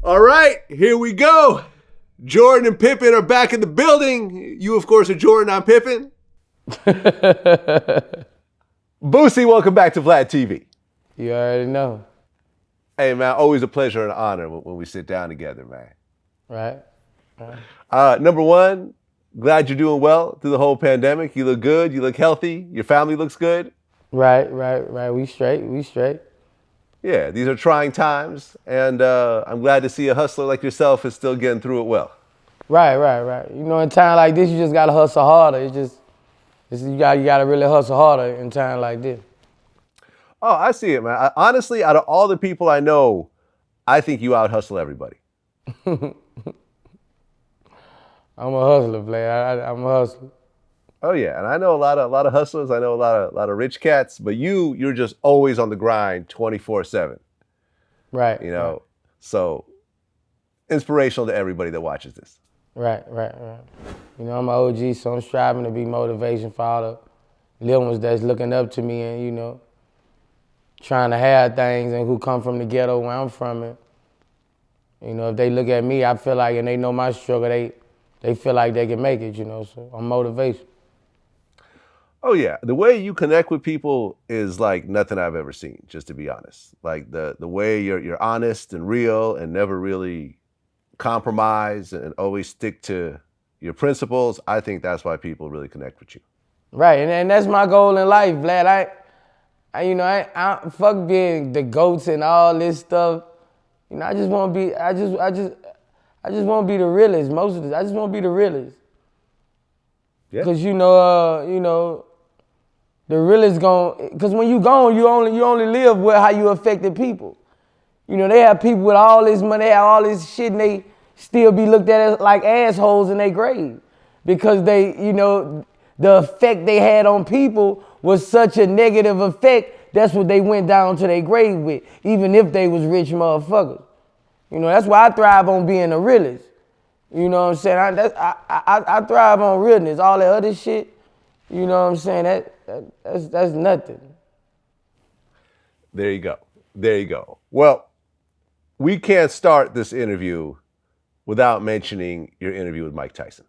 All right, here we go. Jordan and Pippen are back in the building. You, of course, are Jordan. I'm Pippen. Boosie, welcome back to Vlad TV. You already know. Hey, man, always a pleasure and honor when we sit down together, man. Right. Number one, glad you're doing well through the whole pandemic. You look good. You look healthy. Your family looks good. Right. We straight. Yeah, these are trying times, and I'm glad to see a hustler like yourself is still getting through it well. Right. You know, in time like this, you just gotta hustle harder. You gotta really hustle harder in time like this. Oh, I see it, man. Honestly, out of all the people I know, I think you out-hustle everybody. I'm a hustler, player. I'm a hustler. Oh yeah, and I know a lot of hustlers. I know a lot of rich cats, but you're just always on the grind 24/7. Right. You know, right. So inspirational to everybody that watches this. Right. You know, I'm an OG, so I'm striving to be motivation for all the little ones that's looking up to me and, you know, trying to have things and who come from the ghetto where I'm from. And, you know, if they look at me, I feel like, and they know my struggle, they feel like they can make it, you know, so I'm motivation. Oh yeah, the way you connect with people is like nothing I've ever seen, just to be honest. Like the way you're honest and real and never really compromise and always stick to your principles. I think that's why people really connect with you. Right, and that's my goal in life, Vlad. I fuck being the GOATs and all this stuff. You know, I just want to be. I just want to be the realest. Most of this, I just want to be the realest. Yeah. Cause you know, the realest cause when you gone, you only live with how you affected people. You know, they have people with all this money, they have all this shit, and they still be looked at as like assholes in their grave. Because they, you know, the effect they had on people was such a negative effect, that's what they went down to their grave with, even if they was rich motherfuckers. You know, that's why I thrive on being a realist. You know what I'm saying? I thrive on realness. All that other shit, you know what I'm saying? That's nothing. There you go. Well, we can't start this interview without mentioning your interview with Mike Tyson.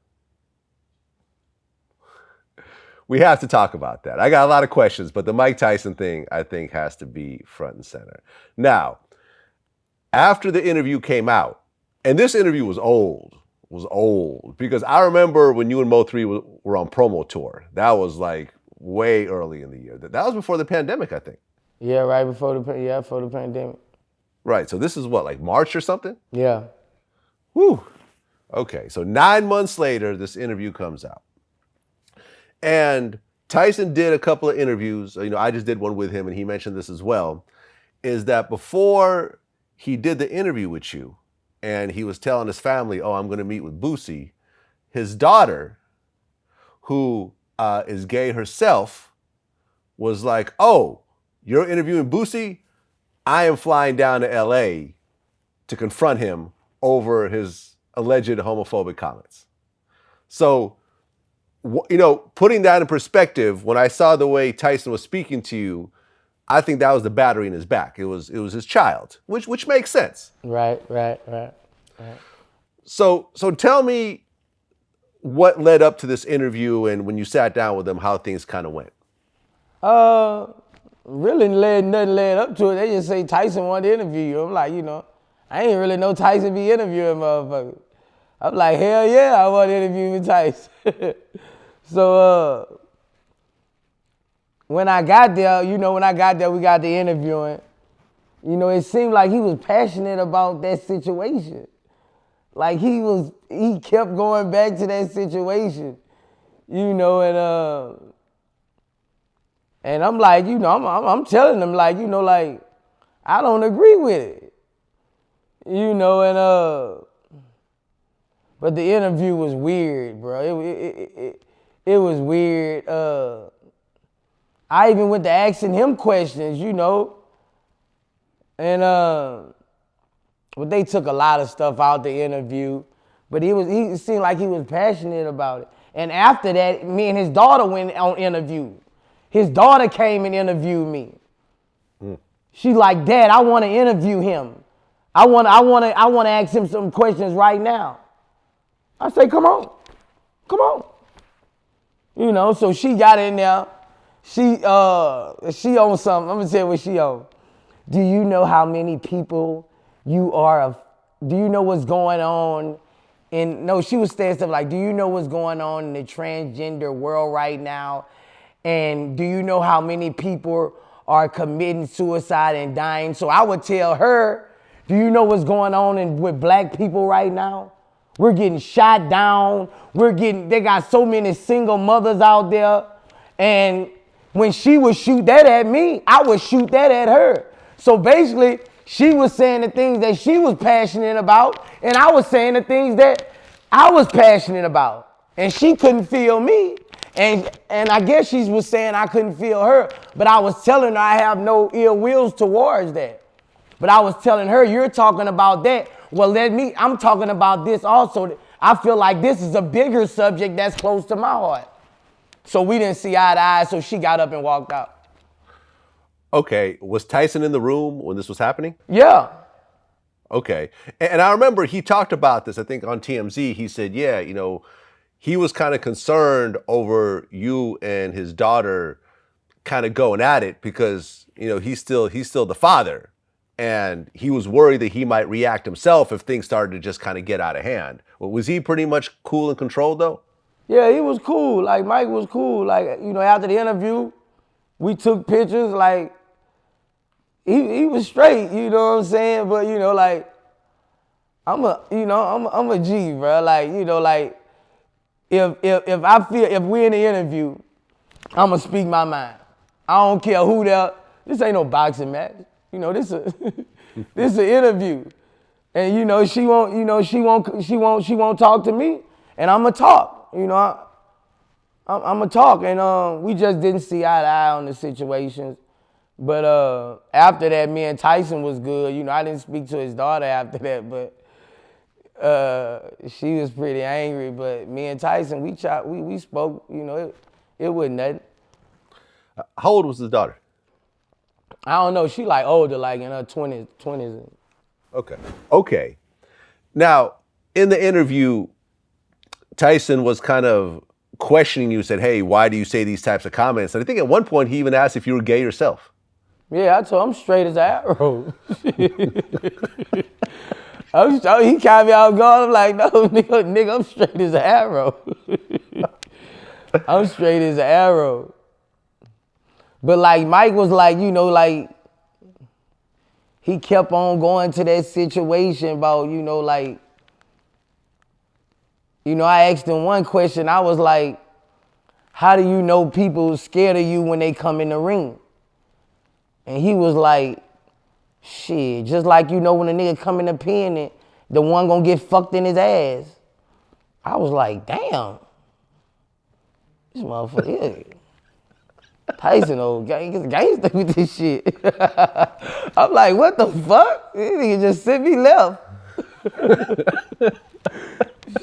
We have to talk about that. I got a lot of questions, but the Mike Tyson thing, I think, has to be front and center. Now, after the interview came out, and this interview was old, because I remember when you and Mo3 were on promo tour. That was like way early in the year. That was before the pandemic, I think. Yeah, right before the pandemic. Right, so this is what, like March or something? Yeah. Whew. Okay, so 9 months later, this interview comes out. And Tyson did a couple of interviews. You know, I just did one with him, and he mentioned this as well, is that before he did the interview with you, and he was telling his family, oh, I'm going to meet with Boosie, his daughter, who is gay herself, was like, oh, you're interviewing Boosie? I am flying down to LA to confront him over his alleged homophobic comments. So, you know, putting that in perspective, when I saw the way Tyson was speaking to you, I think that was the battery in his back. It was his child, which makes sense. Right. So tell me what led up to this interview and when you sat down with him, how things kind of went. Really nothing led up to it. They just say Tyson wanted to interview you. I'm like, you know, I ain't really know Tyson be interviewing motherfuckers. I'm like, hell yeah, I want to interview with Tyson. So when I got there, we got the interviewing. You know, it seemed like he was passionate about that situation. Like he kept going back to that situation, you know, and I'm like, you know, I'm telling him like, you know, like, I don't agree with it, you know, and but the interview was weird, bro. It was weird. I even went to asking him questions, you know, and but they took a lot of stuff out the interview, but he seemed like he was passionate about it. And after that, me and his daughter went on interview. His daughter came and interviewed me. She's like, Dad, I want to interview him. I want to ask him some questions right now. I say, come on. You know, so she got in there. She on something. I'm gonna tell you what she on. Do you know how many people you are? Do you know what's going on? She was saying stuff like, do you know what's going on in the transgender world right now? And do you know how many people are committing suicide and dying? So I would tell her, do you know what's going on with black people right now? We're getting shot down. They got so many single mothers out there. And when she would shoot that at me, I would shoot that at her. So basically, she was saying the things that she was passionate about, and I was saying the things that I was passionate about. And she couldn't feel me. And I guess she was saying I couldn't feel her, but I was telling her I have no ill wills towards that. But I was telling her, you're talking about that. Well, I'm talking about this also. I feel like this is a bigger subject that's close to my heart. So we didn't see eye to eye, so she got up and walked out. Okay, was Tyson in the room when this was happening? Yeah. Okay, and I remember he talked about this, I think on TMZ. He said, yeah, you know, he was kind of concerned over you and his daughter kind of going at it because, you know, he's still the father. And he was worried that he might react himself if things started to just kind of get out of hand. Well, was he pretty much cool and controlled though? Yeah, he was cool. Like Mike was cool. Like, you know, after the interview, we took pictures. Like, he was straight, you know what I'm saying? But, you know, like, I'm a G, bro. Like, you know, like, if we're in the interview, I'ma speak my mind. I don't care who there. This ain't no boxing match. You know, this an interview. And you know, she won't talk to me, and I'ma talk. You know, I'ma talk. And we just didn't see eye to eye on the situations. But after that, me and Tyson was good. You know, I didn't speak to his daughter after that, but she was pretty angry. But me and Tyson, we spoke. You know, it wasn't nothing. How old was his daughter? I don't know. She like older, like in her 20s. Okay. Now, in the interview, Tyson was kind of questioning you, said, hey, why do you say these types of comments? And I think at one point he even asked if you were gay yourself. Yeah, I told him straight as an arrow. He caught me out guard. I'm like, no, nigga, I'm straight as an arrow. I'm straight as an arrow. But like Mike was like, you know, like he kept on going to that situation about, you know, like, you know, I asked him one question. I was like, how do you know people scared of you when they come in the ring? And he was like, shit, just like you know when a nigga come in the pen and the one gonna get fucked in his ass. I was like, damn. This motherfucker, yeah. Tyson old gangster with this shit. I'm like, what the fuck? This nigga just sent me left.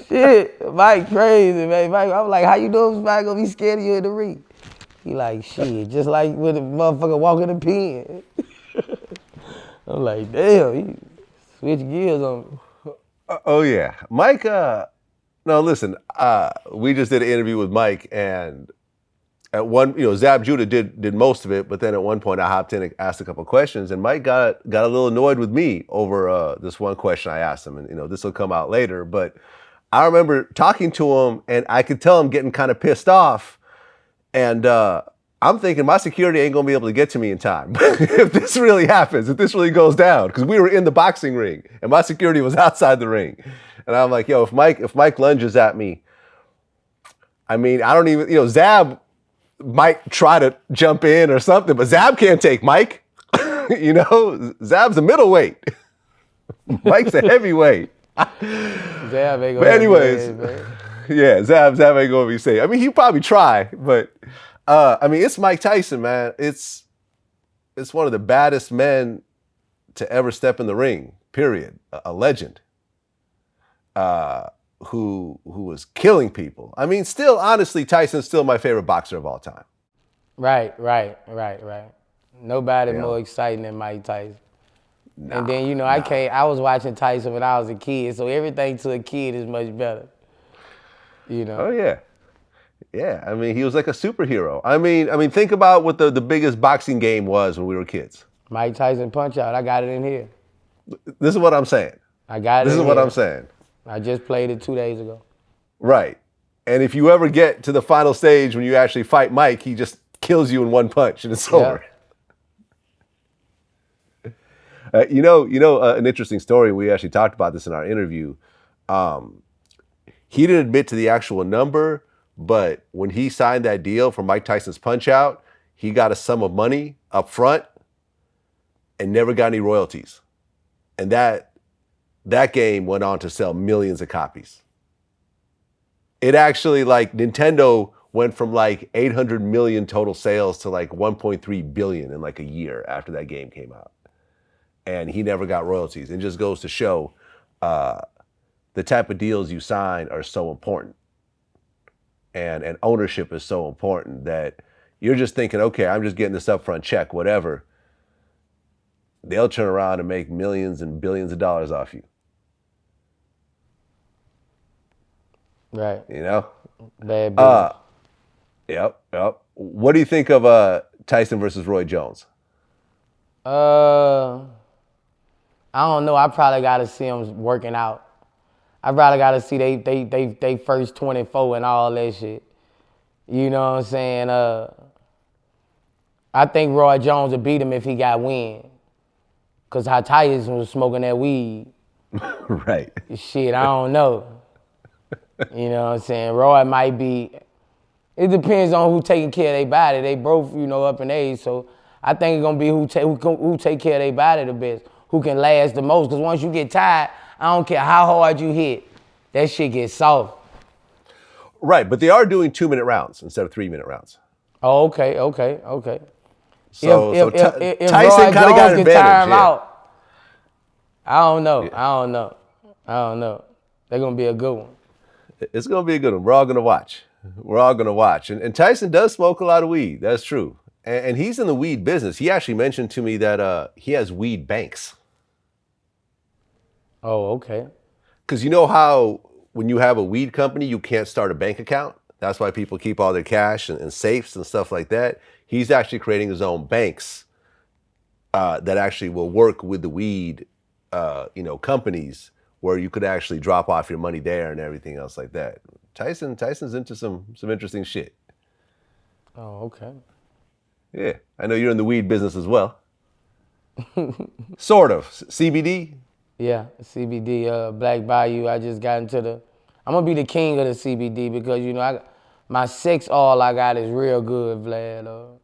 Shit, Mike crazy, man. Mike, I'm like, how you know if Mike gonna be scared of you in the ring? He like, shit, just like when a motherfucker walk in the pen. I'm like, damn, he switch gears on me. Oh yeah, Mike. No, listen. We just did an interview with Mike, and at one, you know, Zab Judah did most of it, but then at one point I hopped in and asked a couple of questions, and Mike got a little annoyed with me over this one question I asked him, and you know, this will come out later, but I remember talking to him, and I could tell him getting kind of pissed off, and I'm thinking my security ain't gonna be able to get to me in time if this really happens, if this really goes down, because we were in the boxing ring, and my security was outside the ring, and I'm like, yo, if Mike lunges at me, I mean, I don't even, you know, Zab might try to jump in or something, but Zab can't take Mike. You know, Zab's a middleweight. Mike's a heavyweight. Zab ain't gonna But anyways, man. Yeah, Zab ain't gonna be safe. I mean, he'd probably try, but I mean, it's Mike Tyson, man. It's one of the baddest men to ever step in the ring, period. A legend. Who was killing people. I mean, still, honestly, Tyson's still my favorite boxer of all time. Right. Nobody Yeah. more exciting than Mike Tyson. And then, I was watching Tyson when I was a kid, so everything to a kid is much better. Oh, yeah. Yeah, I mean, he was like a superhero. I mean, think about what the biggest boxing game was when we were kids. Mike Tyson Punch-Out, I got it in here. This is what I'm saying. I got it This in is what here. I'm saying. I just played it 2 days ago. Right. And if you ever get to the final stage when you actually fight Mike, he just kills you in one punch and it's over. An interesting story, we actually talked about this in our interview. He didn't admit to the actual number, but when he signed that deal for Mike Tyson's Punch-Out, he got a sum of money up front and never got any royalties. And that game went on to sell millions of copies. It actually, like, Nintendo went from like 800 million total sales to like 1.3 billion in like a year after that game came out. And he never got royalties. It just goes to show the type of deals you sign are so important. And ownership is so important that you're just thinking, okay, I'm just getting this upfront check, whatever. They'll turn around and make millions and billions of dollars off you. Right. Bad business. Yep. What do you think of Tyson versus Roy Jones? I don't know. I probably got to see them working out. I probably got to see they first 24 and all that shit. You know what I'm saying? I think Roy Jones would beat him if he got win. Because how Tyson was smoking that weed. Right. Shit, I don't know. You know what I'm saying? Roy might be, it depends on who taking care of their body. They both, up in age, so I think it's going to be who take care of their body the best, who can last the most. Because once you get tired, I don't care how hard you hit, that shit gets soft. Right, but they are doing 2-minute rounds instead of 3-minute rounds. Oh, okay. So if Tyson kind of got an advantage. Out, I don't know. They're going to be a good one. It's going to be a good one. We're all going to watch. And Tyson does smoke a lot of weed. That's true. And he's in the weed business. He actually mentioned to me that he has weed banks. Oh, okay. Because you know how when you have a weed company, you can't start a bank account? That's why people keep all their cash in safes and stuff like that. He's actually creating his own banks that actually will work with the weed, companies where you could actually drop off your money there and everything else like that. Tyson's into some interesting shit. Oh, okay. Yeah, I know you're in the weed business as well. Sort of. CBD? Yeah, CBD, Black Bayou. I just got into I'm going to be the king of the CBD because, my sex oil I got is real good, Vlad.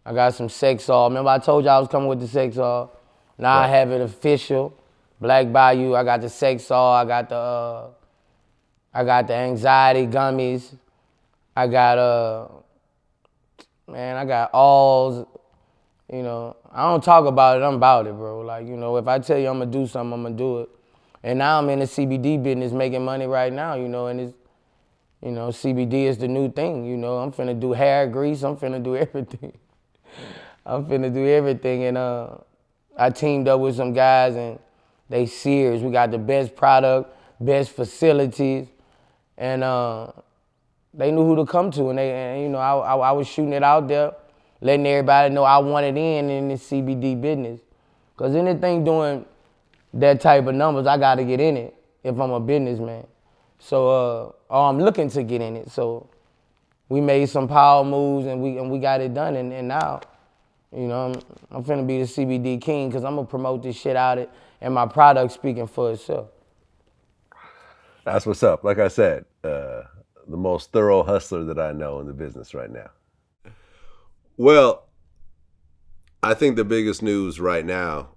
I got some sex oil. Remember I told you I was coming with the sex oil? Now right. I have it official. Black Bayou, I got the sex oil. I got the anxiety gummies. I got alls. I don't talk about it, I'm about it, bro. Like, if I tell you I'm gonna do something, I'm gonna do it. And now I'm in the CBD business making money right now, and it's, CBD is the new thing, I'm finna do hair grease, I'm finna do everything. And I teamed up with some guys and they serious. We got the best product, best facilities, and they knew who to come to. And I was shooting it out there, letting everybody know I wanted in this CBD business. Because anything doing that type of numbers, I got to get in it if I'm a businessman. So, or I'm looking to get in it. So we made some power moves and we got it done. And now, I'm finna be the CBD king because I'm going to promote this shit out it and my product speaking for itself. That's what's up. Like I said, the most thorough hustler that I know in the business right now. Well, I think the biggest news right now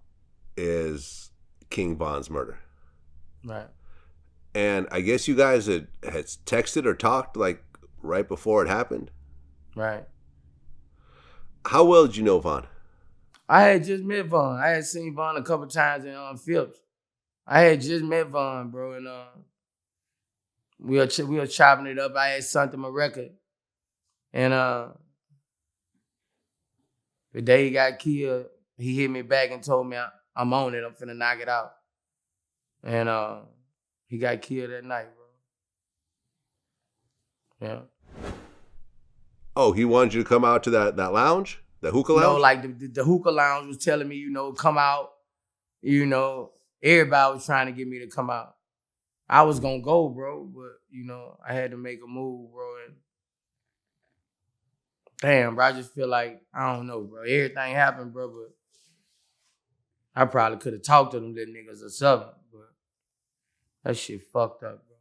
is King Von's murder. Right. And I guess you guys had texted or talked like right before it happened. Right. How well did you know Von? I had just met Von. I had seen Von a couple times in Phillips. I had just met Von, bro, and we were chopping it up. I had sent him a record, and the day he got killed, he hit me back and told me I'm on it. I'm finna knock it out. And he got killed that night, bro. Yeah. Oh, he wanted you to come out to that lounge? The hookah lounge? No, like the hookah lounge was telling me, come out. Everybody was trying to get me to come out. I was gonna go, bro, but I had to make a move, bro. And damn, bro, I just feel like, I don't know, bro. Everything happened, bro, but I probably could have talked to them little niggas or something, but that shit fucked up, bro.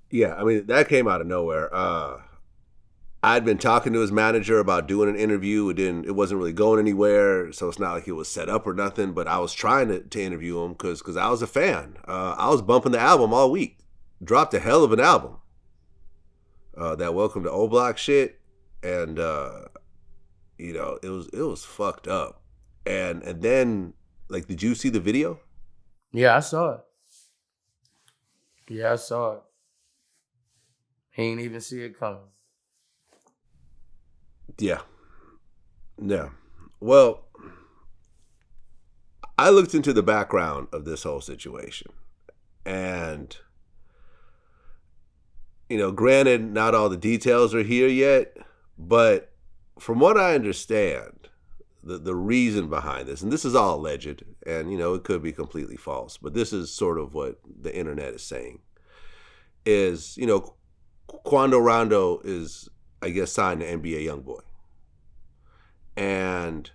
Yeah, I mean, that came out of nowhere. I'd been talking to his manager about doing an interview. It wasn't really going anywhere, so it's not like it was set up or nothing, but I was trying to interview him because I was a fan. I was bumping the album all week. Dropped a hell of an album. That Welcome to O Block shit, and it was fucked up. And then, like, did you see the video? Yeah, I saw it. Yeah, I saw it. He ain't even see it coming. Yeah. Well, I looked into the background of this whole situation. And, granted, not all the details are here yet, but from what I understand, the reason behind this, and this is all alleged, and, it could be completely false, but this is sort of what the internet is saying, is, Quando Rondo is, I guess, signed to NBA YoungBoy. And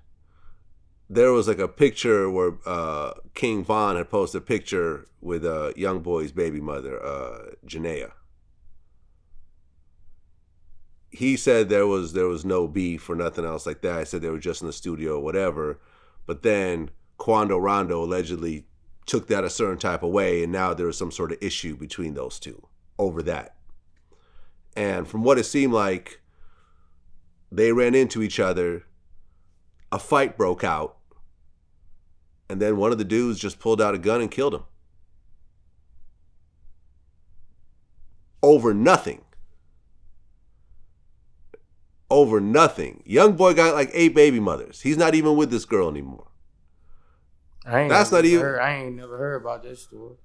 there was like a picture where King Von had posted a picture with YoungBoy's baby mother, Janaea. He said there was no beef or nothing else like that. He said they were just in the studio or whatever. But then Quando Rondo allegedly took that a certain type of way, and now there was some sort of issue between those two over that. And from what it seemed like, they ran into each other, a fight broke out, and then one of the dudes just pulled out a gun and killed him. Over nothing. YoungBoy got like 8 baby mothers. He's not even with this girl anymore. I ain't never heard about this story.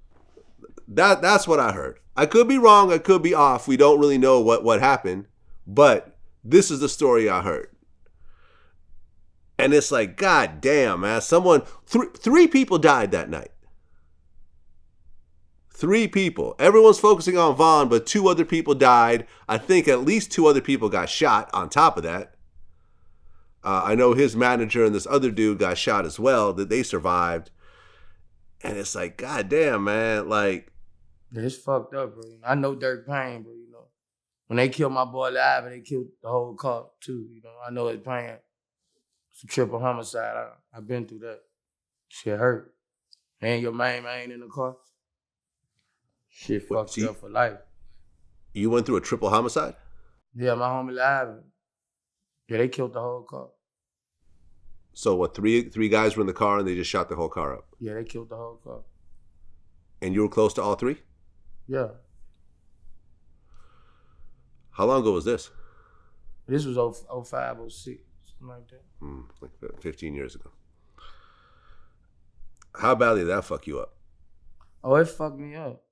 That's what I heard. I could be wrong. I could be off. We don't really know what happened, but this is the story I heard. And it's like, God damn, man. Three people died that night. 3 people. Everyone's focusing on Von, but 2 other people died. I think at least 2 other people got shot on top of that. I know his manager and this other dude got shot as well, that they survived. And it's like, God damn, man. Like, it's fucked up, bro. I know Dirk pain, bro. When they killed my boy live and they killed the whole cop too, I know it's pain. It's a triple homicide. I've been through that. Shit hurt. And your main man in the car. Shit fucked you up for life. You went through a triple homicide? Yeah, my homie live. Yeah, they killed the whole car. So what, 3 guys were in the car and they just shot the whole car up? Yeah, they killed the whole car. And you were close to all 3? Yeah. How long ago was this? This was 05, 06, something like that. Like 15 years ago. How badly did that fuck you up? Oh, it fucked me up.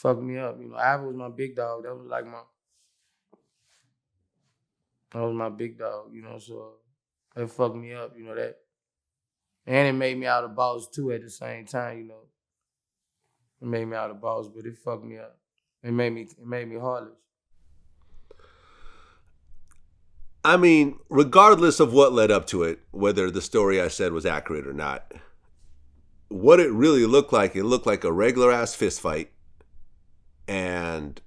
Ivor was my big dog. That was my big dog, so it fucked me up, that. And it made me out of boss too at the same time, It made me out of boss, but it fucked me up. It made me heartless. I mean, regardless of what led up to it, whether the story I said was accurate or not, what it really looked like a regular ass fist fight. And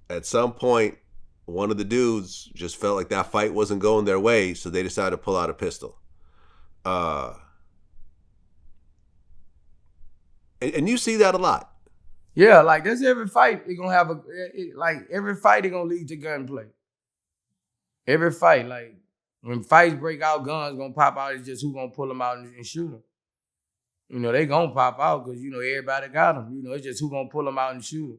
at some point, one of the dudes just felt like that fight wasn't going their way, so they decided to pull out a pistol. And you see that a lot. Yeah, like that's every fight. It gonna have every fight it gonna lead to gunplay. Every fight, like when fights break out, guns gonna pop out. It's just who gonna pull them out and shoot them. They gonna pop out because everybody got them. It's just who gonna pull them out and shoot them.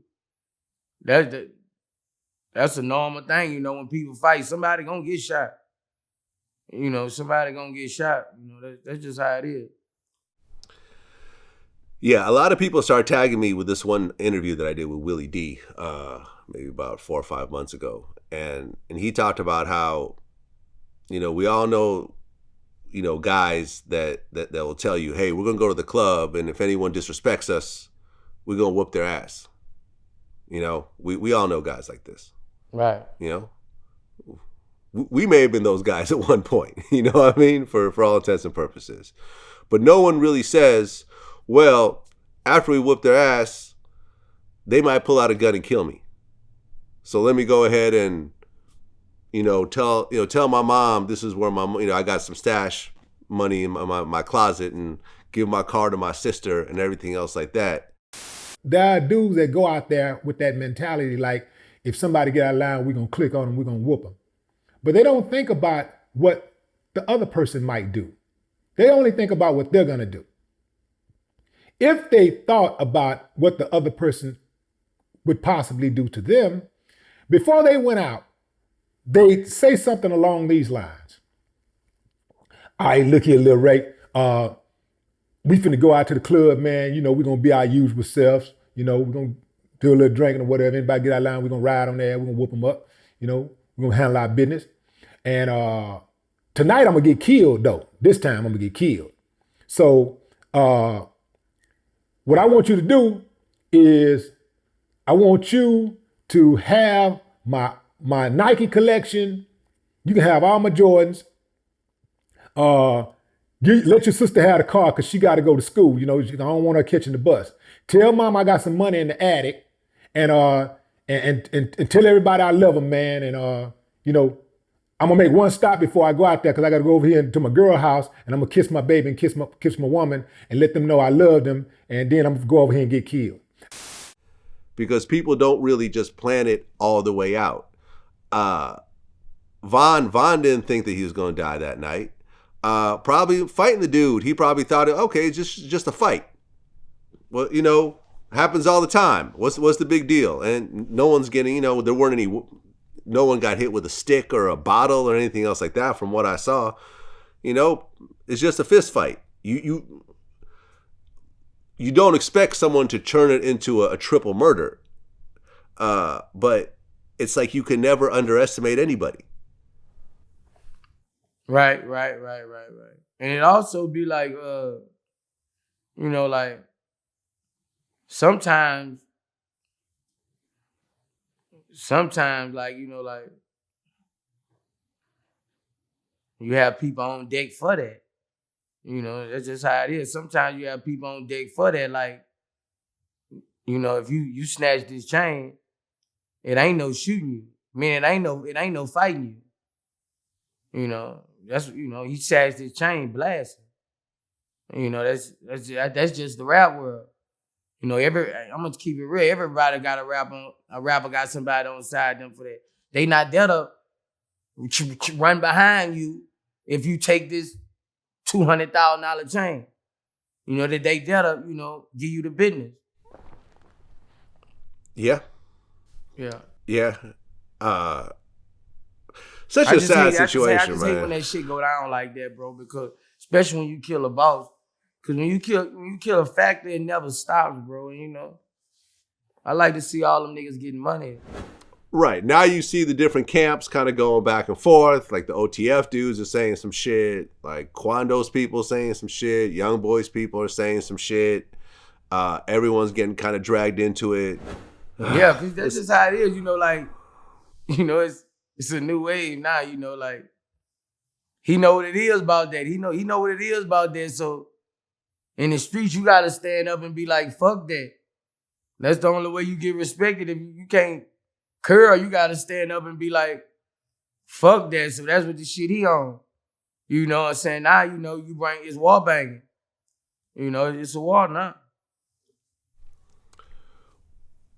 That's a normal thing. When people fight, somebody gonna get shot. You know, somebody gonna get shot. You know, that's just how it is. Yeah, a lot of people started tagging me with this one interview that I did with Willie D, maybe about 4 or 5 months ago, and he talked about how, you know, we all know, you know, guys that will tell you, hey, we're gonna go to the club, and if anyone disrespects us, we're gonna whoop their ass. You know, we all know guys like this. Right. You know, we may have been those guys at one point. You know what I mean? For all intents and purposes, but no one really says, well, after we whoop their ass, they might pull out a gun and kill me. So let me go ahead and, tell my mom this is where I got some stash money in my closet, and give my car to my sister and everything else like that. There are dudes that go out there with that mentality, like, if somebody get out of line, we're going to click on them, we're going to whoop them. But they don't think about what the other person might do. They only think about what they're going to do. If they thought about what the other person would possibly do to them, before they went out, they'd say something along these lines. All right, look here, Lil Ray. We finna go out to the club, man. You know, we're gonna be our usual selves. You know, we're gonna do a little drinking or whatever. Anybody get out of line, we're gonna ride on there. We're gonna whoop them up. You know, we're gonna handle our business. And tonight I'm gonna get killed, though. This time I'm gonna get killed. So what I want you to do is I want you to have my Nike collection. You can have all my Jordans. Let your sister have the car because she got to go to school. You know, I don't want her catching the bus. Tell mom I got some money in the attic, and tell everybody I love them, man. And I'm gonna make one stop before I go out there because I got to go over here to my girl house, and I'm gonna kiss my baby and kiss my woman and let them know I love them, and then I'm gonna go over here and get killed. Because people don't really just plan it all the way out. Von didn't think that he was going to die that night. Probably fighting the dude, he probably thought, okay, it's just a fight. Well, happens all the time. What's the big deal? And no one's getting, there weren't any, no one got hit with a stick or a bottle or anything else like that from what I saw. It's just a fist fight. You don't expect someone to turn it into a triple murder. But it's like you can never underestimate anybody. Right. And it also be like, like sometimes like, like you have people on deck for that. That's just how it is. Sometimes you have people on deck for that. Like, if you snatch this chain, it ain't no shooting you. Man, it ain't no fighting you. That's he snatched his chain blasting. That's just the rap world. I'm gonna keep it real. Everybody got a rapper got somebody on side them for that. They not there to run behind you if you take this $200,000 chain. That they there to, give you the business. Yeah. Yeah. Such a sad situation, I just hate when that shit go down like that, bro, because especially when you kill a boss. Because when you kill a factor, it never stops, bro. I like to see all them niggas getting money. Right. Now you see the different camps kind of going back and forth. Like the OTF dudes are saying some shit. Like Quando's people saying some shit. YoungBoy's people are saying some shit. Everyone's getting kind of dragged into it. Yeah, because that's just how it is. It's a new wave now, like he know what it is about that. He know what it is about that. So in the streets, you gotta stand up and be like, fuck that. That's the only way you get respected. If you can't curl, you gotta stand up and be like, fuck that. So that's what the shit he on. You know what I'm saying? Now, you bring it's wall banging. It's a wall now.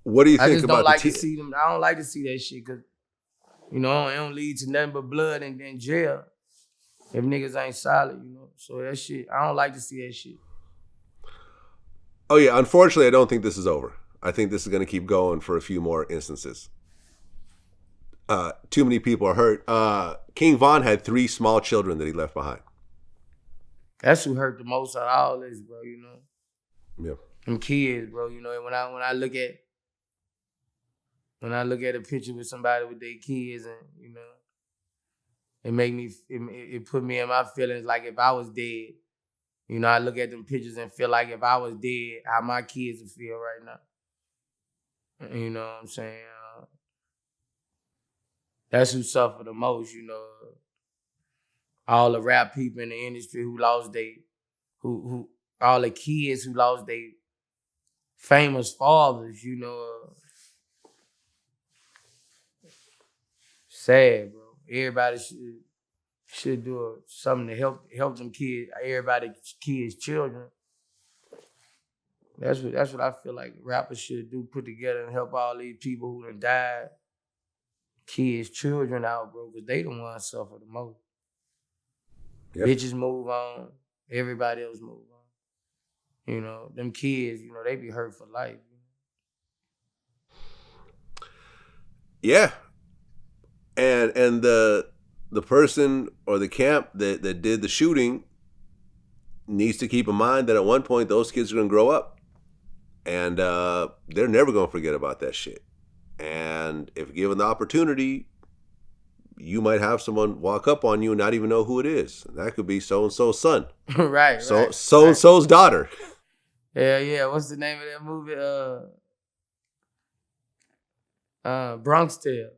What do you think about I don't like to see that shit because it don't lead to nothing but blood and jail if niggas ain't solid, So that shit, I don't like to see that shit. Oh yeah, unfortunately, I don't think this is over. I think this is going to keep going for a few more instances. Too many people are hurt. King Von had 3 small children that he left behind. That's who hurt the most out of all this, bro. You know, Yeah. them kids, bro. You know, and when I look at a picture with somebody with their kids, and you know, it put me in my feelings like if I was dead. You know, I look at them pictures and feel like if I was dead, how my kids would feel right now. You know what I'm saying? That's who suffered the most, you know. All the rap people in the industry who lost who all the kids who lost their famous fathers, you know. Sad, bro. Everybody should do something to help them kids, everybody's kids' children. That's what I feel like rappers should do, put together and help all these people who done died, kids, children out, bro, because they the ones suffer the most. Yep. Bitches move on, everybody else move on. You know, them kids, you know, they be hurt for life. Yeah. And the person or the camp that did the shooting needs to keep in mind that at one point those kids are going to grow up. And they're never going to forget about that shit. And if given the opportunity, you might have someone walk up on you and not even know who it is. And that could be so-and-so's son. Right. So-and-so's daughter. Yeah. What's the name of that movie? Bronx Tale.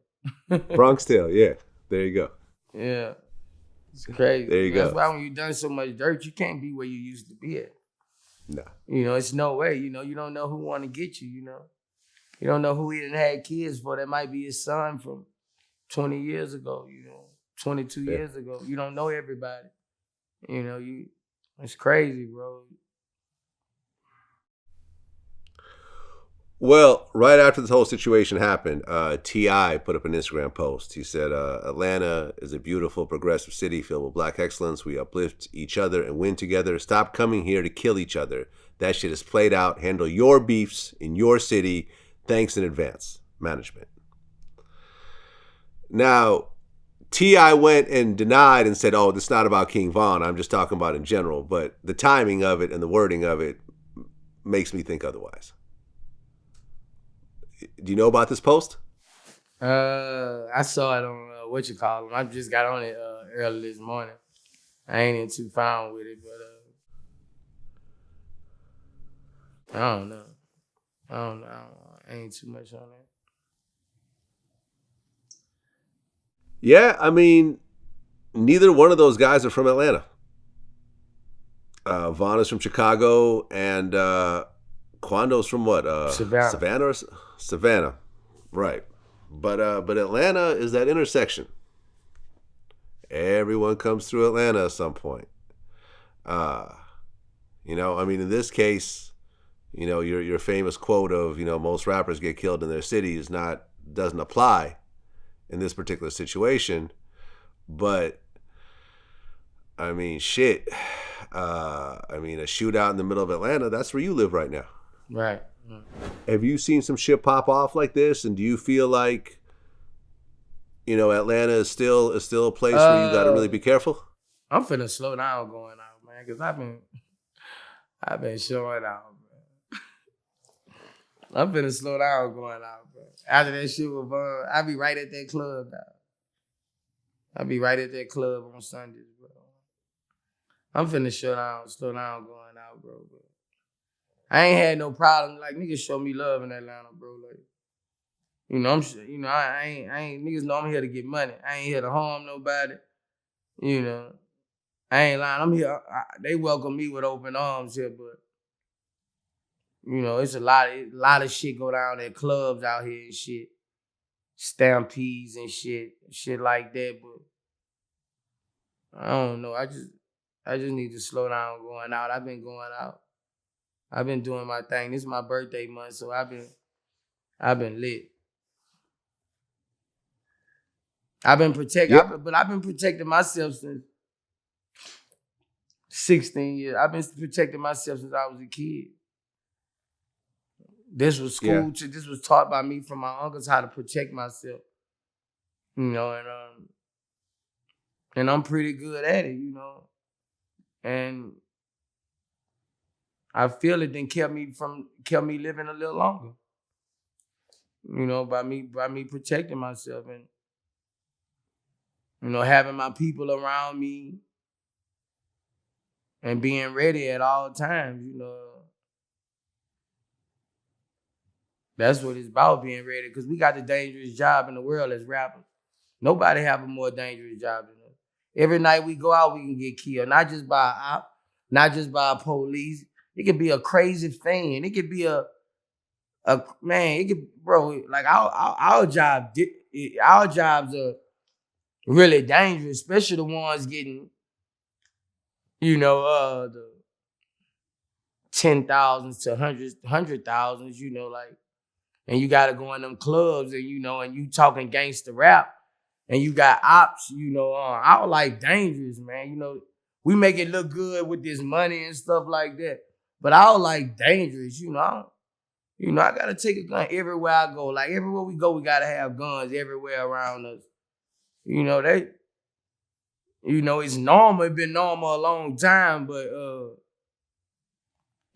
Bronx Tale, yeah. There you go. Yeah. It's crazy. There you go. That's why when you done so much dirt, you can't be where you used to be at. No. You know, it's no way. You know, you don't know who want to get you, you know. You don't know who he done had kids for. That might be his son from 20 years ago, you know, 22 years ago. You don't know everybody. You know, it's crazy, bro. Well, right after this whole situation happened, T.I. put up an Instagram post. He said, Atlanta is a beautiful, progressive city filled with black excellence. We uplift each other and win together. Stop coming here to kill each other. That shit is played out. Handle your beefs in your city. Thanks in advance, management. Now, T.I. went and denied and said, oh, this is not about King Von. I'm just talking about in general. But the timing of it and the wording of it makes me think otherwise. Do you know about this post? I saw it on what you call them. I just got on it early this morning. I ain't in too fine with it, but I don't know. I ain't too much on it. Yeah, I mean, neither one of those guys are from Atlanta. Von is from Chicago, and Quando's from what? Savannah. Savannah, right. But Atlanta is that intersection. Everyone comes through Atlanta at some point. You know, I mean, in this case, you know, your famous quote of, you know, most rappers get killed in their cities doesn't apply in this particular situation. But I mean, shit. I mean, a shootout in the middle of Atlanta, that's where you live right now. Right. Have you seen some shit pop off like this? And do you feel like, you know, Atlanta is still a place where you got to really be careful? I'm finna slow down going out, man, because I've been showing out, bro. I'm finna slow down going out, bro. After that shit with Von, I be right at that club now. I be right at that club on Sundays, bro. I'm finna slow down going out, bro. I ain't had no problem. Like, niggas show me love in Atlanta, bro. Like, you know, I ain't niggas know I'm here to get money. I ain't here to harm nobody. You know, I ain't lying. I'm here. They welcome me with open arms here, but you know, it's a lot of shit go down at clubs out here and shit, stampedes and shit like that. But I don't know. I just need to slow down going out. I've been going out. I've been doing my thing. This is my birthday month, so I've been lit. I've been protecting myself since 16 years. I've been protecting myself since I was a kid. This was school. This was taught by me from my uncles how to protect myself. you know, and I'm pretty good at it, you know, and I feel it then kept me living a little longer, you know, by me protecting myself and, you know, having my people around me and being ready at all times, you know. That's what it's about, being ready, because we got the dangerous job in the world as rappers. Nobody have a more dangerous job than us. Every night we go out, we can get killed, not just by a op, not just by a police. It could be a crazy fan. It could be a man. It could, bro. Like our jobs are really dangerous, especially the ones getting, you know, the 10,000s to hundred thousands. You know, like. And you gotta go in them clubs and, you know, and you talking gangster rap and you got ops, you know, our life dangerous, man. You know, we make it look good with this money and stuff like that. But our life dangerous, you know. I gotta take a gun everywhere I go. Like everywhere we go, we gotta have guns everywhere around us. You know, it's normal, it's been normal a long time, but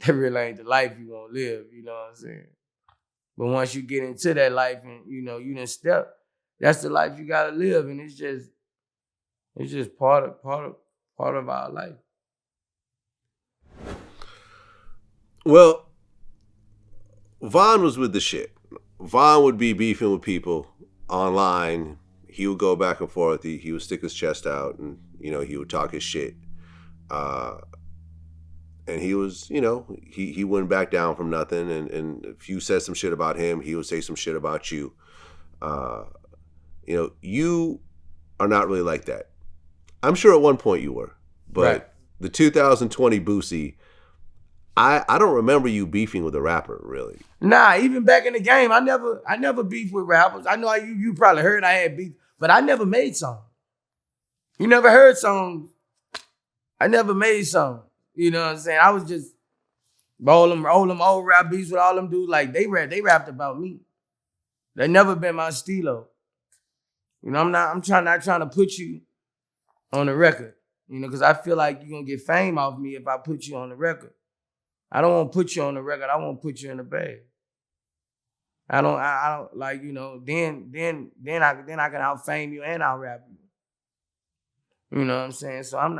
that really ain't the life you gonna live, you know what I'm saying? But once you get into that life and, you know, you done step, that's the life you gotta live. And it's just part of our life. Well, Von was with the shit. Von would be beefing with people online. He would go back and forth. He would stick his chest out and, you know, he would talk his shit. And he was, you know, he wouldn't back down from nothing. And if you said some shit about him, he would say some shit about you. You know, you are not really like that. I'm sure at one point you were. But right. The 2020 Boosie, I don't remember you beefing with a rapper, really. Nah, even back in the game, I never beefed with rappers. I know you probably heard I had beef, but I never made songs. You never heard songs. I never made songs. You know what I'm saying? I was just roll them old rap beats with all them dudes. Like they rapped about me. They never been my stilo. You know, I'm not trying to put you on the record. You know, because I feel like you're gonna get fame off me if I put you on the record. I don't want to put you on the record. I want to put you in the bag. I don't like, you know, then I can out fame you and out rap you. You know what I'm saying? So I'm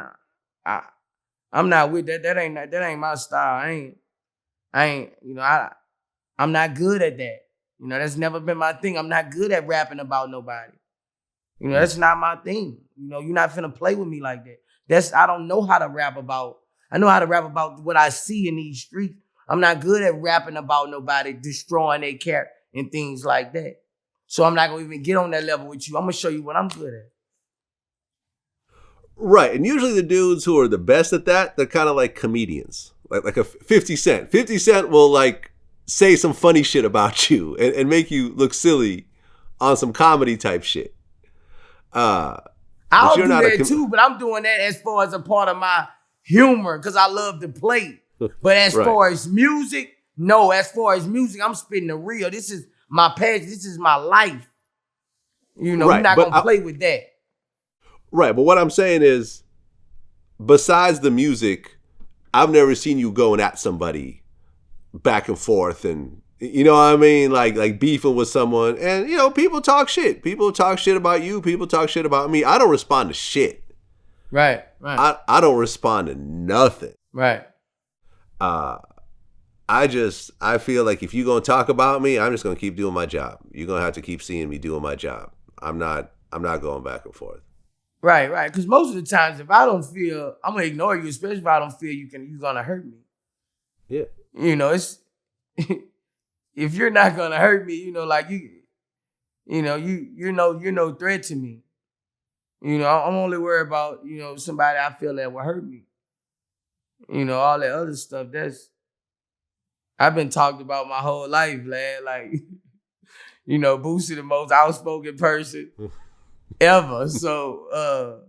not with that. That ain't my style. I ain't, you know, I'm not good at that. You know, that's never been my thing. I'm not good at rapping about nobody. You know, that's not my thing. You know, you're not finna play with me like that. I don't know how to rap about. I know how to rap about what I see in these streets. I'm not good at rapping about nobody destroying their character and things like that. So I'm not gonna even get on that level with you. I'm gonna show you what I'm good at. Right, and usually the dudes who are the best at that, they're kind of like comedians, like a 50 Cent. 50 Cent will like say some funny shit about you and make you look silly on some comedy type shit. I'll do that too, but I'm doing that as far as a part of my humor because I love to play. But as right. far as music, no. As far as music, I'm spitting the real. This is my passion. This is my life. You know, right, we're not gonna play with that. Right, but what I'm saying is, besides the music, I've never seen you going at somebody back and forth and, you know what I mean? Like beefing with someone. And, you know, people talk shit. People talk shit about you. People talk shit about me. I don't respond to shit. Right. I don't respond to nothing. Right. I feel like if you're going to talk about me, I'm just going to keep doing my job. You're going to have to keep seeing me doing my job. I'm not going back and forth. Right. Because most of the times, if I don't feel, I'm going to ignore you, especially if I don't feel you're going to hurt me. Yeah. You know, it's, if you're not going to hurt me, you know, like you're no threat to me. You know, I'm only worried about, you know, somebody I feel that will hurt me. You know, all that other stuff, I've been talked about my whole life, lad. Like, you know, Boosie the most outspoken person ever. So,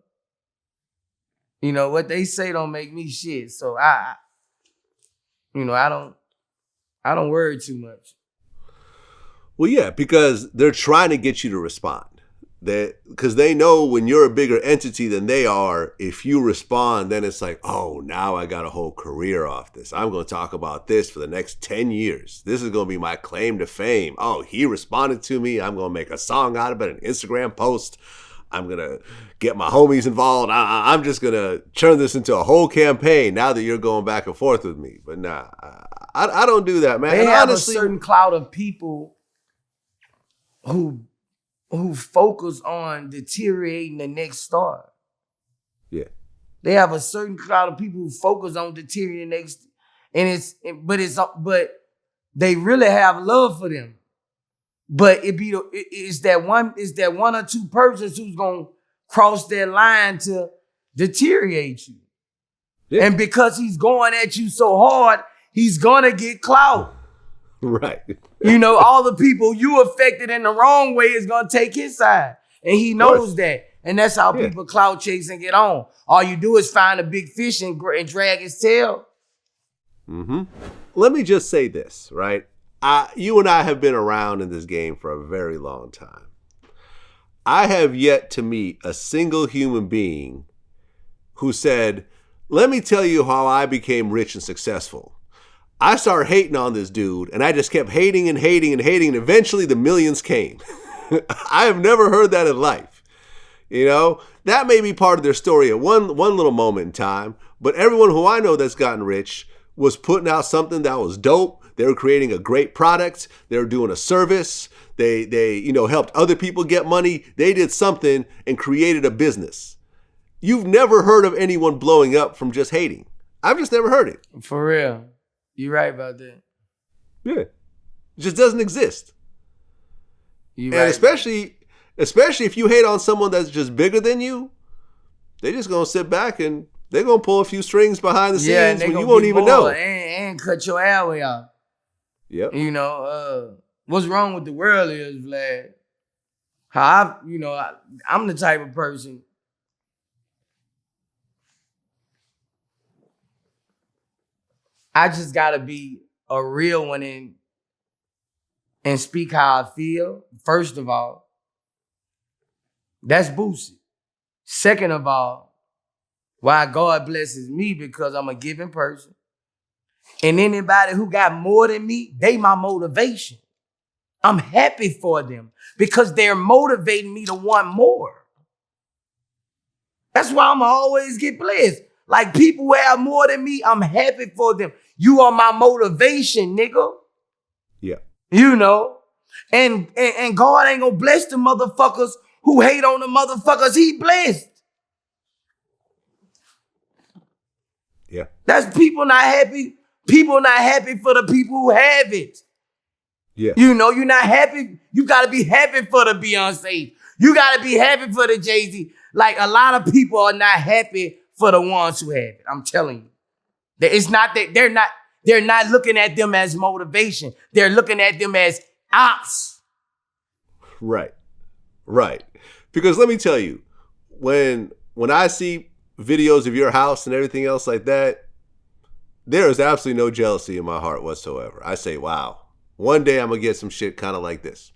you know, what they say don't make me shit. So I don't worry too much. Well, yeah, because they're trying to get you to respond. Because they know when you're a bigger entity than they are, if you respond, then it's like, oh, now I got a whole career off this. I'm going to talk about this for the next 10 years. This is going to be my claim to fame. Oh, he responded to me. I'm going to make a song out of it, an Instagram post. I'm going to get my homies involved. I'm just going to turn this into a whole campaign now that you're going back and forth with me. But nah, I don't do that, man. They And have honestly, a certain cloud of people who focus on deteriorating the next star. yeah. They have a certain crowd of people who focus on deteriorating the next, but they really have love for them. But it's that one or two persons who's gonna cross that line to deteriorate you. Yeah. And because he's going at you so hard, he's gonna get clout. Right. You know, all the people you affected in the wrong way is gonna take his side. And he knows that. And that's how people clout chase and get on. All you do is find a big fish and drag his tail. Mm-hmm. Let me just say this, right? You and I have been around in this game for a very long time. I have yet to meet a single human being who said, let me tell you how I became rich and successful. I started hating on this dude, and I just kept hating and hating and hating, and eventually the millions came. I have never heard that in life. You know, that may be part of their story at one little moment in time, but everyone who I know that's gotten rich was putting out something that was dope. They were creating a great product. They were doing a service. They helped other people get money. They did something and created a business. You've never heard of anyone blowing up from just hating. I've just never heard it. For real. You're right about that. Yeah. It just doesn't exist. You're And right. especially if you hate on someone that's just bigger than you, they're just going to sit back and they're going to pull a few strings behind the scenes when you won't even know. And cut your airway out. Yep. You know, what's wrong with the world is, Vlad, how I'm the type of person, I just gotta be a real one and speak how I feel. First of all, that's Boosie. Second of all, why God blesses me because I'm a giving person. And anybody who got more than me, they my motivation. I'm happy for them because they're motivating me to want more. That's why I'm always get blessed. Like people who have more than me, I'm happy for them. You are my motivation, nigga. Yeah. You know? And God ain't gonna bless the motherfuckers who hate on the motherfuckers he blessed. Yeah. That's people not happy. People not happy for the people who have it. Yeah. You know, you're not happy. You got to be happy for the Beyonce. You got to be happy for the Jay-Z. Like a lot of people are not happy for the ones who have it. I'm telling you. It's not that they're not looking at them as motivation. They're looking at them as ops. Right. Right. Because let me tell you, when I see videos of your house and everything else like that, there is absolutely no jealousy in my heart whatsoever. I say, wow, one day I'm going to get some shit kind of like this.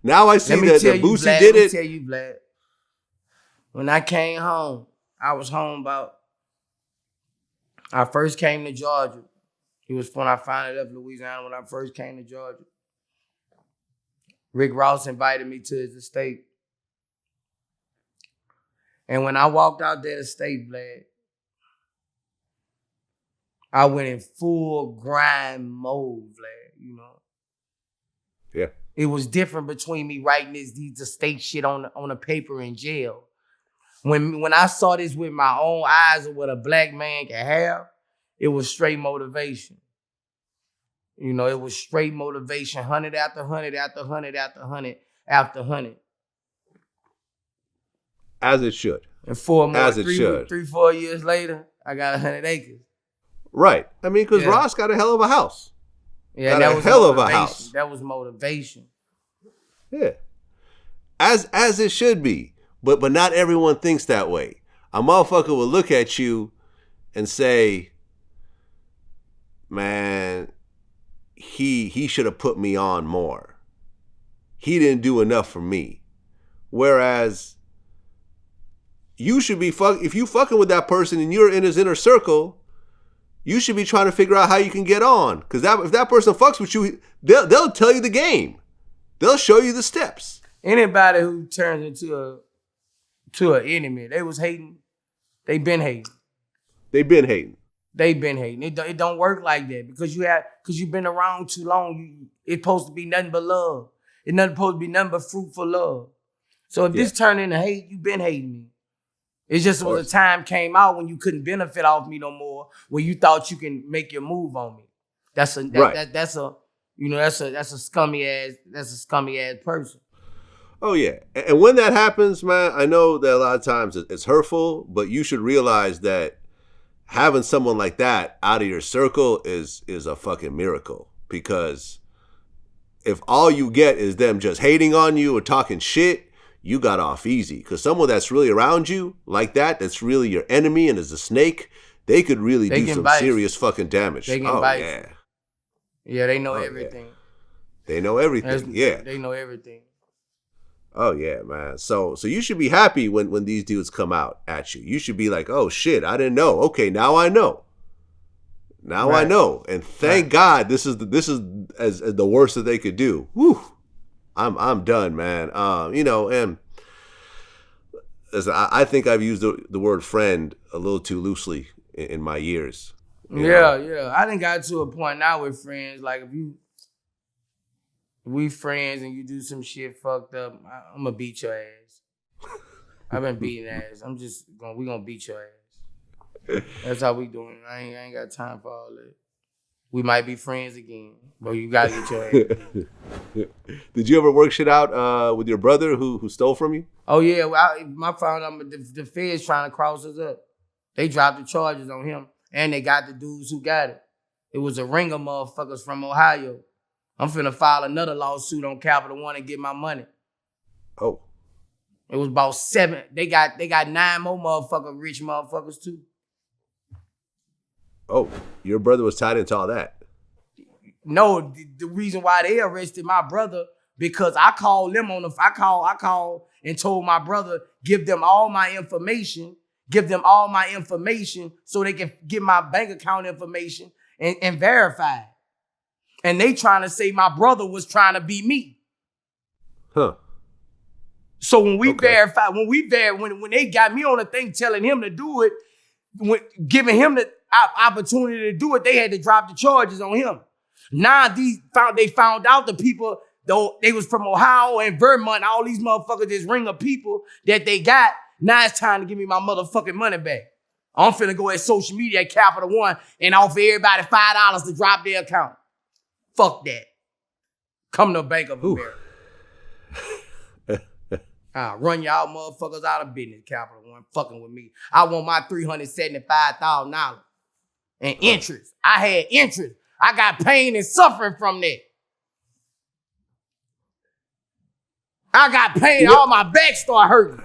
Now I see that Boosie did it. Let me tell you, Vlad. When I came home, I was home I first came to Georgia. It was when I finally left Louisiana when I first came to Georgia. Rick Ross invited me to his estate. And when I walked out that estate, Vlad, I went in full grind mode, Vlad, you know. Yeah. It was different between me writing these estate shit on a paper in jail. When I saw this with my own eyes of what a black man can have, it was straight motivation. You know, it was straight motivation, 100 after 100 after 100 after 100 after 100. As it should. And 4 years later, I got 100 acres. Right. I mean, because Ross got a hell of a house. Yeah, that was a hell of a house. That was motivation. Yeah. As it should be. But not everyone thinks that way. A motherfucker will look at you and say, man, he should have put me on more. He didn't do enough for me. Whereas you should be if you fucking with that person and you're in his inner circle, you should be trying to figure out how you can get on. Because if that person fucks with you, they'll tell you the game. They'll show you the steps. Anybody who turns into an enemy, they was hating. They been hating. They've been hating. They been hating. It don't work like that because you've been around too long. It's supposed to be nothing but love. It's not supposed to be nothing but fruitful love. So if this turned into hate, you been hating me. It's just when the time came out when you couldn't benefit off me no more, when you thought you can make your move on me. That's a scummy ass person. Oh yeah, and when that happens, man, I know that a lot of times it's hurtful, but you should realize that having someone like that out of your circle is a fucking miracle. Because if all you get is them just hating on you or talking shit, you got off easy. Because someone that's really around you like that's really your enemy and is a snake, they could really do some serious fucking damage. They can bite you. Yeah, they know everything. Yeah. They know everything. They know everything. Oh yeah, man. So you should be happy when these dudes come out at you. You should be like, oh shit, I didn't know. Okay, now I know. Now I know. And thank God this is as the worst that they could do. Whew. I'm done, man. And listen, I think I've used the word friend a little too loosely in my years. Yeah. I done got to a point now with friends. Like if we friends and you do some shit fucked up, I'm gonna beat your ass. I've been beating ass. We gonna beat your ass. That's how we doing it. I ain't got time for all that. We might be friends again, but you gotta get your ass. Did you ever work shit out with your brother who stole from you? Oh yeah, my found out the feds trying to cross us up. They dropped the charges on him, and they got the dudes who got it. It was a ring of motherfuckers from Ohio. I'm finna file another lawsuit on Capital One and get my money. Oh. It was about 7. They got 9 more rich motherfuckers too. Oh, your brother was tied into all that. No, the reason why they arrested my brother, because I called them I called and told my brother, give them all my information so they can get my bank account information and verify it. And they trying to say my brother was trying to be me. Huh. So when we verified, when they got me on the thing telling him to do it, giving him the opportunity to do it, they had to drop the charges on him. Now they found out the people, though they was from Ohio and Vermont, all these motherfuckers, this ring of people that they got. Now it's time to give me my motherfucking money back. I'm finna go at social media at Capital One and offer everybody $5 to drop their account. Fuck that. Come to Bank of America. I'll run y'all motherfuckers out of business, Capital One, fucking with me. I want my $375,000 and interest. I had interest. I got pain and suffering from that. I got pain. All my back start hurting.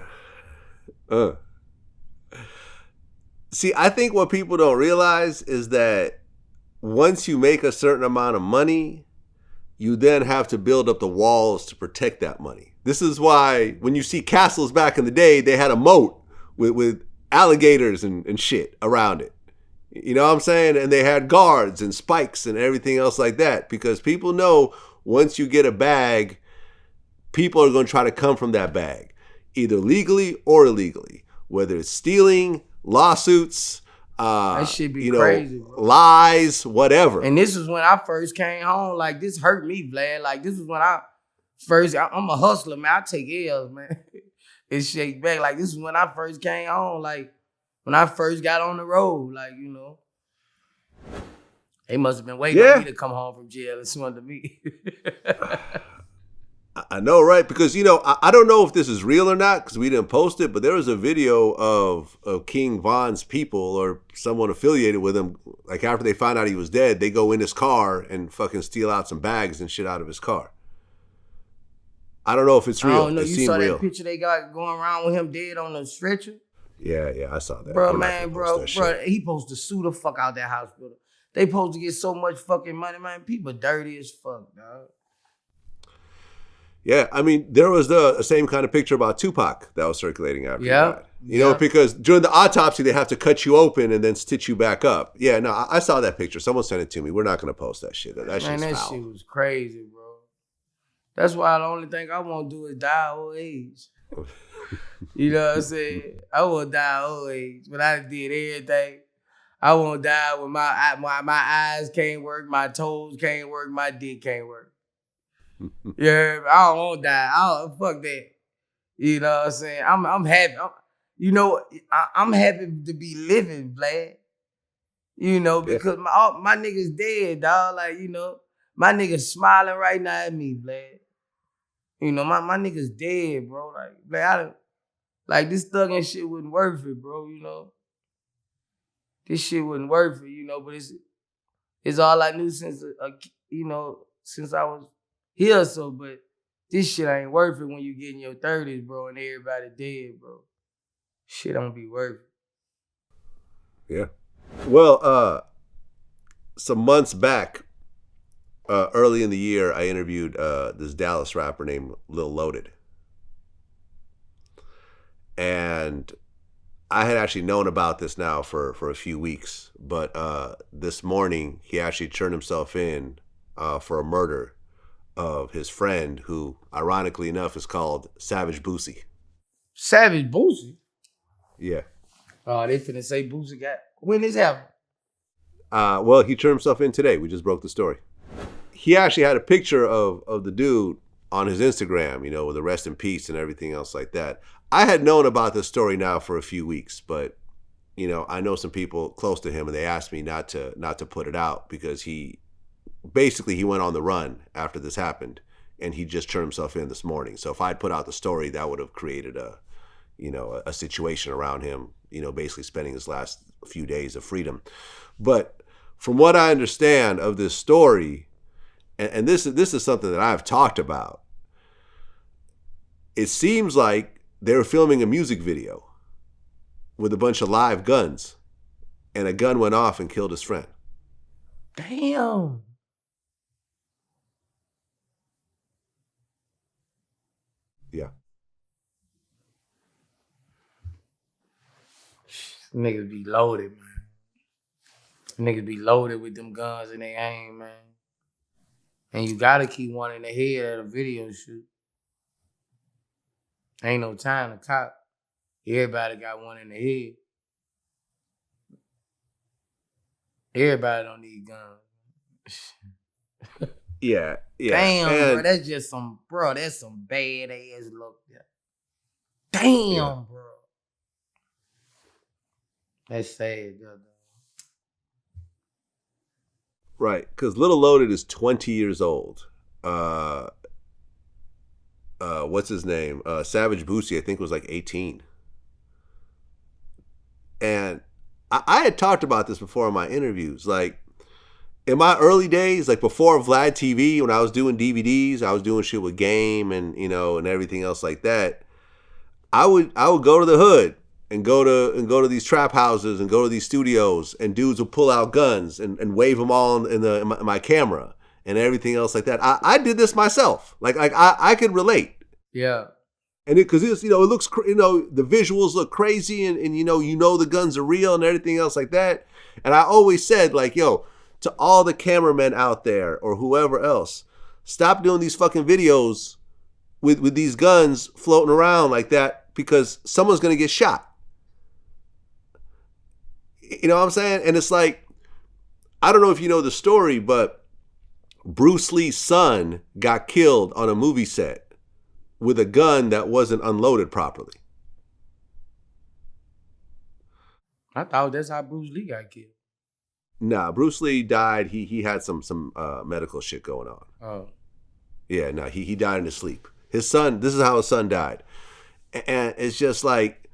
See, I think what people don't realize is that once you make a certain amount of money, you then have to build up the walls to protect that money. This is why when you see castles back in the day, they had a moat with alligators and shit around it. You know what I'm saying? And they had guards and spikes and everything else like that, because people know once you get a bag, people are going to try to come from that bag, either legally or illegally, whether it's stealing, lawsuits, that shit be crazy, bro. Lies, whatever. And this is when I first came home. Like, this hurt me, Vlad. Like, this is when I'm a hustler, man. I take L's, man. It shake back. Like, this is when I first came home. Like, when I first got on the road. Like, you know. They must have been waiting on me to come home from jail and swim to me. I know, right? Because, you know, I don't know if this is real or not because we didn't post it, but there was a video of King Von's people or someone affiliated with him. Like, after they find out he was dead, they go in his car and fucking steal out some bags and shit out of his car. I don't know if it's real. I don't know. It You saw real. That picture they got going around with him dead on the stretcher? Yeah, I saw that. Bro, he supposed to sue the fuck out that hospital. They supposed to get so much fucking money, man. People dirty as fuck, dog. Yeah, I mean, there was the same kind of picture about Tupac that was circulating after he died. You know, because during the autopsy, they have to cut you open and then stitch you back up. Yeah, no, I saw that picture. Someone sent it to me. We're not going to post that shit. That shit's that foul. shit was crazy, bro. That's why the only thing I want to do is die old age. You know what I'm saying? I want to die old age. But I did everything. I want to die when my eyes can't work, my toes can't work, my dick can't work. Yeah, I don't want to die. Fuck that. You know what I'm saying? I'm happy. I'm happy to be living, Vlad. You know, because my niggas dead, dog. Like, you know, my niggas smiling right now at me, Vlad. You know, my niggas dead, bro. Like, Vlad, like this thugging shit wasn't worth it, bro. You know, this shit wasn't worth it. You know, but it's all I knew since since I was here. So, but this shit ain't worth it when you get in your 30s, bro, and everybody dead, bro. Shit don't be worth it. Yeah. Well, some months back, early in the year, I interviewed this Dallas rapper named Lil Loaded. And I had actually known about this now for a few weeks, but this morning he actually turned himself in for a murder of his friend, who, ironically enough, is called Savage Boosie. Savage Boosie? Yeah. Oh, they finna say Boosie got... When this happened? Well, he turned himself in today. We just broke the story. He actually had a picture of the dude on his Instagram, you know, with a rest in peace and everything else like that. I had known about this story now for a few weeks, but, you know, I know some people close to him, and they asked me not to put it out because he went on the run after this happened, and he just turned himself in this morning. So if I'd put out the story, that would have created a situation around him, you know, basically spending his last few days of freedom. But from what I understand of this story, and this is something that I've talked about, it seems like they were filming a music video with a bunch of live guns, and a gun went off and killed his friend. Damn. Yeah. Niggas be loaded, man. Niggas be loaded with them guns and they aim, man. And you gotta keep one in the head at a video shoot. Ain't no time to cop. Everybody got one in the head. Everybody don't need guns. Yeah. Damn, and bro. That's just that's some bad ass look there. Damn, bro. That's sad, brother. Right, because Little Loaded is 20 years old. What's his name? Savage Boosie, I think, was like 18. And I had talked about this before in my interviews. Like, in my early days, like before Vlad TV, when I was doing DVDs, I was doing shit with Game and, you know, and everything else like that. I would go to the hood and go to these trap houses and go to these studios, and dudes would pull out guns and wave them all in my camera and everything else like that. I did this myself. Like I could relate. Yeah. And because it looks, the visuals look crazy, and you know the guns are real and everything else like that. And I always said, like, yo, to all the cameramen out there or whoever else, stop doing these fucking videos with these guns floating around like that, because someone's gonna get shot. You know what I'm saying? And it's like, I don't know if you know the story, but Bruce Lee's son got killed on a movie set with a gun that wasn't unloaded properly. I thought that's how Bruce Lee got killed. Nah, Bruce Lee died. He had some medical shit going on. Oh. Yeah, no, he died in his sleep. His son, this is how his son died. And it's just like,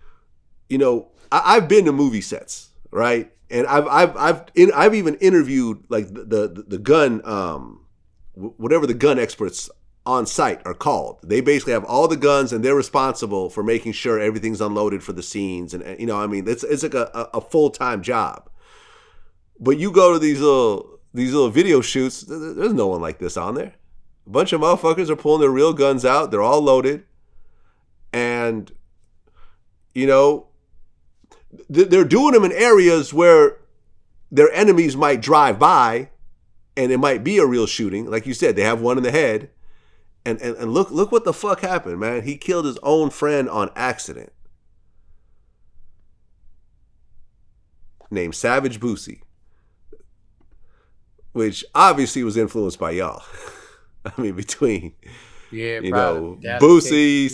I've been to movie sets, right? And I've even interviewed like the gun, whatever the gun experts on site are called. They basically have all the guns, and they're responsible for making sure everything's unloaded for the scenes. And it's like a full-time job. But you go to these little video shoots, there's no one like this on there. A bunch of motherfuckers are pulling their real guns out. They're all loaded. And, you know, they're doing them in areas where their enemies might drive by and it might be a real shooting. Like you said, they have one in the head. And look what the fuck happened, man. He killed his own friend on accident. Named Savage Boosie. Which obviously was influenced by y'all. I mean, between, you know, Boosie,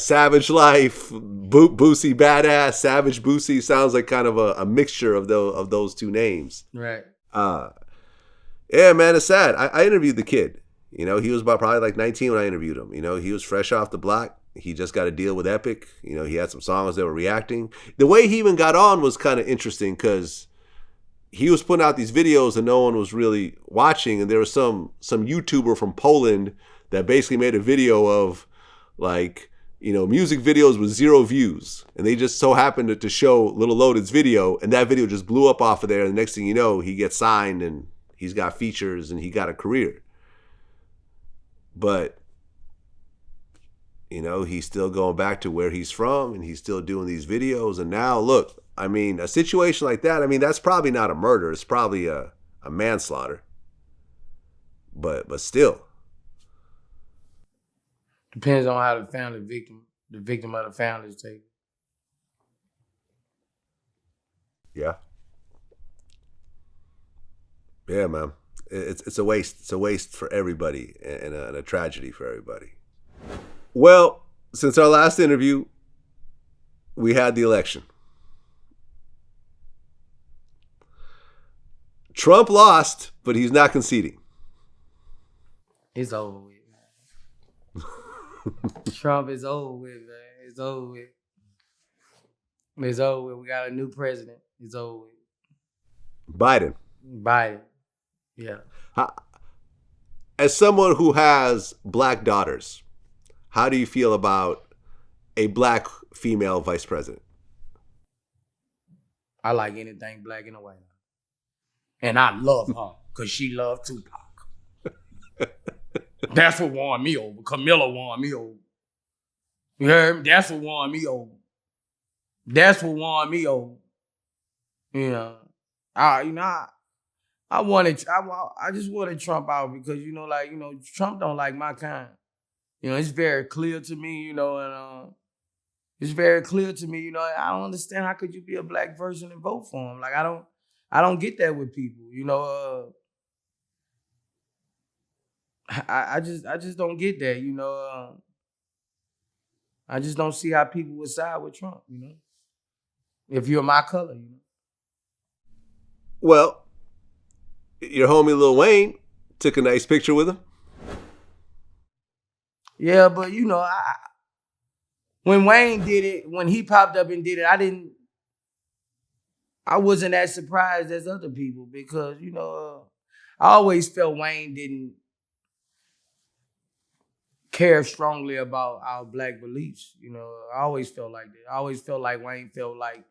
Savage Life, Boosie Badass, Savage Boosie sounds like kind of a mixture of those two names. Right. Yeah, man, it's sad. I interviewed the kid. You know, he was about probably like 19 when I interviewed him. You know, he was fresh off the block. He just got a deal with Epic. You know, he had some songs that were reacting. The way he even got on was kind of interesting because he was putting out these videos and no one was really watching. And there was some YouTuber from Poland that basically made a video of like, you know, music videos with 0 views. And they just so happened to show Little Loaded's video. And that video just blew up off of there. And the next thing you know, he gets signed and he's got features and he got a career. But, you know, he's still going back to where he's from and he's still doing these videos. And now, look, I mean, a situation like that, I mean, that's probably not a murder. It's probably a manslaughter. But still. Depends on how the victim of the family is taken. Yeah. Yeah, man. It's a waste. It's a waste for everybody and a tragedy for everybody. Well, since our last interview, we had the election. Trump lost, but he's not conceding. It's over with, man. Trump is over with, man. It's over with. It's over with. We got a new president. It's over with. Biden. Yeah. As someone who has black daughters, how do you feel about a black female vice president? I like anything black in the White House. And I love her because she loved Tupac. That's what won me over. Camilla won me over. You heard me? That's what won me over. You know, I just wanted Trump out because, you know, like, you know, Trump don't like my kind. You know, it's very clear to me, you know, and it's very clear to me, you know, I don't understand how could you be a black person and vote for him? Like, I don't get that with people, you know. I just don't get that, you know. I just don't see how people would side with Trump, you know. If you're my color, you know. Well, your homie Lil Wayne took a nice picture with him. Yeah, but you know, when Wayne did it, when he popped up and did it, I wasn't as surprised as other people because, you know, I always felt Wayne didn't care strongly about our black beliefs. You know, I always felt like that. I always felt like Wayne felt like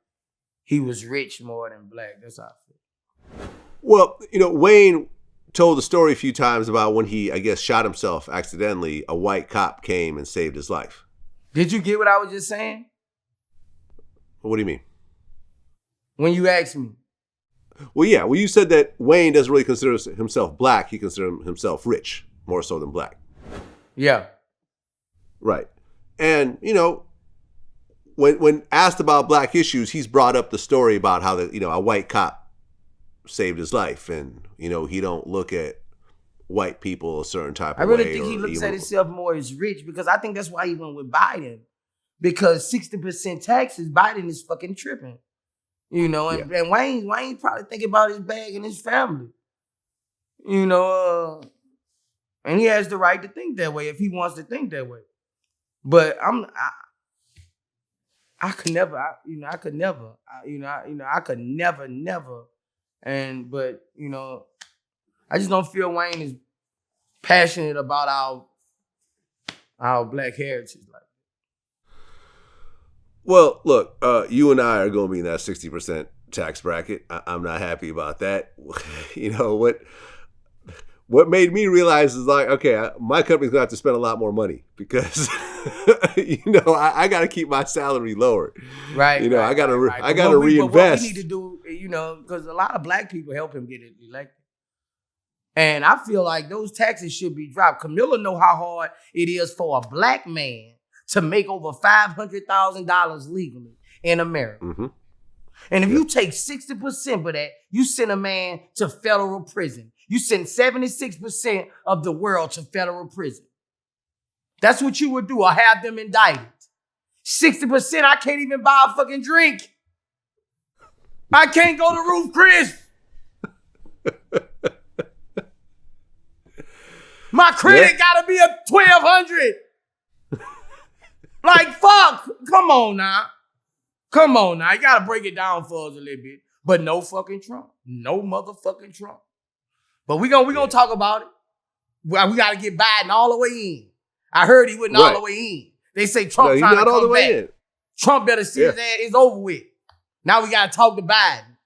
he was rich more than black. That's how I feel. Well, you know, Wayne told the story a few times about when he, I guess, shot himself accidentally. A white cop came and saved his life. Did you get what I was just saying? What do you mean? When you asked me. Well, yeah. Well, you said that Wayne doesn't really consider himself black. He considers himself rich, more so than black. Yeah. Right. And, you know, when asked about black issues, he's brought up the story about how a white cop saved his life, and you know he don't look at white people a certain type of way. I really think he looks at himself more as rich because I think that's why he went with Biden, because 60% taxes, Biden is fucking tripping, you know. And, and Wayne probably thinking about his bag and his family, you know. And he has the right to think that way if he wants to think that way. But I could never. And but you know, I just don't feel Wayne is passionate about our black heritage. Like, well, look, you and I are going to be in that 60% tax bracket. I'm not happy about that. You know what what made me realize is like, okay, my company's gonna have to spend a lot more money because, I got to keep my salary lower. Right. I got to But reinvest. what we need to do, because a lot of black people help him get elected. And I feel like those taxes should be dropped. Camilla know how hard it is for a black man to make over $500,000 legally in America. Mm-hmm. And if you take 60% of that, you send a man to federal prison. You send 76% of the world to federal prison. That's what you would do, or have them indicted. 60%, I can't even buy a fucking drink. I can't go to Roof Chris. My credit gotta be a 1,200. Like, fuck. Come on now. You gotta break it down for us a little bit. But no fucking Trump. No motherfucking Trump. But we gonna talk about it. We gotta get Biden all the way in. I heard he wasn't all the way in. They say Trump trying to come back. In. Trump better see his ass. It's over with. Now we gotta talk to Biden.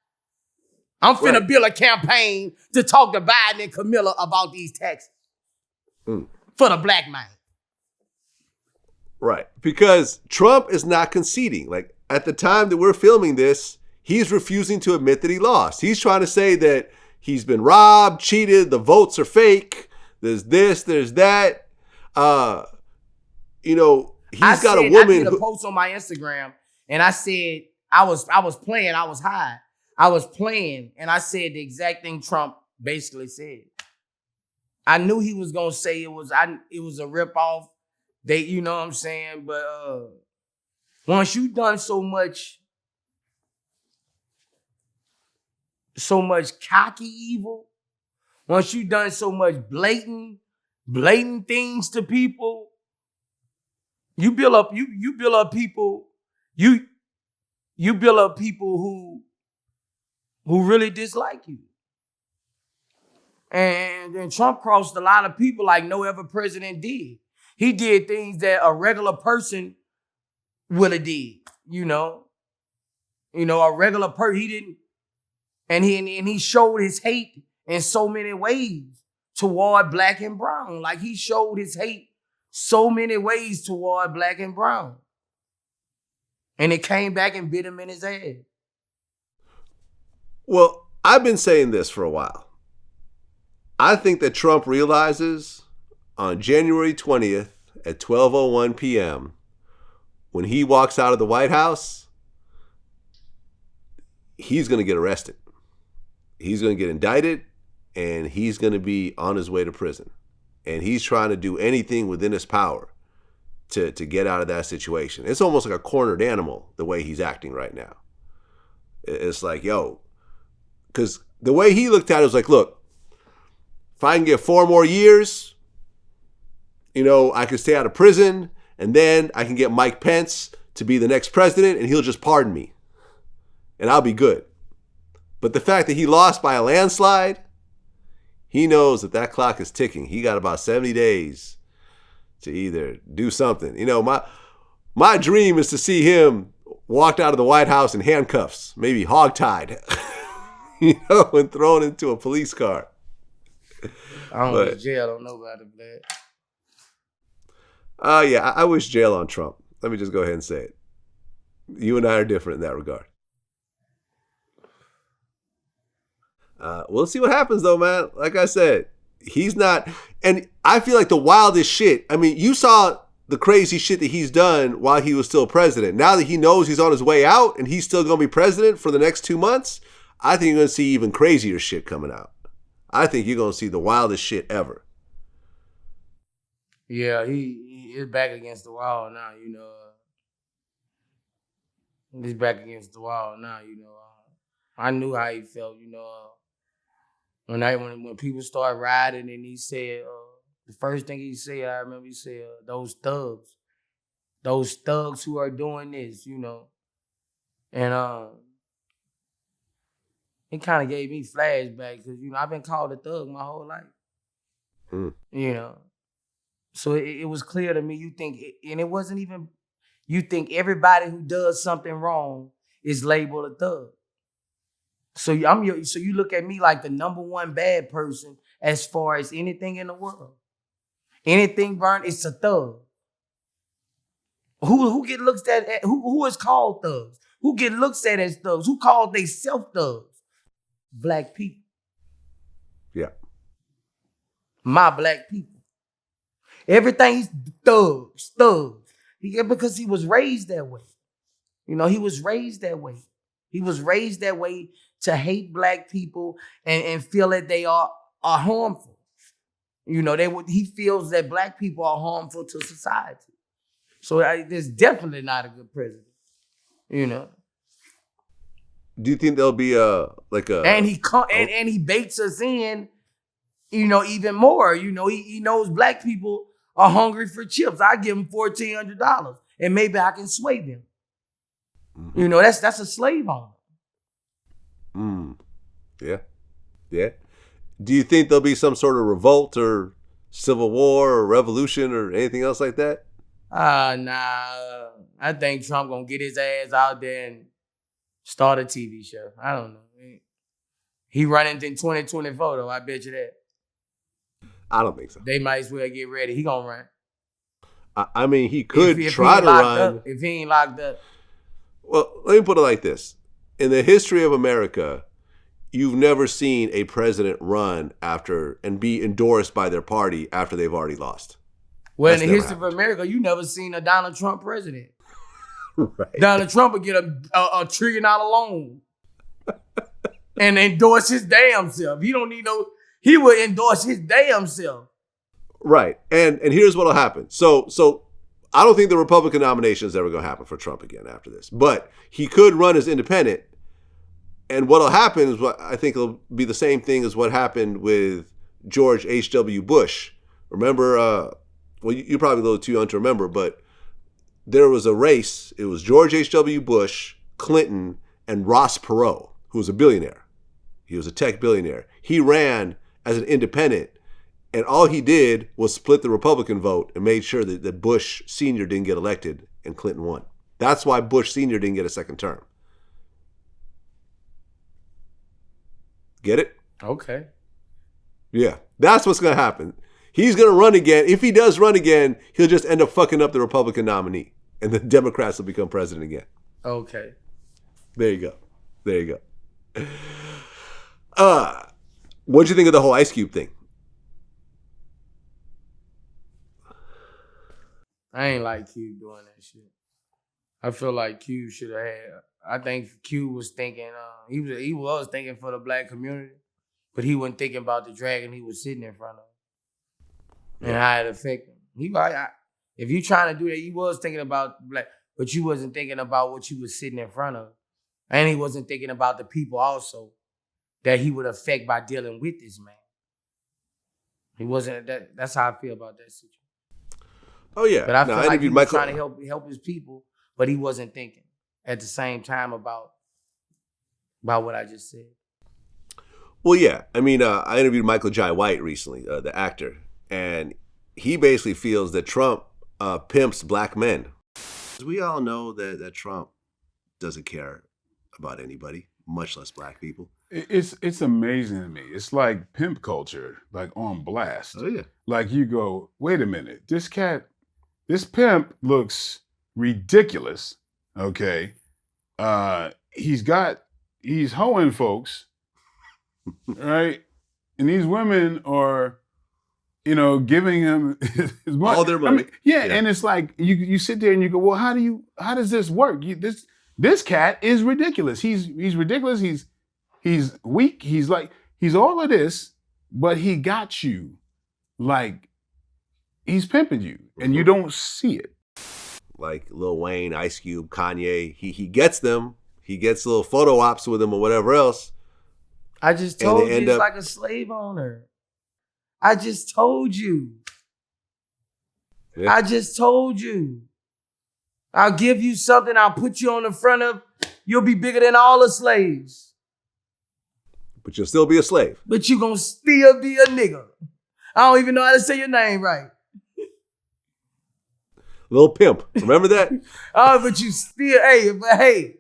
I'm finna build a campaign to talk to Biden and Camilla about these taxes. For the black man. Right. Because Trump is not conceding. Like, at the time that we're filming this, he's refusing to admit that he lost. He's trying to say that he's been robbed, cheated, the votes are fake, there's this, there's that. He's got a woman. I did a post on my Instagram, and I said, I was playing, I was high. I was playing, and I said the exact thing Trump basically said. I knew he was gonna say it was a ripoff. You know what I'm saying? But once you done so much cocky evil, once you done so much blatant things to people, you build up people who really dislike you. And Trump crossed a lot of people like no other president did. He did things that a regular person would have did, a regular person, he didn't, and he showed his hate in so many ways toward black and brown. Like, he showed his hate so many ways toward black and brown. And it came back and bit him in his ass. Well, I've been saying this for a while. I think that Trump realizes on January 20th at 12:01 p.m., when he walks out of the White House, he's going to get arrested. He's going to get indicted, and he's going to be on his way to prison. And he's trying to do anything within his power to get out of that situation. It's almost like a cornered animal, the way he's acting right now. It's like, because the way he looked at it was like, look, if I can get 4 more years, I can stay out of prison, and then I can get Mike Pence to be the next president, and he'll just pardon me, and I'll be good. But the fact that he lost by a landslide, he knows that clock is ticking. He got about 70 days to either do something. My dream is to see him walked out of the White House in handcuffs, maybe hogtied, and thrown into a police car. I don't know jail. I don't know about it, man. I wish jail on Trump. Let me just go ahead and say it. You and I are different in that regard. We'll see what happens, though, man. Like I said, he's not. And I feel like the wildest shit. I mean, you saw the crazy shit that he's done while he was still president. Now that he knows he's on his way out and he's still going to be president for the next 2 months, I think you're going to see even crazier shit coming out. I think you're going to see the wildest shit ever. Yeah, he is back against the wall now, He's back against the wall now, I knew how he felt, when people start riding and he said, the first thing he said, I remember he said, those thugs who are doing this, And it kind of gave me flashbacks because, I've been called a thug my whole life. So it was clear to me, you think everybody who does something wrong is labeled a thug. So so you look at me like the number one bad person as far as anything in the world. Anything burned, it's a thug. Who get looked at who is called thugs? Who get looked at as thugs? Who called they self thugs? Black people. Yeah. My black people. Everything's thugs. Because he was raised that way. You know, he was raised that way. He was raised that way to hate black people and feel that they are harmful. You know, he feels that black people are harmful to society. So there's definitely not a good president. You know. Do you think there'll be and he baits us in, you know, even more. You know, he knows black people are hungry for chips. I give them $1,400 and maybe I can sway them. Mm-hmm. You know, that's a slave owner. Yeah. Yeah. Do you think there'll be some sort of revolt or civil war or revolution or anything else like that? Nah. I think Trump gonna get his ass out there and start a TV show. I don't know. He running in 2024 though. I bet you that. I don't think so. They might as well get ready. He gonna run. I mean, he could try to run. If he ain't locked up. Well, let me put it like this. In the history of America, you've never seen a president run after and be endorsed by their party after they've already lost. Well, in the history of America, you never seen a Donald Trump president. Right. Donald Trump would get a $1 trillion loan and endorse his damn self. He would endorse his damn self. Right. And here's what'll happen. So I don't think the Republican nomination is ever going to happen for Trump again after this. But he could run as independent. And what'll happen is what I think it'll be the same thing as what happened with George H.W. Bush. Remember, you're probably a little too young to remember, but there was a race. It was George H.W. Bush, Clinton, and Ross Perot, who was a billionaire. He was a tech billionaire. He ran as an independent, and all he did was split the Republican vote and made sure that Bush Sr. didn't get elected and Clinton won. That's why Bush Sr. didn't get a second term. Get it? Okay. Yeah, that's what's going to happen. He's going to run again. If he does run again, he'll just end up fucking up the Republican nominee, and the Democrats will become president again. Okay. There you go. What'd you think of the whole Ice Cube thing? I ain't like Cube doing that shit. I feel like Cube should have had. I think Cube was thinking. He was thinking for the black community, but he wasn't thinking about the dragon he was sitting in front of and how it affected him. If you trying to do that, he was thinking about black, but you wasn't thinking about what you was sitting in front of, and he wasn't thinking about the people also that he would affect by dealing with this man. He wasn't. That's how I feel about that situation. Oh yeah, but I feel like he was trying to help his people, but he wasn't thinking at the same time about what I just said. Well, yeah. I mean, I interviewed Michael Jai White recently, the actor, and he basically feels that Trump pimps black men. We all know that Trump doesn't care about anybody, much less black people. It's amazing to me. It's like pimp culture, like on blast. Oh yeah. Like you go, wait a minute, this pimp looks ridiculous. Okay. He's hoeing folks, right? And these women are, giving him his money. All their money. I mean, yeah, and it's like you sit there and you go, well, how does this work? This cat is ridiculous. He's ridiculous. He's weak. He's all of this, but he got you. Like, he's pimping you, and you don't see it. Like Lil Wayne, Ice Cube, Kanye, he gets them. He gets little photo ops with them or whatever else. I just told you it's like a slave owner. I just told you. Yeah. I just told you. I'll give you something. I'll put you on the front of. You'll be bigger than all the slaves. But you'll still be a slave. But you gonna still be a nigga. I don't even know how to say your name right. Little Pimp. Remember that? Oh, but you still, hey,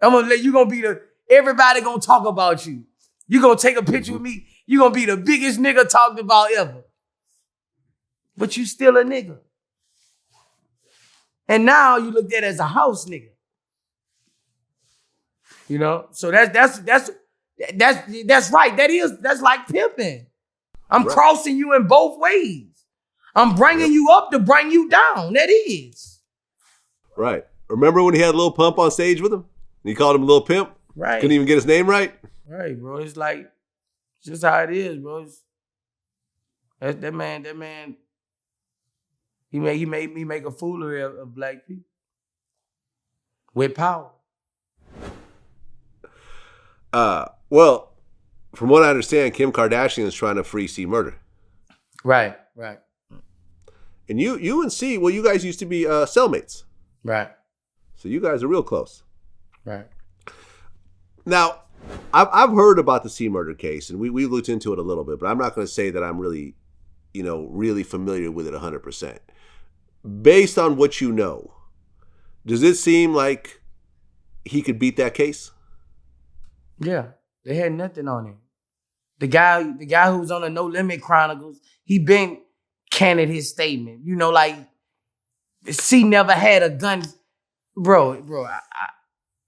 I'm gonna let you gonna be everybody gonna talk about you. You gonna take a picture with me, you gonna be the biggest nigga talked about ever. But you still a nigga. And now you looked at as a house nigga. You know? So that's right. That's like pimping. I'm crossing you in both ways. I'm bringing you up to bring you down. That is. Right. Remember when he had a little pump on stage with him? And he called him a little pimp? Right. Couldn't even get his name right? Right, bro. It's like, it's just how it is, bro. That man, he made me make a foolery of black people. With power. Well, from what I understand, Kim Kardashian is trying to free C Murder. Right. And you and C, well, you guys used to be cellmates. Right. So you guys are real close. Right. Now, I've heard about the C Murder case, and we looked into it a little bit, but I'm not going to say that I'm really, really familiar with it 100%. Based on what you know, does it seem like he could beat that case? Yeah, they had nothing on him. The guy who was on the No Limit Chronicles, he been canted his statement. Like C never had a gun. Bro,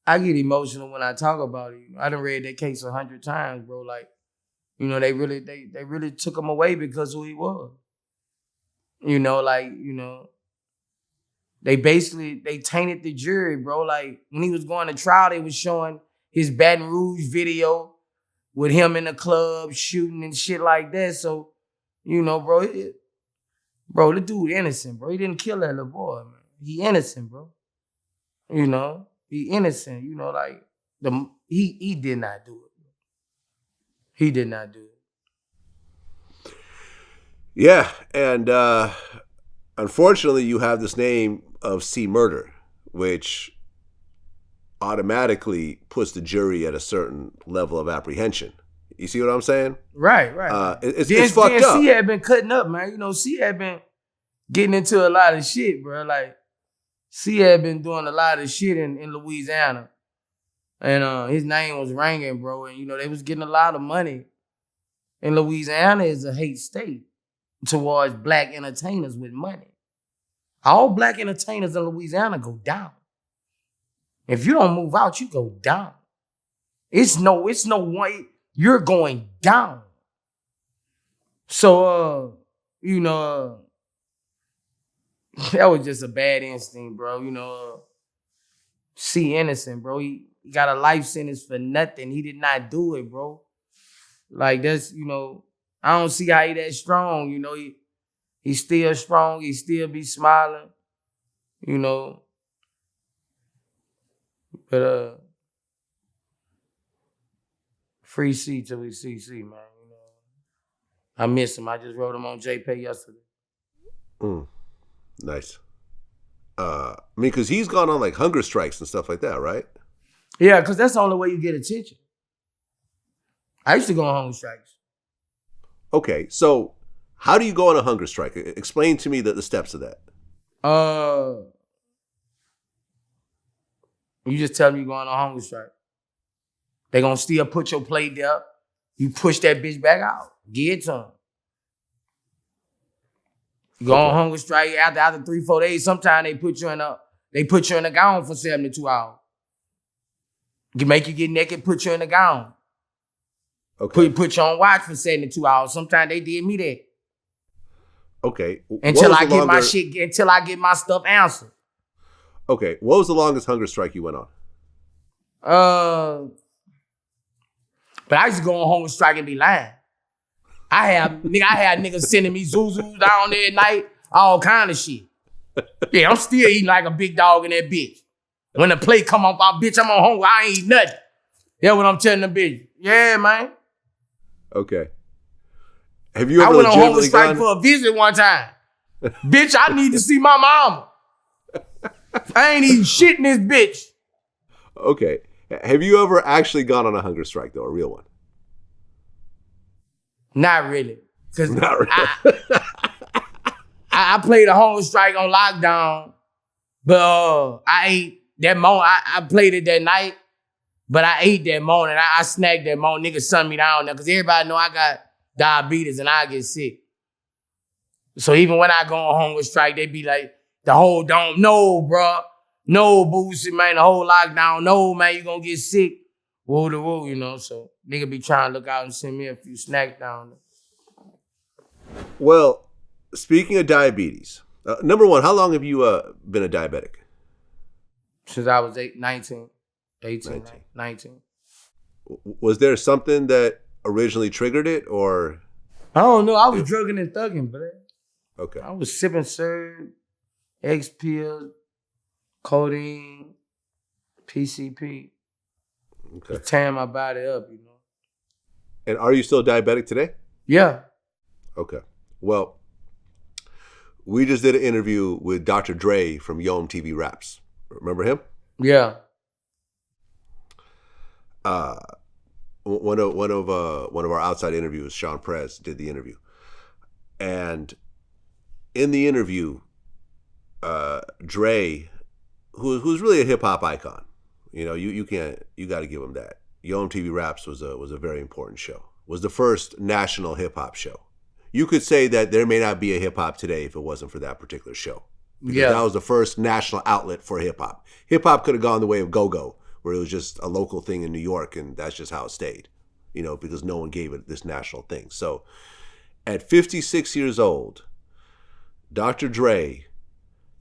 I get emotional when I talk about it. I done read that case 100 times, bro. Like, they really took him away because who he was. They tainted the jury, bro. Like, when he was going to trial, they was showing his Baton Rouge video with him in the club shooting and shit like that. So, bro, the dude innocent, bro. He didn't kill that little boy, man. He innocent, bro. He innocent. He did not do it. He did not do it. Yeah, and unfortunately, you have this name of C Murder, which automatically puts the jury at a certain level of apprehension. You see what I'm saying? Right. It's fucked up. C had been cutting up, man. C had been getting into a lot of shit, bro. Like, C had been doing a lot of shit in Louisiana. And his name was ringing, bro. And, they was getting a lot of money. And Louisiana is a hate state towards black entertainers with money. All black entertainers in Louisiana go down. If you don't move out, you go down. It's no way. You're going down. So, that was just a bad instinct, bro. C innocent, bro. He got a life sentence for nothing. He did not do it, bro. Like, that's, I don't see how he that strong, he's still strong. He still be smiling, But, free C till we see C, man. I miss him. I just wrote him on JPay yesterday. Nice. Because he's gone on like hunger strikes and stuff like that, right? Yeah, because that's the only way you get attention. I used to go on hunger strikes. Okay, so how do you go on a hunger strike? Explain to me the steps of that. You just tell them you going on a hunger strike. They gonna still put your plate there. You push that bitch back out. Give it to them. You go on hunger strike after 3-4 days. Sometimes they put you in a gown for 72 hours. Make you get naked, put you in a gown. Okay. Put you on watch for 72 hours. Sometimes they did me that. Okay. Until I get my stuff answered. Okay. What was the longest hunger strike you went on? But I used to go on hunger strike and be lying. I had niggas sending me Zuzus down there at night, all kind of shit. Yeah, I'm still eating like a big dog in that bitch. When the plate come off, bitch, I'm on hunger. I ain't eat nothing. That's what I'm telling the bitch. Yeah, man. Okay. Have you ever I went on hunger strike for a visit one time. Bitch, I need to see my mama. I ain't eating shit in this bitch. Okay. Have you ever actually gone on a hunger strike, though, a real one? Not really. Because Not really. I played a hunger strike on lockdown, but I ate that moment. I played it that night, But I ate that morning. I snacked that morning. Niggas sun me down there because everybody know I got diabetes and I get sick. So even when I go on hunger strike, they be like, the whole dome, no, bro. No, Boosie, man, the whole lockdown. No, man, you gonna get sick. Woo to woo, you know. So nigga be trying to look out and send me a few snacks down there. Well, speaking of diabetes, number one, how long have you been a diabetic? Since I was 19. Was there something that originally triggered it, or? I don't know. I was drugging and thugging, but Okay. I was sipping Serb, X pills, codeine, PCP. Okay. Just tearing my body up, you know. And are you still diabetic today? Yeah. Okay. Well, we just did an interview with Dr. Dre from Yo MTV Raps. Remember him? Yeah. One of our outside interviewers, Sean Prez, did the interview, and in the interview, Dre, who's really a hip hop icon, you know, you got to give him that. Yo MTV Raps was a very important show. Was the first national hip hop show. You could say that there may not be a hip hop today if it wasn't for that particular show. Because that was the first national outlet for hip hop. Hip hop could have gone the way of go-go, where it was just a local thing in New York, and that's just how it stayed, you know, because no one gave it this national thing. So at 56 years old, Dr. Dre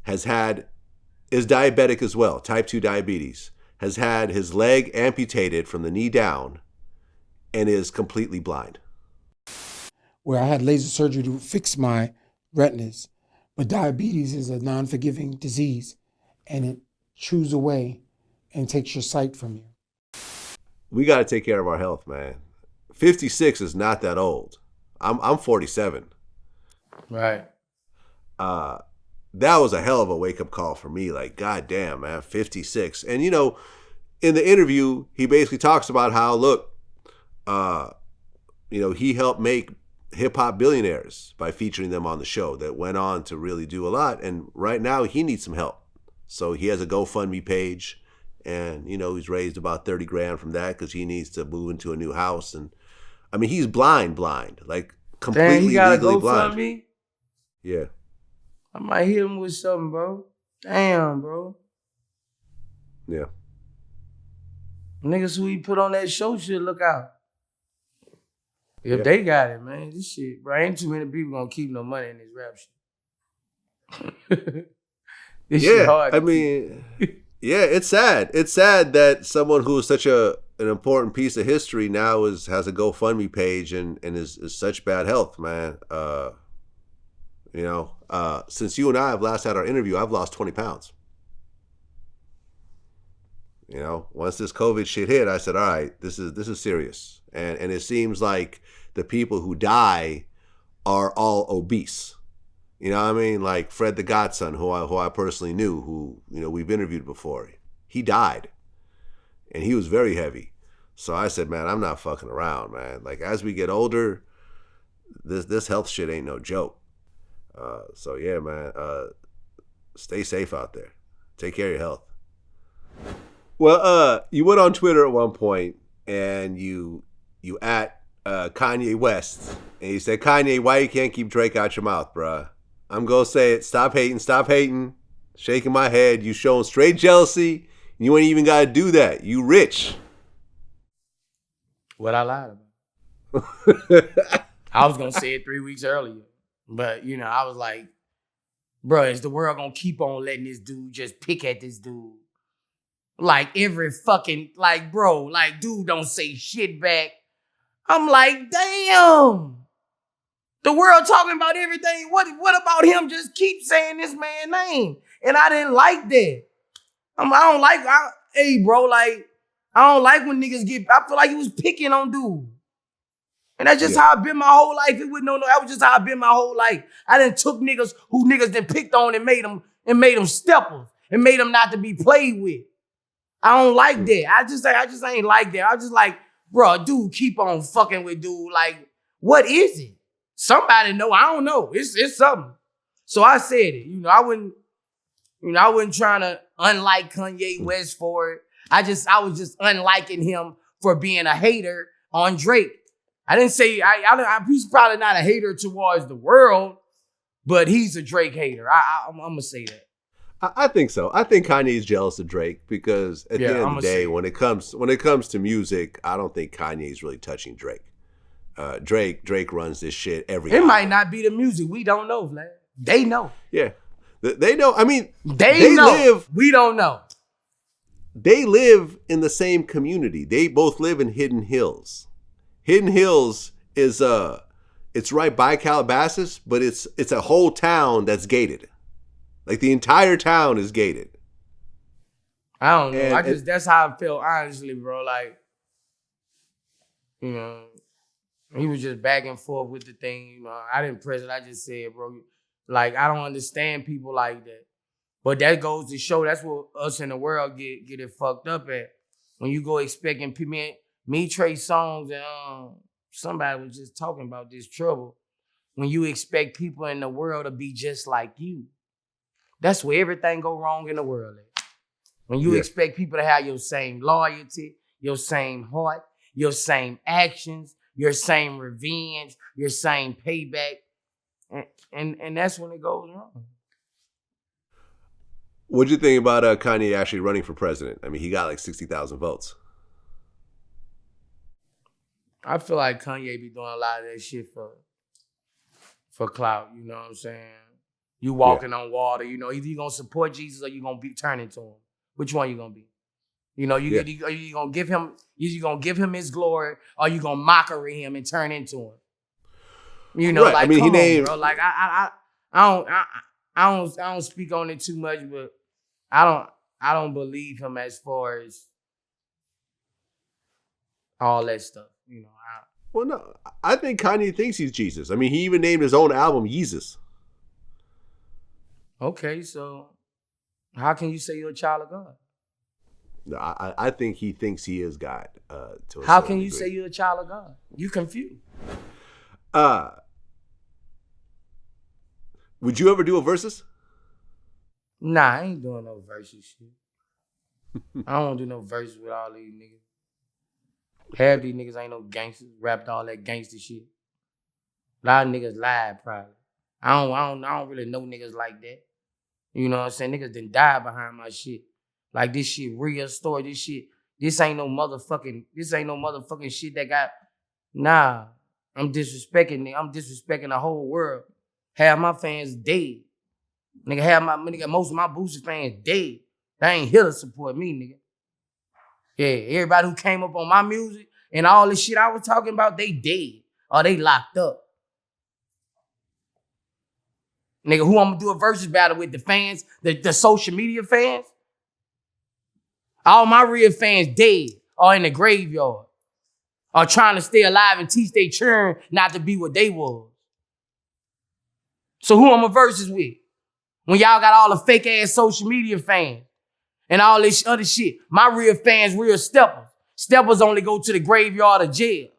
is diabetic as well, type 2 diabetes, has had his leg amputated from the knee down and is completely blind. Where I had laser surgery to fix my retinas. But diabetes is a non-forgiving disease, and it chews away and takes your sight from you. We got to take care of our health, man. 56 is not that old. I'm 47. Right. That was a hell of a wake-up call for me. Like, goddamn, man, 56. And, you know, in the interview, he basically talks about how, look, you know, he helped make hip-hop billionaires by featuring them on the show that went on to really do a lot. And right now, he needs some help. So he has a GoFundMe page. And, you know, he's raised about 30 grand from that because he needs to move into a new house. And, I mean, he's blind, like completely Damn, he gotta legally go blind. fund me? Yeah. I might hit him with something, bro. Damn, bro. Yeah. Niggas who he put on that show should look out. If they got it, man, this shit, bro, ain't too many people gonna keep no money in this rap shit. This shit hard. I mean, yeah, it's sad. It's sad that someone who is such an important piece of history now has a GoFundMe page and is such bad health, man. You know, since you and I have last had our interview, I've lost 20 pounds. You know, once this COVID shit hit, I said, all right, this is serious. And it seems like the people who die are all obese. You know what I mean? Like Fred the Godson, who I personally knew, who, you know, we've interviewed before. He died. And he was very heavy. So I said, man, I'm not fucking around, man. Like, as we get older, this health shit ain't no joke. So yeah, man, stay safe out there. Take care of your health. Well, you went on Twitter at one point and you at Kanye West, and you said, Kanye, why you can't keep Drake out your mouth, bruh? I'm gonna say it. Stop hating. Shaking my head. You showing straight jealousy. You ain't even gotta do that. You rich. What I lied about. I was gonna say it 3 weeks earlier, but you know, I was like, bro, is the world gonna keep on letting this dude just pick at this dude? Like every fucking, like, bro, like, dude don't say shit back. I'm like, damn. The world talking about everything. What about him just keep saying this man's name? And I didn't like that. Hey, bro, like, I don't like when niggas I feel like he was picking on dude. And that's just how I've been my whole life. That was just how I've been my whole life. I done took niggas who niggas done picked on and made them steppers and made them not to be played with. I don't like that. I just ain't like that. I just like, bro, dude, keep on fucking with dude. Like, what is it? Somebody know. I don't know. It's something. So I said it. I wasn't trying to unlike Kanye West for it. I was just unliking him for being a hater on Drake. I didn't say he's probably not a hater towards the world, but he's a Drake hater. I'm gonna say that. I think so. I think Kanye's jealous of Drake because at the end of the day, when it comes to music, I don't think Kanye's really touching Drake. Drake runs this shit every. It might not be the music. We don't know, Vlad. They know. Yeah, they know. I mean, they know. We don't know. They live in the same community. They both live in Hidden Hills. Hidden Hills is it's right by Calabasas, but it's a whole town that's gated. Like the entire town is gated. I don't know. That's how I feel, honestly, bro. Like, you know, he was just back and forth with the thing. You know, I didn't press it. I just said, bro, like, I don't understand people like that. But that goes to show that's what us in the world get it fucked up at. When you go expecting people, me, Trey Songz, and somebody was just talking about this trouble. When you expect people in the world to be just like you. That's where everything go wrong in the world. When you expect people to have your same loyalty, your same heart, your same actions, your same revenge, your same payback, and that's when it goes wrong. What'd you think about Kanye actually running for president? I mean, he got like 60,000 votes. I feel like Kanye be doing a lot of that shit for clout. You know what I'm saying? You walking on water, you know, either you gonna support Jesus or you gonna be turning to him. Which one you gonna be? You know, you gonna give him his glory, or you gonna mockery him and turn into him. You know, like, I mean, come on, bro. Like I don't speak on it too much, but I don't believe him as far as all that stuff. You know. Well, no, I think Kanye thinks he's Jesus. I mean, he even named his own album Yeezus. Okay, so how can you say you're a child of God? No, I think he thinks he is God. How can you say you're a child of God? You confused. Would you ever do a Verzuz? Nah, I ain't doing no Verzuz shit. I don't want to do no Verzuz with all these niggas. Half these niggas ain't no gangsters, rapped all that gangster shit. A lot of niggas lied probably. I don't really know niggas like that. You know what I'm saying? Niggas done died behind my shit. Like, this shit real story. This ain't no motherfucking shit that got. Nah, I'm disrespecting the whole world. Half my fans dead. Nigga, most of my Boosie fans dead. They ain't here to support me, nigga. Yeah, everybody who came up on my music and all this shit I was talking about, they dead. Or they locked up. Nigga, who I'm gonna do a versus battle with? The fans, the social media fans? All my real fans dead or in the graveyard. Or trying to stay alive and teach their children not to be what they was. So who I'm a versus with? When y'all got all the fake ass social media fans and all this other shit. My real fans, real steppers. Steppers only go to the graveyard or jail.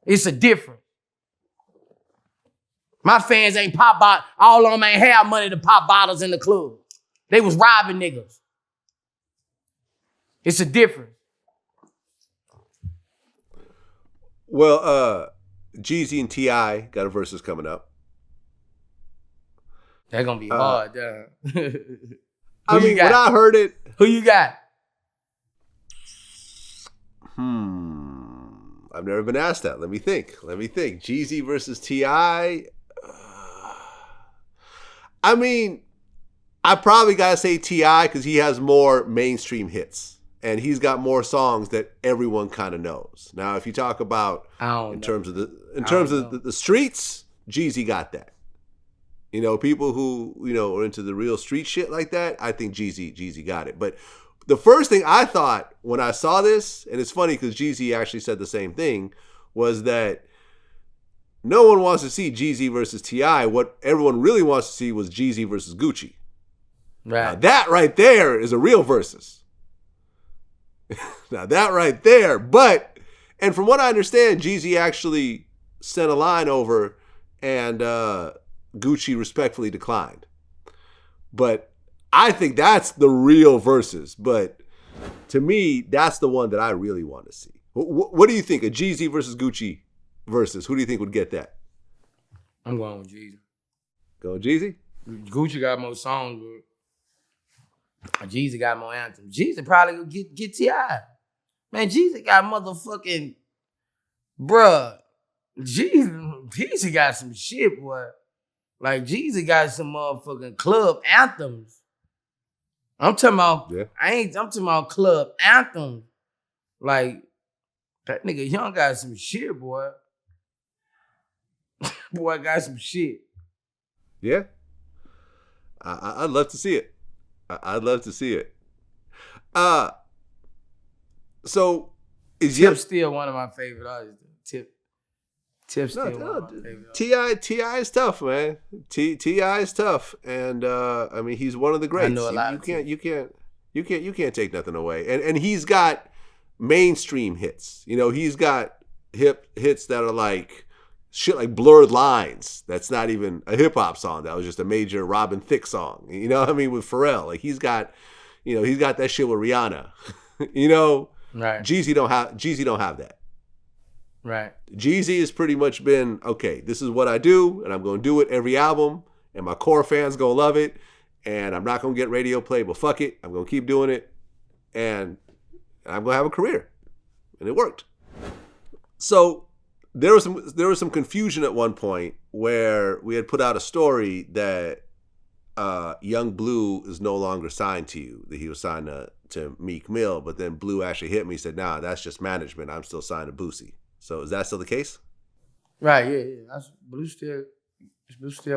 It's a difference. My fans ain't pop bottles. All of them ain't have money to pop bottles in the club. They was robbing niggas. It's a difference. Well, Jeezy and T.I. got a Verzuz coming up. That's gonna be hard, I mean, when I heard it. Who you got? I've never been asked that. Let me think. Jeezy versus T.I. I mean, I probably gotta say T.I. because he has more mainstream hits. And he's got more songs that everyone kind of knows. Now, if you talk about in terms of the streets, Jeezy got that. You know, people who, you know, are into the real street shit like that, I think Jeezy got it. But the first thing I thought when I saw this, and it's funny because Jeezy actually said the same thing, was that no one wants to see Jeezy versus T.I. What everyone really wants to see was Jeezy versus Gucci. Right. Now, that right there is a real versus. Now that right there, and from what I understand, Jeezy actually sent a line over and Gucci respectfully declined. But I think that's the real versus. But To me, that's the one that I really want to see. What do you think? A Jeezy versus Gucci versus? Who do you think would get that? I'm going with Jeezy. Go Jeezy? Gucci got more songs, but Jeezy got more anthems. Jeezy probably gonna get T.I. Man, Jeezy got motherfucking, bruh. Jeezy got some shit, boy. Like, Jeezy got some motherfucking club anthems. I'm talking about, I'm talking about club anthems. Like, that nigga Young got some shit, boy. Boy got some shit. Yeah. I'd love to see it. I'd love to see it. So is Tip still one of my favorite artists. Tip's still one of my favorite artists. T.I. is tough, man. T.I. is tough, and I mean he's one of the greats. I know a lot. You can't take nothing away. And he's got mainstream hits. You know, he's got hits that are like shit like Blurred Lines. That's not even a hip hop song. That was just a major Robin Thicke song. You know what I mean? With Pharrell. Like he's got that shit with Rihanna. You know? Right. Jeezy don't have that. Right. Jeezy has pretty much been, okay, this is what I do, and I'm gonna do it every album, and my core fans gonna love it, and I'm not gonna get radio play, but fuck it, I'm gonna keep doing it, and I'm gonna have a career. And it worked. So there was some confusion at one point where we had put out a story that Young Blue is no longer signed to you, that he was signed to Meek Mill, but then Blue actually hit me and said, nah, that's just management. I'm still signed to Boosie. So is that still the case? Right, yeah. That's Blue still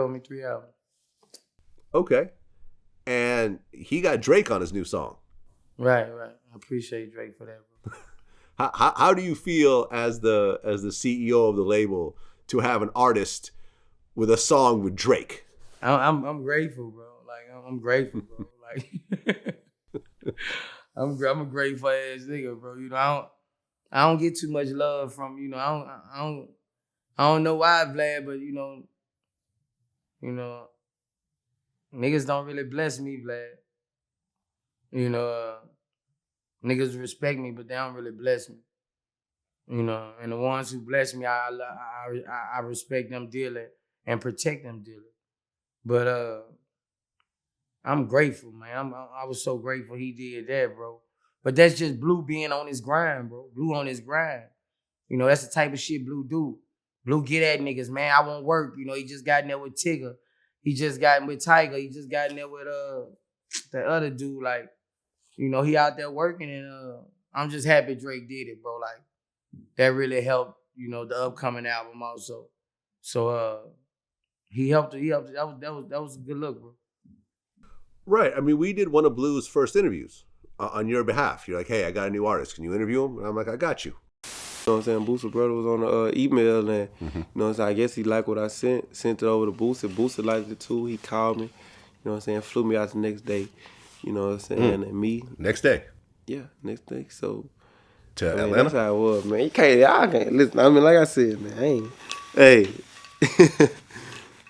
with me 3 albums. Okay. And he got Drake on his new song. Right. I appreciate Drake for that, bro. How do you feel as the CEO of the label to have an artist with a song with Drake? I'm grateful, bro. Like I'm grateful, bro. Like I'm a grateful ass nigga, bro. You know, I don't get too much love from, you know, I don't know why, Vlad, but you know, niggas don't really bless me, Vlad. You know, niggas respect me, but they don't really bless me. You know, and the ones who bless me, I respect them dearly and protect them dearly. But I'm grateful, man. I was so grateful he did that, bro. But that's just Blue being on his grind, bro. Blue on his grind. You know, that's the type of shit Blue do. Blue get at niggas, man. I won't work. You know, he just got in there with Tigger. He just got in with Tiger. He just got in there with the other dude. Like, you know, he out there working, and I'm just happy Drake did it, bro. Like, that really helped, you know, the upcoming album also. So he helped. That was a good look, bro. Right. I mean, we did one of Blue's first interviews on your behalf. You're like, hey, I got a new artist. Can you interview him? And I'm like, I got you. You know what I'm saying? Boosie brother was on the email, and you know what I'm saying? I guess he liked what I sent it over to Boosie. Boosie liked it too. He called me, you know what I'm saying? Flew me out the next day, you know what I'm saying? And me. Next day? Yeah, next day. So to man, Atlanta? That's how it was, man. Y'all can't listen. I mean, like I said, man, hey.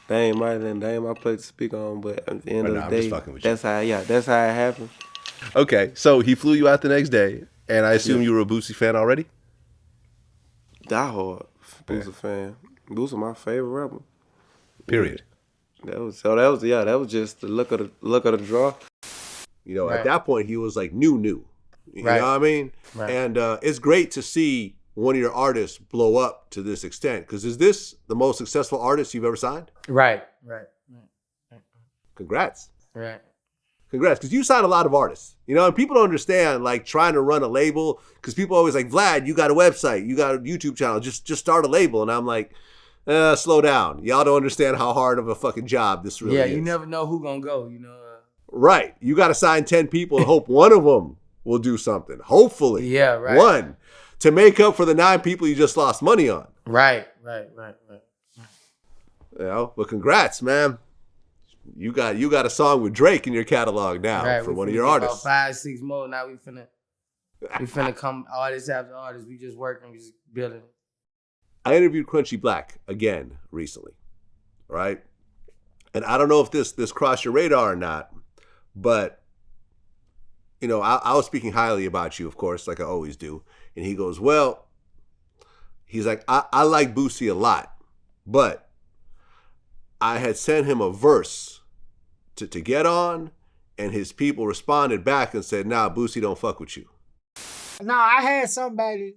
That ain't my place to speak on, but at the end of the day, that's how it happened. Okay, so he flew you out the next day, and I assume you were a Boosie fan already? Die hard Boosie fan. Boosie my favorite rapper. Period. That was just the look of the draw. You know, at that point he was like new. You know what I mean? Right. And it's great to see one of your artists blow up to this extent. Because is this the most successful artist you've ever signed? Right. Congrats. Right. Congrats, because you signed a lot of artists. You know, and people don't understand, like, trying to run a label, because people always like, Vlad, you got a website, you got a YouTube channel, just start a label. And I'm like, slow down. Y'all don't understand how hard of a fucking job this really is. Yeah, you never know who gonna go, you know. Right. You got to sign 10 people and hope one of them will do something. Hopefully. Yeah, right. One. To make up for the 9 people you just lost money on. Right. You know, but congrats, man. You got a song with Drake in your catalog now for one of your artists. About 5-6 more. Now we finna come artist after artist. We just working, we just building. I interviewed Crunchy Black again recently, right? And I don't know if this crossed your radar or not, but I was speaking highly about you, of course, like I always do. And he goes, well, he's like, I like Boosie a lot, but I had sent him a verse to get on, and his people responded back and said, nah, Boosie don't fuck with you. Now, I had somebody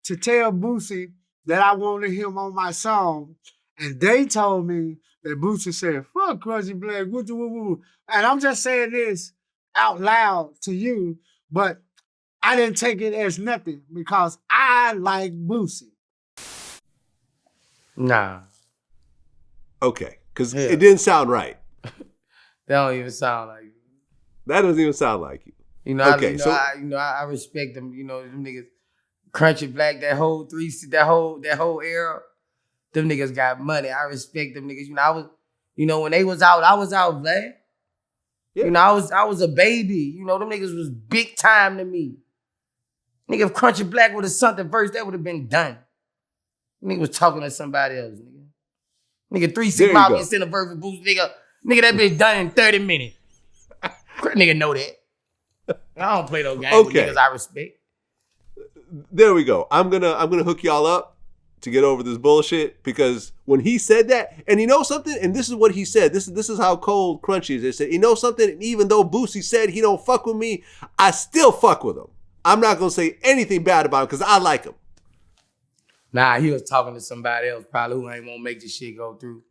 to tell Boosie that I wanted him on my song, and they told me that Boosie said, fuck Crunchy Black, woo woo woo. And I'm just saying this out loud to you, but I didn't take it as nothing because I like Boosie. Nah, Okay, because Yeah. it didn't sound right. that don't even sound like you. That doesn't even sound like you. Okay, I respect them. Them niggas, Crunchy Black, that whole era. Them niggas got money. I respect them niggas. When they was out, I was out, Vlad. Yeah. I was a baby. Them niggas was big time to me. Nigga, if Crunchy Black would have something first, that would have been done. Nigga was talking to somebody else, nigga. Nigga, 3 6 There you Mile go. can send a verse with Boosie, nigga, that bitch done in 30 minutes. Nigga know that. I don't play those games Okay. with niggas I respect. There we go. I'm gonna hook y'all up to get over this bullshit, because when he said that, and you know something, and this is what he said. This is how cold Crunchy is. They said, you know something, and even though Boosie said he don't fuck with me, I still fuck with him. I'm not gonna say anything bad about him because I like him. Nah, he was talking to somebody else probably who ain't won't make this shit go through.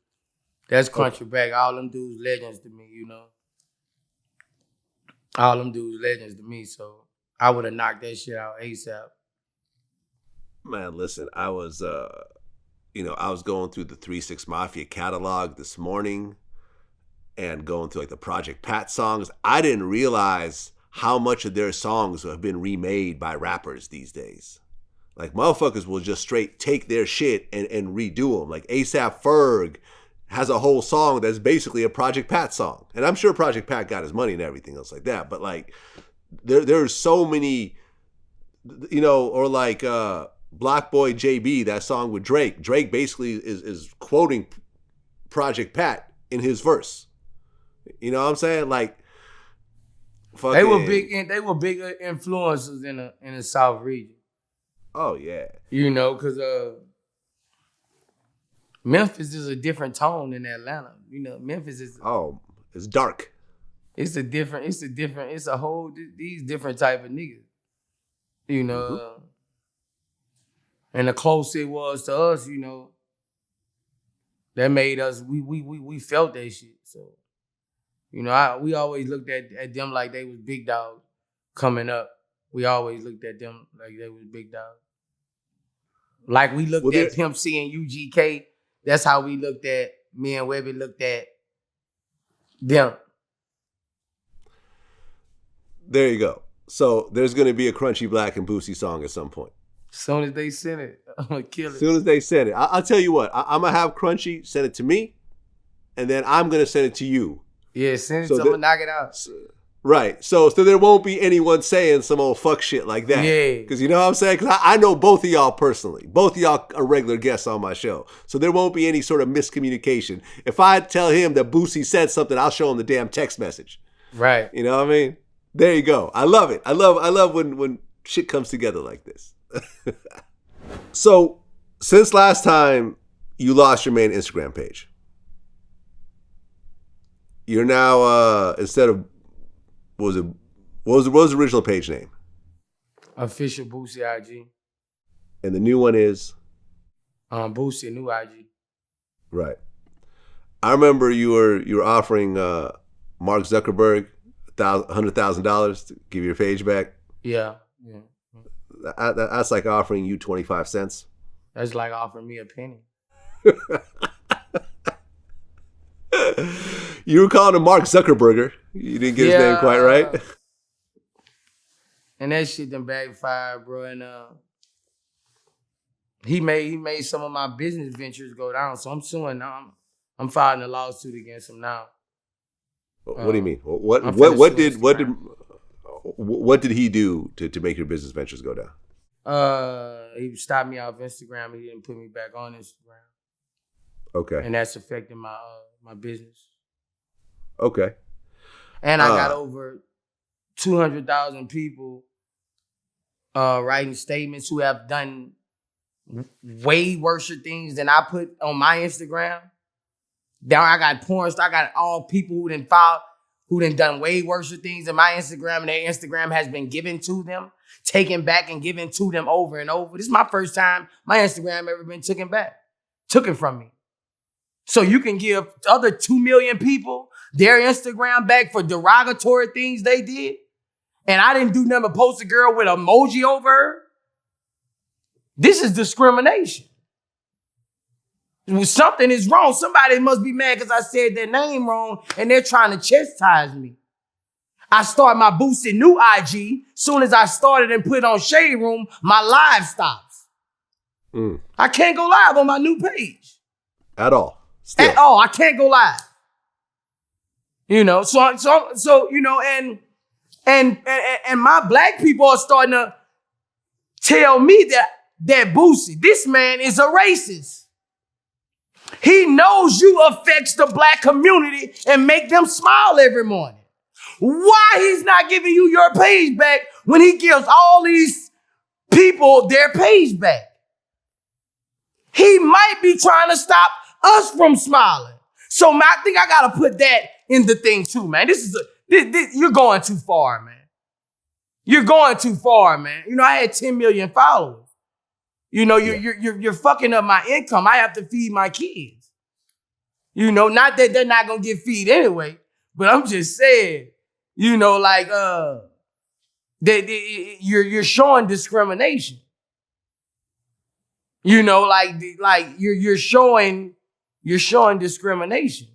That's Crunchy Black. All them dudes legends to me, All them dudes legends to me, so I would have knocked that shit out ASAP. Man, listen, I was going through the 3 6 Mafia catalog this morning and going through like the Project Pat songs. I didn't realize how much of their songs have been remade by rappers these days. Like, motherfuckers will just straight take their shit and redo them. Like, A$AP Ferg has a whole song that's basically a Project Pat song. And I'm sure Project Pat got his money and everything else like that. But, like, there's so many, or like Block Boy JB, that song with Drake. Drake basically is quoting Project Pat in his verse. You know what I'm saying? Like, fucking, They were big influencers in the South region. Oh, yeah. Because Memphis is a different tone than Atlanta. Memphis is It's dark. it's a whole these different type of niggas. And the closer it was to us, that made us we felt that shit. So, we always looked at them like they was big dogs coming up. We always looked at them like they was big dogs. Like we looked at Pimp C and UGK, that's how we looked at, me and Webby looked at them. There you go. So there's going to be a Crunchy Black and Boosie song at some point. As soon as they send it, I'm going to kill it. As soon as they send it. I'll tell you what. I'm going to have Crunchy send it to me, and then I'm going to send it to you. Yeah, send it, so I'm going to knock it out. Right. So there won't be anyone saying some old fuck shit like that. Yeah. Because you know what I'm saying? Because I know both of y'all personally. Both of y'all are regular guests on my show. So there won't be any sort of miscommunication. If I tell him that Boosie said something, I'll show him the damn text message. Right. You know what I mean? There you go. I love it. I love when shit comes together like this. So since last time you lost your main Instagram page, you're now instead of what was the original page name? Official Boosie IG. And the new one is? Boosie, new IG. Right. I remember you were offering Mark Zuckerberg $100,000 to give your page back. Yeah. That's like offering you 25 cents. That's like offering me a penny. You were calling him Mark Zuckerberger. You didn't get his name quite right. And that shit done backfired, bro. And he made some of my business ventures go down. So I'm suing now. I'm filing a lawsuit against him now. What do you mean? What did he do to make your business ventures go down? He stopped me off Instagram. He didn't put me back on Instagram. Okay. And that's affecting my business. Okay. And I got over 200,000 people writing statements who have done way worse things than I put on my Instagram. Now I got porn stars, I got all people who done way worse things than my Instagram, and their Instagram has been given to them, taken back and given to them over and over. This is my first time my Instagram ever been taken from me. So you can give other 2 million people their Instagram back for derogatory things they did, and I didn't do nothing but post a girl with an emoji over her. This is discrimination. Something is wrong. Somebody must be mad because I said their name wrong and they're trying to chastise me. I started my Boosie new IG. Soon as I started and put on Shade Room, my live stops. I can't go live on my new page. At all. Still. At all. I can't go live. You know, so you know, and my black people are starting to tell me that Boosie, this man is a racist. He knows you affects the black community and make them smile every morning. Why he's not giving you your page back when he gives all these people their page back? He might be trying to stop us from smiling. So I think I gotta put that in the thing too, man. You're going too far, man. You're going too far, man. You know, I had 10 million followers. You know, you're fucking up my income. I have to feed my kids. You know, not that they're not gonna get feed anyway, but I'm just saying, you know, like you're showing discrimination. You know, like you're showing discrimination.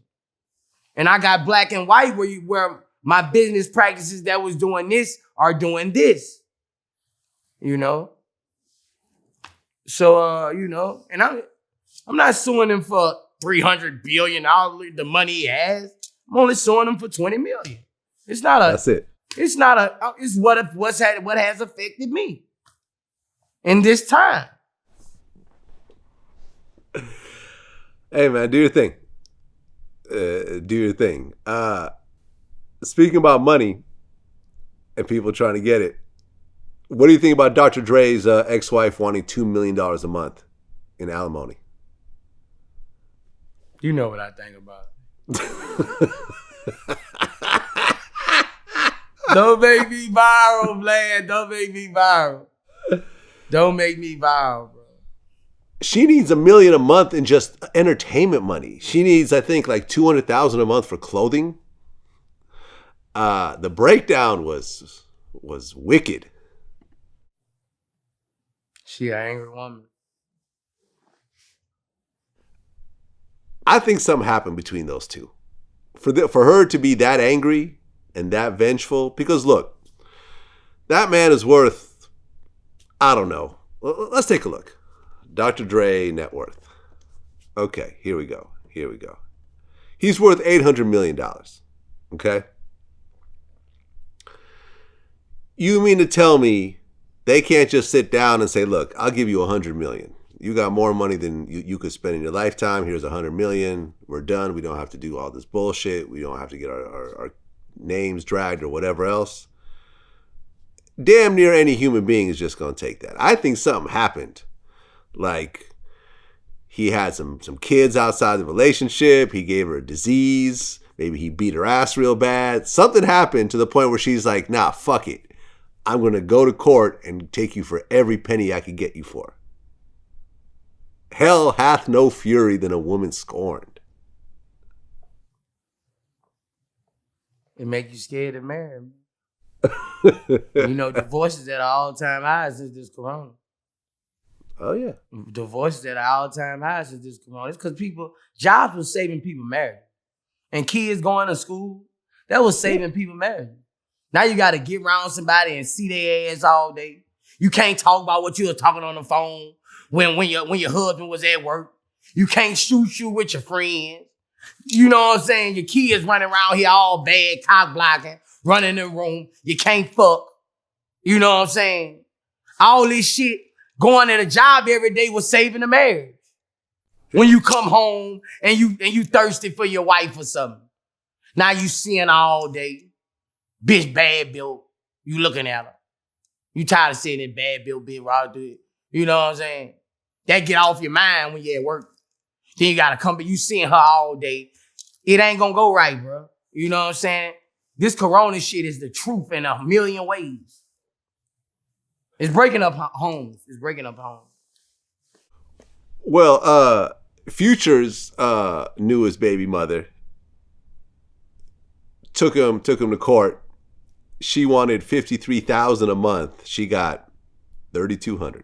And I got black and white where my business practices that was doing this are doing this. You know? So, you know, and I'm not suing him for $300 billion, the money he has. I'm only suing him for $20 million. It's not a. That's it. It's not a. It's what has affected me in this time. Hey man, do your thing. Do your thing. Speaking about money and people trying to get it, what do you think about Dr. Dre's ex-wife wanting $2 million a month in alimony? You know what I think about it. Don't make me viral, Vlad. Don't make me viral. Don't make me viral, bro. She needs $1 million a month in just entertainment money. She needs, I think, like $200,000 a month for clothing. The breakdown was wicked. She an angry woman. I think something happened between those two. For her to be that angry and that vengeful, because look, that man is worth, I don't know. Let's take a look. Dr. Dre net worth. Okay, here we go. He's worth $800 million. Okay? You mean to tell me they can't just sit down and say, look, I'll give you $100 million. You got more money than you could spend in your lifetime. Here's $100 million. We're done. We don't have to do all this bullshit. We don't have to get our names dragged or whatever else. Damn near any human being is just going to take that. I think something happened. Like, he had some kids outside the relationship. He gave her a disease. Maybe he beat her ass real bad. Something happened to the point where she's like, nah, fuck it. I'm going to go to court and take you for every penny I could get you for. Hell hath no fury than a woman scorned. It make you scared to marry. You know, divorce is at an all-time high since this corona. Oh, yeah. Divorce is at an all-time high since this corona. It's because jobs was saving people married. And kids going to school, that was saving people married. Now you got to get around somebody and see their ass all day. You can't talk about what you were talking on the phone when your husband was at work. You can't shoot with your friends. You know what I'm saying? Your kids running around here all bad, cock blocking, running in the room. You can't fuck. You know what I'm saying? All this shit going at a job every day was saving the marriage. When you come home and you thirsty for your wife or something. Now you seeing all day. Bitch bad built. You looking at her. You tired of sitting in bad Bill Big Rock, dude. You know what I'm saying? That get off your mind when you're at work. Then you gotta come, but you seeing her all day. It ain't gonna go right, bro. You know what I'm saying? This corona shit is the truth in a million ways. It's breaking up homes. It's breaking up homes. Well, Future's newest baby mother took him to court. She wanted $53,000 a month. She got $3,200.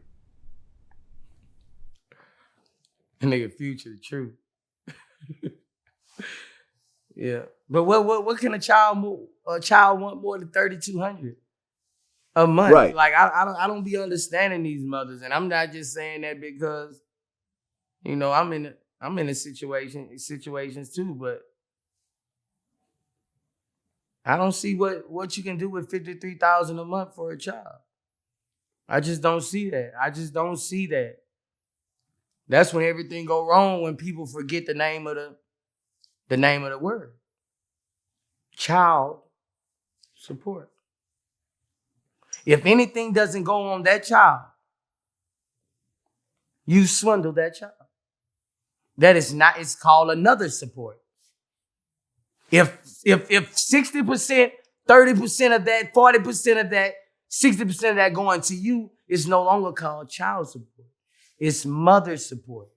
Nigga, Future, the truth. Yeah, but what can a child want more than $3,200 a month? Right. Like I don't be understanding these mothers, and I'm not just saying that because, you know, I'm in a situations too, but I don't see what you can do with $53,000 a month for a child. I just don't see that. I just don't see that. That's when everything go wrong, when people forget the name of the word. Child support. If anything doesn't go on that child, you swindle that child. That is not, it's called another support. If 60%, 30% of that, 40% of that, 60% of that going to you, it's no longer called child support. It's mother support.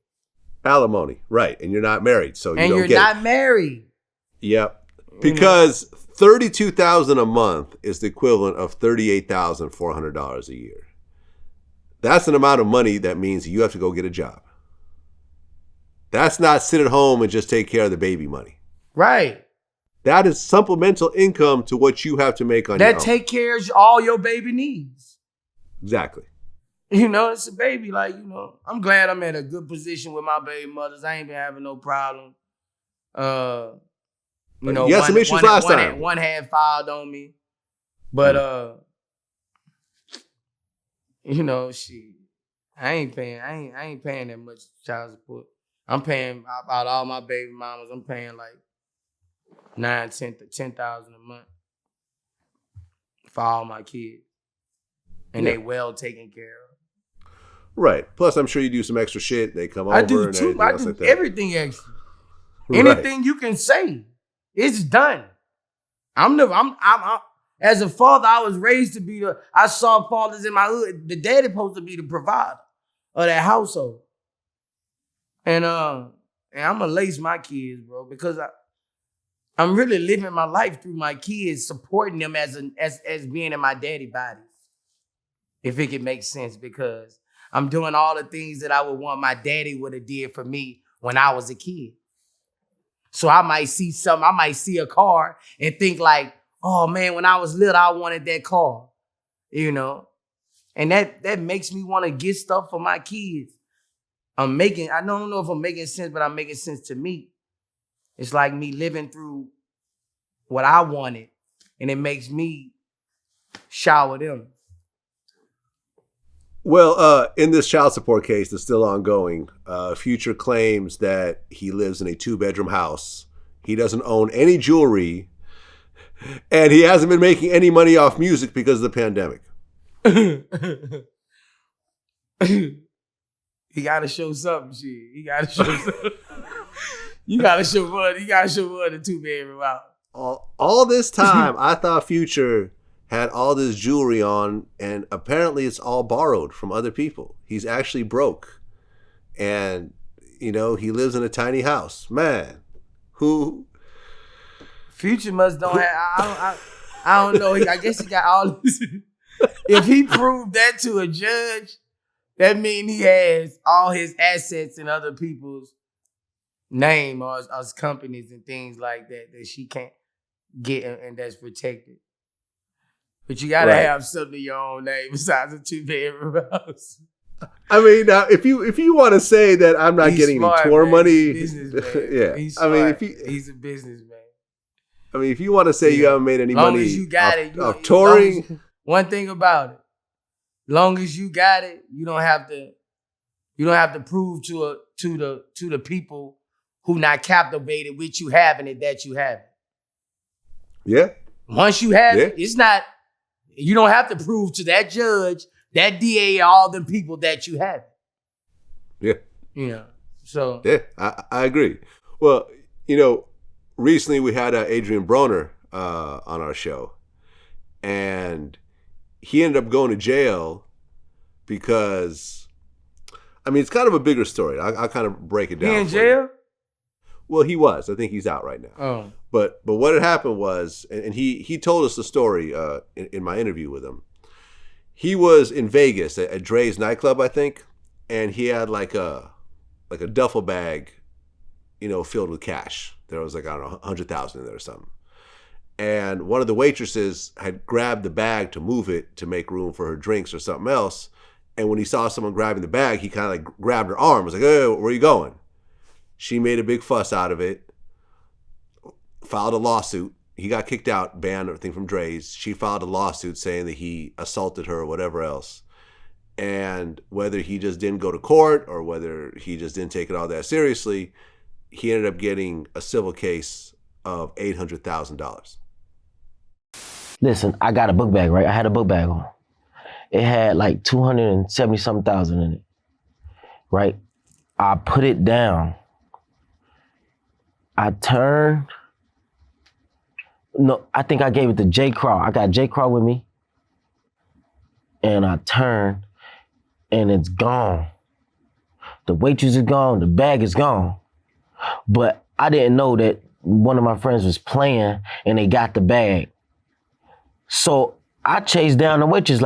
Alimony, right. And you're not married, so you and don't you're get not it. married. Yep. Because $32,000 a month is the equivalent of $38,400 a year. That's an amount of money that means you have to go get a job. That's not sit at home and just take care of the baby money. Right. That is supplemental income to what you have to make on your own. That take care of all your baby needs. Exactly. You know, it's a baby. Like, you know, I'm glad I'm in a good position with my baby mothers. I ain't been having no problem. You know, you had some issues last time. One had filed on me. But you know, I ain't paying that much child support. I'm paying about all my baby mamas, I'm paying like $10,000 a month for all my kids. And they well taken care of. Right. Plus, I'm sure you do some extra shit. They come over. I do and too. everything I else do like that. everything extra. Right. Anything you can say, it's done. I'm as a father, I was raised to be I saw fathers in my hood. The daddy supposed to be the provider of that household. And I'm gonna lace my kids, bro, because I'm really living my life through my kids, supporting them as being in my daddy body. If it can make sense, because I'm doing all the things that I would want my daddy would have did for me when I was a kid. So I might see something, I might see a car and think like, oh man, when I was little, I wanted that car, you know? And that makes me want to get stuff for my kids. I don't know if I'm making sense, but I'm making sense to me. It's like me living through what I wanted, and it makes me shower them. Well, in this child support case that's still ongoing, Future claims that he lives in a 2-bedroom house. He doesn't own any jewelry, and he hasn't been making any money off music because of the pandemic. He gotta show something, shit. He gotta show something. You gotta show what the 2-bedroom house. All this time, I thought Future had all this jewelry on, and apparently it's all borrowed from other people. He's actually broke. And, you know, he lives in a tiny house. Man, who? Future must don't have, I don't know. I guess he got all this. If he proved that to a judge, that means he has all his assets in other people's name or as companies and things like that she can't get and that's protected. But you gotta have something in your own name besides a 2-bedroom house. I mean, now if you want to say that I'm not getting smart, any tour man. money, He's a businessman. yeah. He's I mean, smart. He's a businessman. I mean, if you want to say you haven't made any Long money as you got it, of touring, one thing about it, long as you got it, you don't have to prove to the people who not captivated with you having it that you have it. Yeah. Once you have it, You don't have to prove to that judge, that DA, all the people that you have. Yeah. You know, so. Yeah, I agree. Well, recently we had Adrian Broner on our show, and he ended up going to jail because, it's kind of a bigger story. I'll kind of break it down. He in jail? Well, he was. I think he's out right now. Oh. But what had happened was, and he told us the story in my interview with him. He was in Vegas at Dre's nightclub, I think, and he had like a duffel bag, filled with cash. There was like, I don't know, 100,000 in there or something. And one of the waitresses had grabbed the bag to move it to make room for her drinks or something else. And when he saw someone grabbing the bag, he kind of like grabbed her arm. Was like, "Hey, where are you going?" She made a big fuss out of it, filed a lawsuit. He got kicked out, banned everything from Dre's. She filed a lawsuit saying that he assaulted her or whatever else. And whether he just didn't go to court or whether he just didn't take it all that seriously, he ended up getting a civil case of $800,000. Listen, I got a book bag, right? I had a book bag on. It had like 270-something thousand in it, right? I put it down. I turned. No, I think I gave it to J. Crow. I got J. Crow with me. And I turned, and it's gone. The waitress is gone. The bag is gone. But I didn't know that one of my friends was playing, and they got the bag. So I chased down the waitress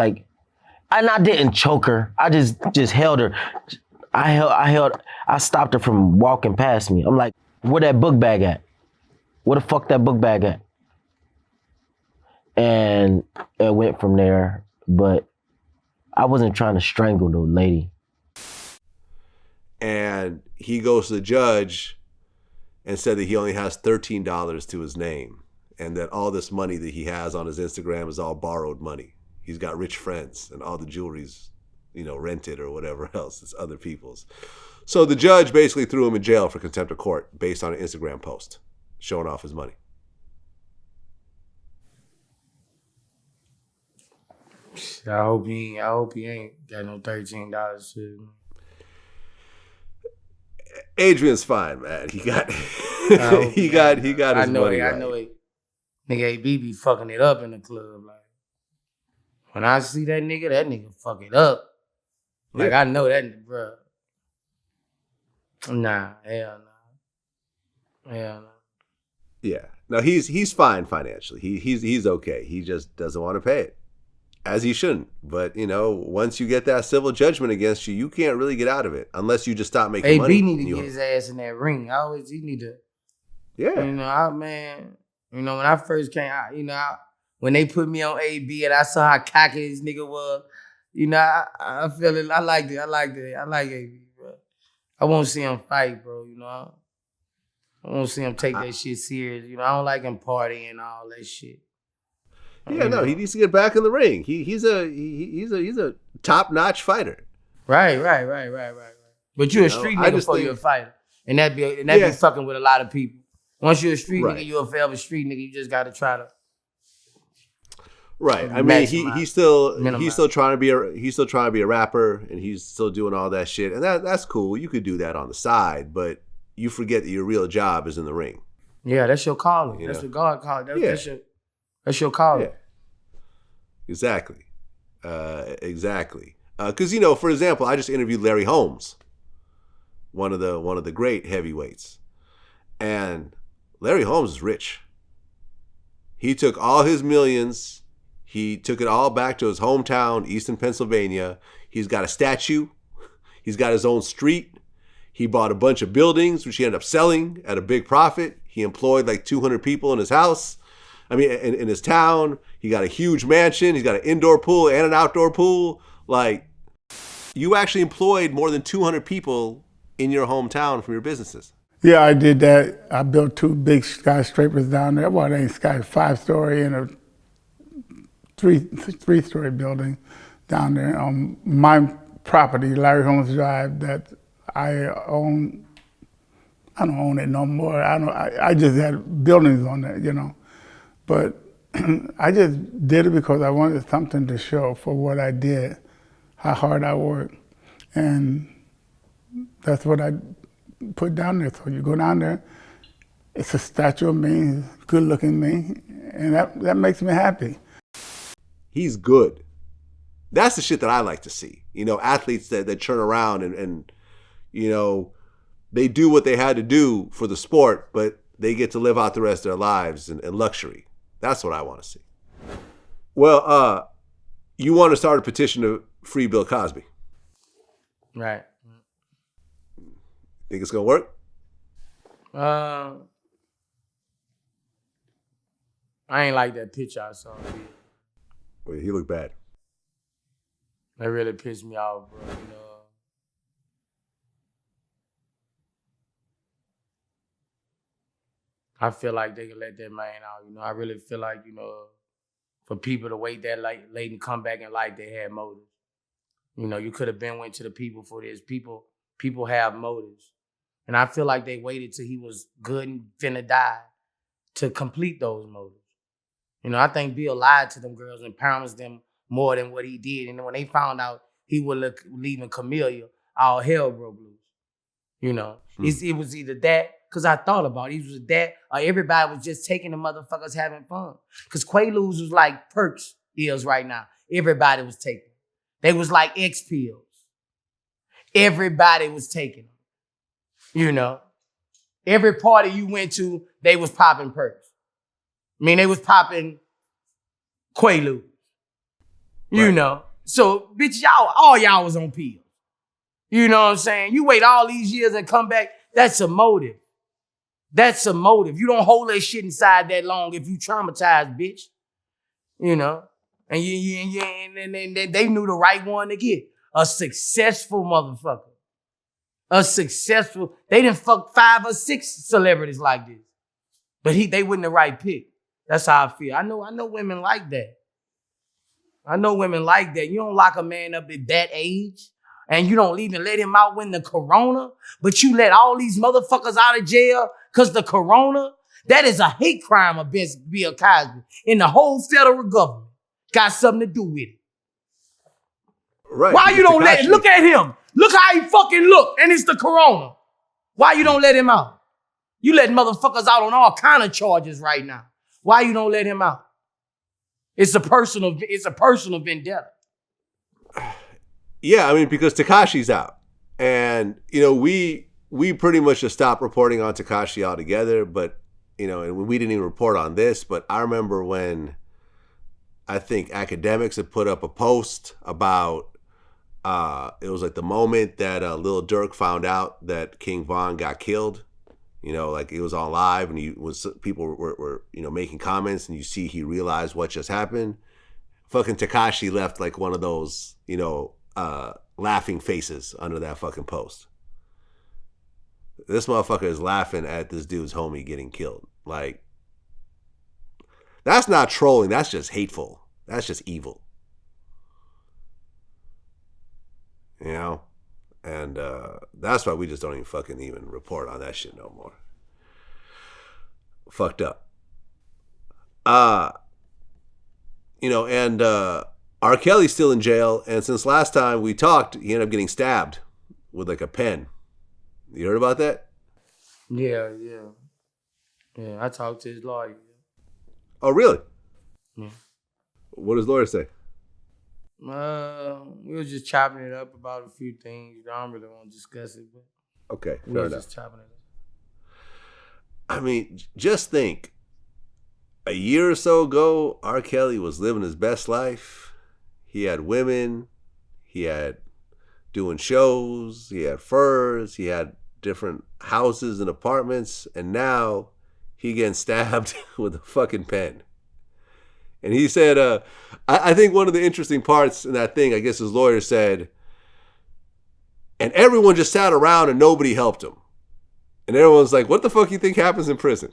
and I didn't choke her. I just held her. I stopped her from walking past me. I'm like, where that book bag at? Where the fuck that book bag at? And it went from there, but I wasn't trying to strangle the lady. And he goes to the judge and said that he only has $13 to his name and that all this money that he has on his Instagram is all borrowed money. He's got rich friends and all the jewelry's, rented or whatever else. It's other people's. So the judge basically threw him in jail for contempt of court based on an Instagram post showing off his money. I hope he ain't got no $13 to. Adrian's fine, man. He got he got his money right. I know it. Nigga AB be fucking it up in the club. Like when I see that nigga fuck it up. Like I know that, bro. Nah, hell no. Yeah, no, he's fine financially. He's okay. He just doesn't want to pay it, as he shouldn't. But once you get that civil judgment against you, you can't really get out of it unless you just stop making money. AB need to get his ass in that ring. He need to. Yeah. When I first came out, when they put me on AB and I saw how cocky this nigga was, I feel it. I liked it. I like AB, bro. I won't see him fight, bro. I won't see him take that shit serious. I don't like him partying and all that shit. Yeah, no, he needs to get back in the ring. He's a top-notch fighter. Right. But you're a street nigga before you're a fighter, and that be fucking with a lot of people. Once you're a street nigga, you're a forever street nigga. You just gotta try to. Right. I mean, he's still trying to be a rapper, and he's still doing all that shit, and that's cool. You could do that on the side, but you forget that your real job is in the ring. Yeah, that's your calling. That's what God called. That's your calling. Yeah. Exactly. Because for example, I just interviewed Larry Holmes, one of the great heavyweights, and Larry Holmes is rich. He took all his millions. He took it all back to his hometown, Easton, Pennsylvania. He's got a statue. He's got his own street. He bought a bunch of buildings, which he ended up selling at a big profit. He employed like 200 people in his house. In his town. He got a huge mansion. He's got an indoor pool and an outdoor pool. Like, you actually employed more than 200 people in your hometown from your businesses. Yeah, I did that. I built 2 big skyscrapers down there. Well, they ain't 5-story and a three-story building down there on my property, Larry Holmes Drive, that I own. I don't own it no more. I just had buildings on there, But I just did it because I wanted something to show for what I did, how hard I worked. And that's what I put down there. So you go down there, it's a statue of me, good looking me, and that makes me happy. He's good. That's the shit that I like to see. You know, athletes that turn around and you know, they do what they had to do for the sport, but they get to live out the rest of their lives in luxury. That's what I want to see. Well, you want to start a petition to free Bill Cosby. Right. Think it's going to work? I ain't like that picture I saw. Wait, he looked bad. That really pissed me off, bro. You know. I feel like they can let that man out. You know, I really feel like, you know, for people to wait that late and come back in life, they had motives. You know, you could have went to the people for this. People have motives. And I feel like they waited till he was good and finna die to complete those motives. You know, I think Bill lied to them girls and promised them more than what he did. And when they found out he was leaving Camellia, all hell broke loose. You know, it was either that, because I thought about it, was that, or everybody was just taking the motherfuckers having fun. Because Quaaludes was like perks is right now. Everybody was taking. They was like X pills. Everybody was taking them. You know, every party you went to, they was popping perks. I mean, they was popping Quaaludes. You know, so bitch, all y'all was on pills. You know what I'm saying? You wait all these years and come back. That's a motive. That's a motive. You don't hold that shit inside that long if you traumatized, bitch. You know, and they knew the right one to get. A successful motherfucker. They didn't fuck 5 or 6 celebrities like this. But they wasn't the right pick. That's how I feel. I know women like that. I know women like that. You don't lock a man up at that age. And you don't even let him out when the corona. But you let all these motherfuckers out of jail because the corona. That is a hate crime against Bill Cosby. And the whole federal government got something to do with it. Right. Why you don't let him? Look at him. Look how he fucking look. And it's the corona. Why you don't let him out? You letting motherfuckers out on all kind of charges right now. Why you don't let him out? It's a personal vendetta. Yeah, I mean, because Tekashi's out. And, you know, we pretty much just stopped reporting on Tekashi altogether, but, you know, and we didn't even report on this, but I remember when I think academics had put up a post about, it was like the moment that Lil Durk found out that King Von got killed. You know, like it was on live and people were, you know, making comments and you see he realized what just happened. Fucking Tekashi left like one of those, you know, laughing faces under that fucking post. This motherfucker is laughing at this dude's homie getting killed. Like, that's not trolling. That's just hateful. That's just evil. You know? And that's why we just don't even fucking even report on that shit no more. Fucked up. You know, and R. Kelly's still in jail, and since last time we talked, he ended up getting stabbed with like a pen. You heard about that? Yeah. I talked to his lawyer. Oh, really? Yeah. What does lawyer say? We were just chopping it up about a few things. I don't really want to discuss it, but Okay, we fair were enough. just chopping it up. I mean, just think. A year or so ago, R. Kelly was living his best life. He had women. He had doing shows. He had furs. He had different houses and apartments. And now he getting stabbed with a fucking pen. And he said, I think one of the interesting parts in that thing, I guess his lawyer said, and everyone just sat around and nobody helped him. And everyone's like, what the fuck you think happens in prison?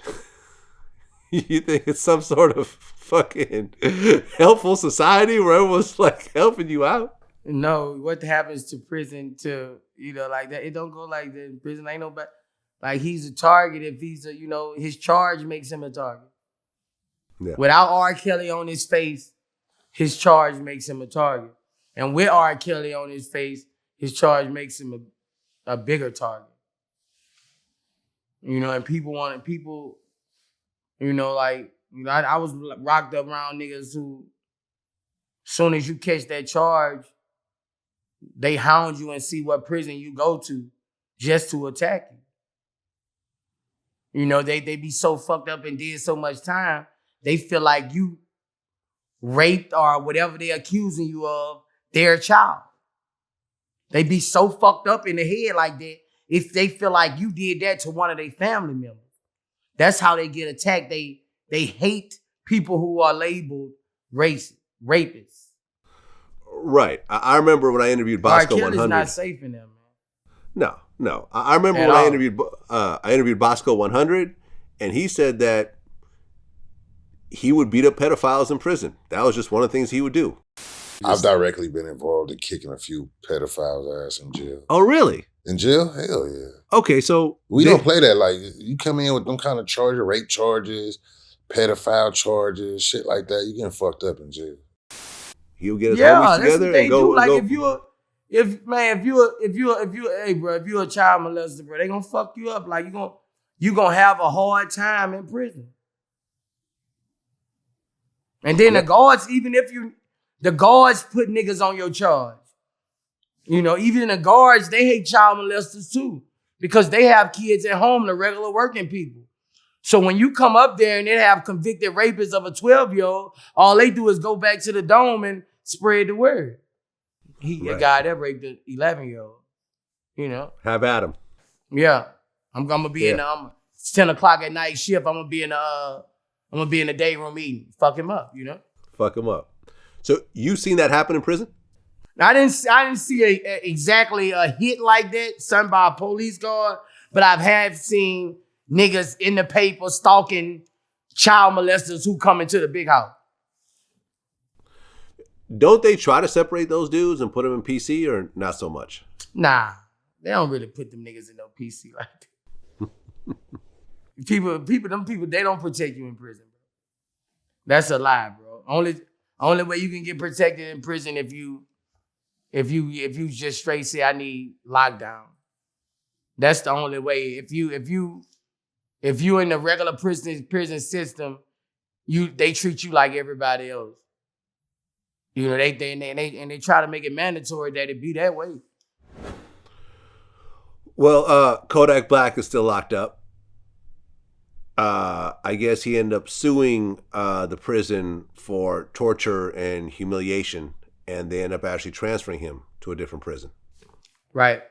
You think it's some sort of fucking helpful society where everyone's like helping you out? No, what happens to prison to, you know, like that, it don't go like that. In prison ain't nobody, like he's a target if he's a, you know, his charge makes him a target. Yeah. Without R. Kelly on his face, his charge makes him a target. And with R. Kelly on his face, his charge makes him a bigger target. You know, and people, you know, like, you know, I was rocked up around niggas who, soon as you catch that charge, they hound you and see what prison you go to just to attack you. You know, they be so fucked up and did so much time, they feel like you raped or whatever they're accusing you of their child. They be so fucked up in the head like that if they feel like you did that to one of their family members. That's how they get attacked. They hate people who are labeled rapists. Right. I remember when I interviewed Bosco 100. Kelly's not safe in there, man. No. I remember At when all. I interviewed Bosco 100, and he said that he would beat up pedophiles in prison. That was just one of the things he would do. I've directly been involved in kicking a few pedophiles' ass in jail. Oh, really? In jail? Hell yeah. Okay, so We don't play that. Like, you come in with them kind of charges, rape charges, pedophile charges, shit like that, you getting fucked up in jail. He'll get his homies that's together what they and go. do. Like go. If you're a child molester, bro, they gonna fuck you up. Like you gonna have a hard time in prison. And then the guards, the guards put niggas on your charge. You know, even the guards, they hate child molesters too, because they have kids at home, the regular working people. So when you come up there and they have convicted rapists of a 12-year-old, all they do is go back to the dome and spread the word. A guy that raped an 11-year-old, you know. Have at him. Yeah. I'm gonna be in the it's 10 o'clock at night shift. I'm gonna be in the day room eating. Fuck him up, you know? Fuck him up. So you seen that happen in prison? I didn't see exactly a hit like that, sent by a police guard, but I've seen niggas in the paper stalking child molesters who come into the big house. Don't they try to separate those dudes and put them in PC, or not so much? Nah, they don't really put them niggas in no PC like that. Them people, they don't protect you in prison, bro. That's a lie, bro. Only way you can get protected in prison if you just straight say I need lockdown. That's the only way. If you in the regular prison system, they treat you like everybody else. You know, they try to make it mandatory that it be that way. Well, Kodak Black is still locked up. I guess he ended up suing the prison for torture and humiliation, and they end up actually transferring him to a different prison. Right.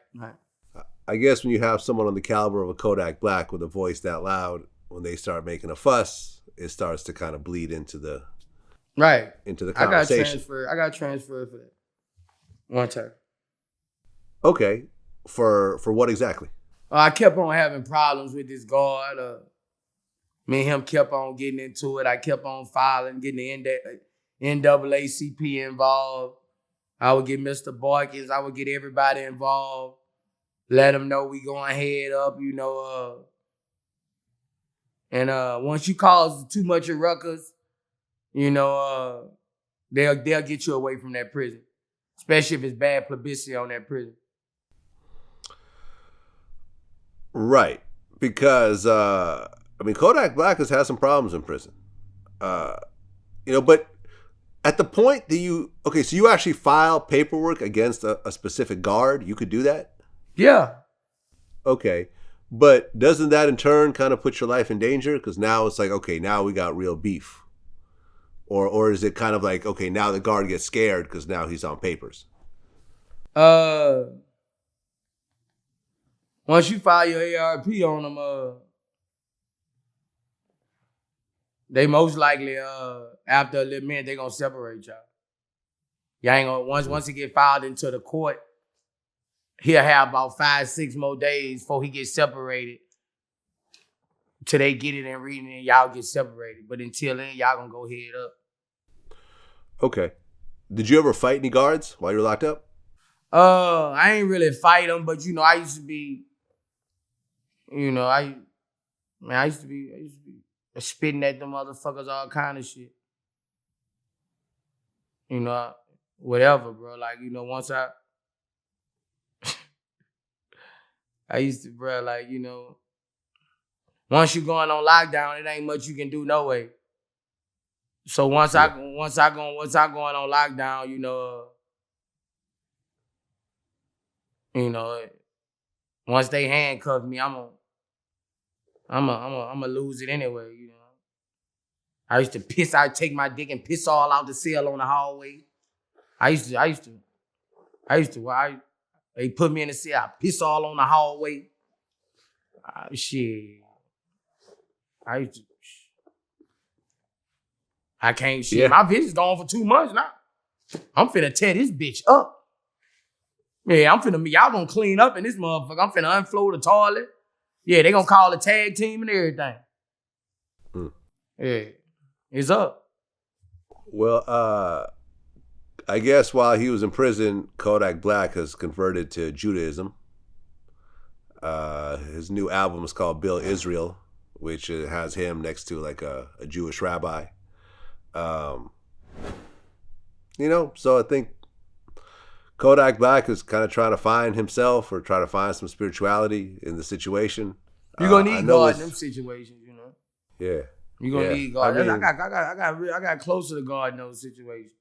I guess when you have someone on the caliber of a Kodak Black with a voice that loud, when they start making a fuss, it starts to kind of bleed into the conversation. I got transferred for that one time. Okay, for what exactly? I kept on having problems with this guard. Me and him kept on getting into it. I kept on filing, getting the NAACP involved. I would get Mr. Barkins. I would get everybody involved. Let them know we going head up, you know. And once you cause too much of ruckus, you know, they'll get you away from that prison, especially if it's bad publicity on that prison. Right, because Kodak Black has had some problems in prison, you know. But at the point that you actually file paperwork against a specific guard, you could do that. Yeah. Okay, but doesn't that in turn kind of put your life in danger? Because now it's like, okay, now we got real beef. Or is it kind of like, okay, now the guard gets scared because now he's on papers? Once you file your ARP on them, they most likely, after a little minute, they're going to separate y'all. Y'all ain't gonna, once it get filed into the court, he'll have about 5-6 more days before he gets separated till they get it and reading it and y'all get separated. But until then, y'all gonna go head up. Okay. Did you ever fight any guards while you were locked up? I ain't really fight them, but you know, I used to be spitting at them motherfuckers, all kind of shit. You know, whatever, bro. Like, you know, once I used to, bro, like, you know, once you going on lockdown, it ain't much you can do no way. So once I going on lockdown, once they handcuff me, I'm gonna lose it anyway. You know, I used to piss. I'd take my dick and piss all out the cell on the hallway. They put me in the cell. I piss all on the hallway. Shit. I can't shit. Yeah. My vision's gone for 2 months now. I'm finna tear this bitch up. Yeah, y'all gonna clean up in this motherfucker. I'm finna unflow the toilet. Yeah, they gonna call the tag team and everything. Yeah, it's up. Well, I guess while he was in prison, Kodak Black has converted to Judaism. His new album is called Bill Israel, which has him next to like a Jewish rabbi. So I think Kodak Black is kind of trying to find himself or trying to find some spirituality in the situation. You're gonna need God in them situations, you know. Yeah. You're gonna need God. I got closer to God in those situations.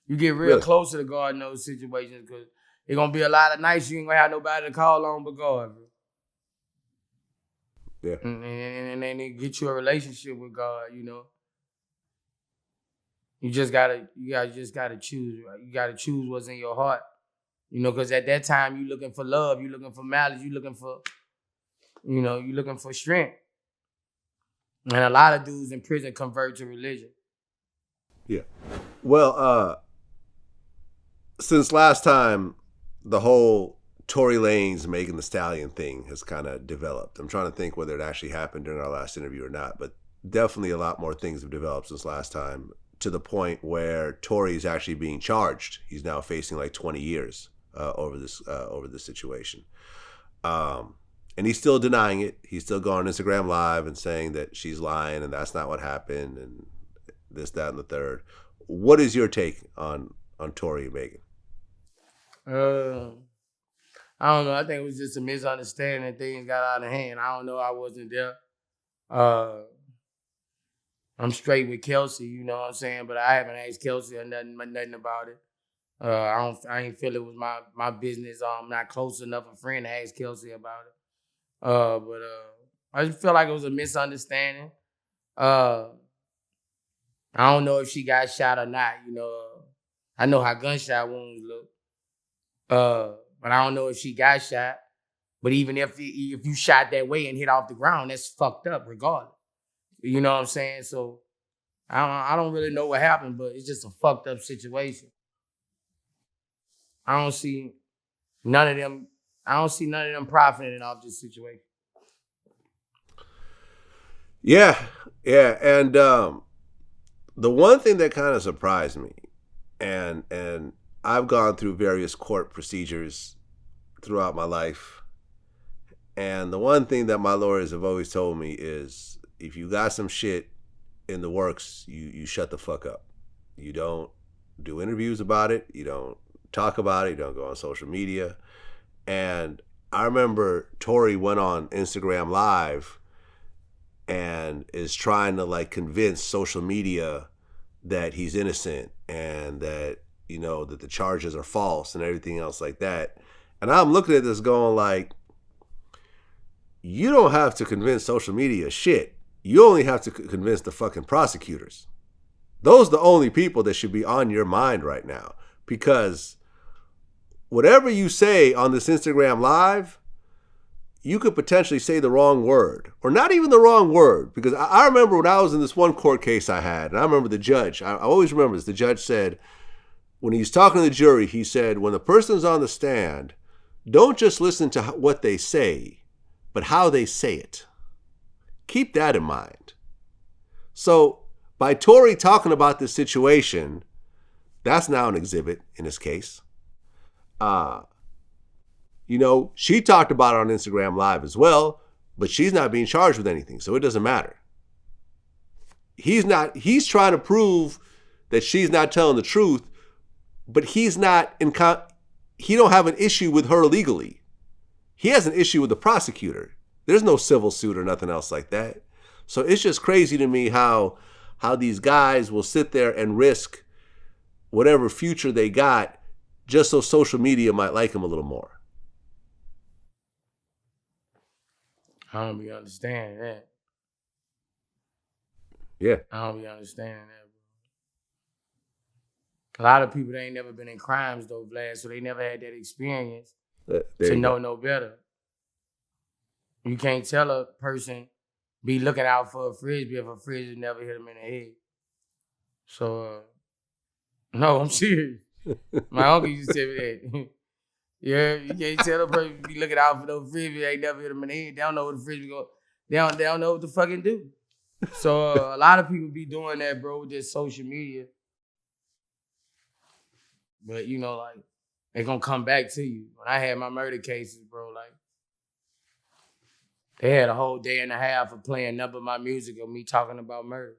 You get real close to God in those situations because it's gonna be a lot of nights you ain't gonna have nobody to call on but God, bro. Yeah. And then they get you a relationship with God, you know. You just gotta choose. Right? You gotta choose what's in your heart. You know, because at that time you looking for love, you looking for malice, you looking for strength. And a lot of dudes in prison convert to religion. Yeah. Well, since last time, the whole Tory Lanez Megan Thee Stallion thing has kind of developed. I'm trying to think whether it actually happened during our last interview or not, but definitely a lot more things have developed since last time, to the point where Tory's actually being charged. He's now facing like 20 years over this situation. And he's still denying it. He's still going on Instagram Live and saying that she's lying and that's not what happened and this, that, and the third. What is your take on Tory and Megan? I don't know. I think it was just a misunderstanding. Things got out of hand. I don't know. I wasn't there. I'm straight with Kelsey, you know what I'm saying? But I haven't asked Kelsey or nothing about it. I ain't feel it was my business. I'm not close enough a friend to ask Kelsey about it. But I just feel like it was a misunderstanding. I don't know if she got shot or not. You know, I know how gunshot wounds look. But I don't know if she got shot. But even if you shot that way and hit off the ground, that's fucked up regardless. You know what I'm saying? So I don't really know what happened, but it's just a fucked up situation. I don't see none of them profiting off this situation. Yeah. And the one thing that kind of surprised me, and I've gone through various court procedures throughout my life, and the one thing that my lawyers have always told me is, if you got some shit in the works, you shut the fuck up. You don't do interviews about it. You don't talk about it. You don't go on social media. And I remember Tory went on Instagram Live and is trying to like convince social media that he's innocent and that, you know, that the charges are false and everything else like that. And I'm looking at this going like, you don't have to convince social media shit. You only have to convince the fucking prosecutors. Those are the only people that should be on your mind right now. Because whatever you say on this Instagram Live, you could potentially say the wrong word. Or not even the wrong word. Because I remember when I was in this one court case I had, and I remember the judge, I always remember this, the judge said, when he's talking to the jury, he said, when the person's on the stand, don't just listen to what they say, but how they say it. Keep that in mind. So by Tory talking about this situation, that's now an exhibit in this case. You know, she talked about it on Instagram Live as well, but she's not being charged with anything, so it doesn't matter. He's trying to prove that she's not telling the truth, but he's not he don't have an issue with her legally. He has an issue with the prosecutor. There's no civil suit or nothing else like that. So it's just crazy to me how these guys will sit there and risk whatever future they got just so social media might like them a little more. I don't be understanding that. Yeah. I don't be understanding that, bro. A lot of people, they ain't never been in crimes though, Vlad, so they never had that experience to know no better. You can't tell a person be looking out for a frisbee if a frisbee never hit them in the head. So, no, I'm serious. My uncle used to tell me that. Yeah, you can't tell a person be looking out for those frisbee, they ain't never hit them in the head. They don't know what the frisbee go. They don't know what to fucking do. So a lot of people be doing that, bro, with just social media. But you know, like, they gonna come back to you. When I had my murder cases, bro, like, they had a whole day and a half of playing nothing but my music of me talking about murder.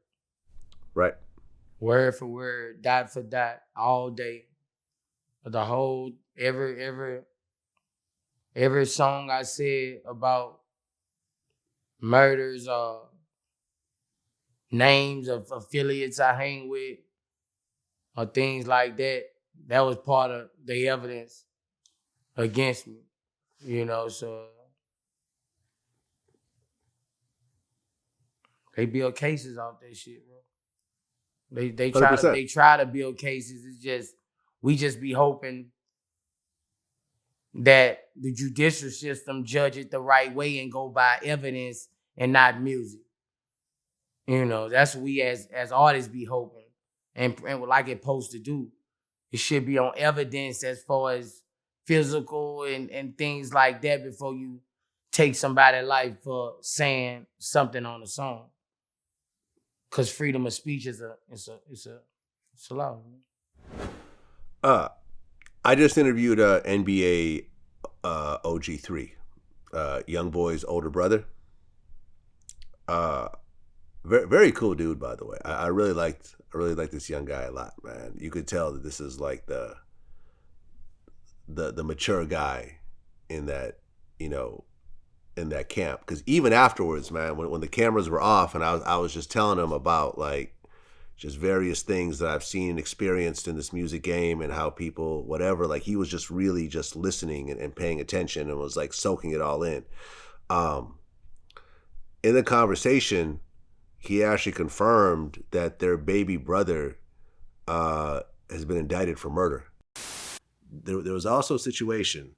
Right. Word for word, dot for dot, all day. The whole, every song I said about murders or names of affiliates I hang with or things like that, that was part of the evidence against me. You know, so they build cases off that shit, bro. They try to build cases. It's just we just be hoping that the judicial system judge it the right way and go by evidence and not music. You know, that's what we as artists be hoping. And like it's supposed to do. It should be on evidence as far as physical and things like that before you take somebody's life for saying something on a song. Cause freedom of speech is a law. I just interviewed NBA OG3, YoungBoy's older brother. Very, very cool dude, by the way. I really liked this young guy a lot, man. You could tell that this is like the mature guy in that, you know, in that camp. Because even afterwards, man, when the cameras were off and I was just telling him about like just various things that I've seen and experienced in this music game and how people, whatever, like he was just really just listening and paying attention and was like soaking it all in. In the conversation, he actually confirmed that their baby brother has been indicted for murder. There was also a situation,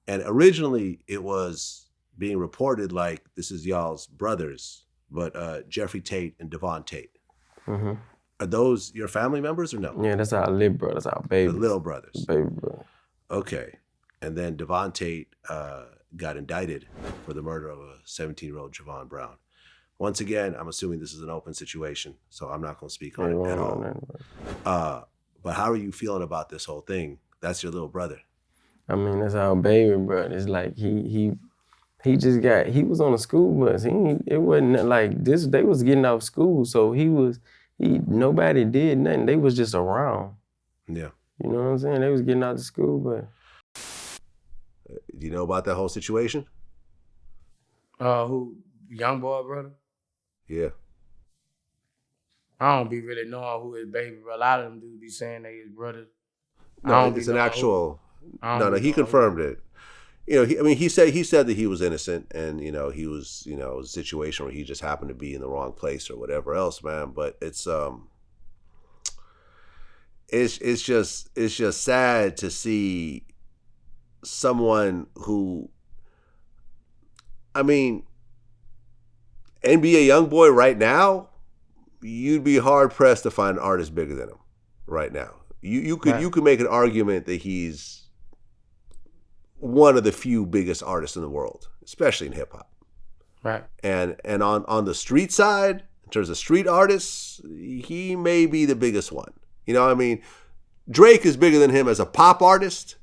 and originally it was being reported like this is y'all's brothers, but Jeffrey Tate and Devon Tate. Mm-hmm. Are those your family members or no? Yeah, that's our little brothers, our babies. The little brothers. Baby brother. Okay. And then Devon Tate got indicted for the murder of a 17-year-old Javon Brown. Once again, I'm assuming this is an open situation, so I'm not going to speak on it at all. But how are you feeling about this whole thing? That's your little brother. I mean, that's our baby brother. It's like he was on a school bus. It wasn't like this. They was getting out of school, so nobody did nothing. They was just around. Yeah. You know what I'm saying? They was getting out of school, but. Do you know about that whole situation? Who? YoungBoy brother? Yeah. I don't be really knowing who his baby brother. A lot of them do be saying they his brothers. No, it's an actual. No, he confirmed it. You know, he said that he was innocent, and you know, he was, you know, it was a situation where he just happened to be in the wrong place or whatever else, man. But it's just sad to see someone who, I mean, NBA YoungBoy right now, you'd be hard pressed to find an artist bigger than him right now. You could make an argument that he's one of the few biggest artists in the world, especially in hip hop. Right. And on the street side, in terms of street artists, he may be the biggest one. You know what I mean? Drake is bigger than him as a pop artist,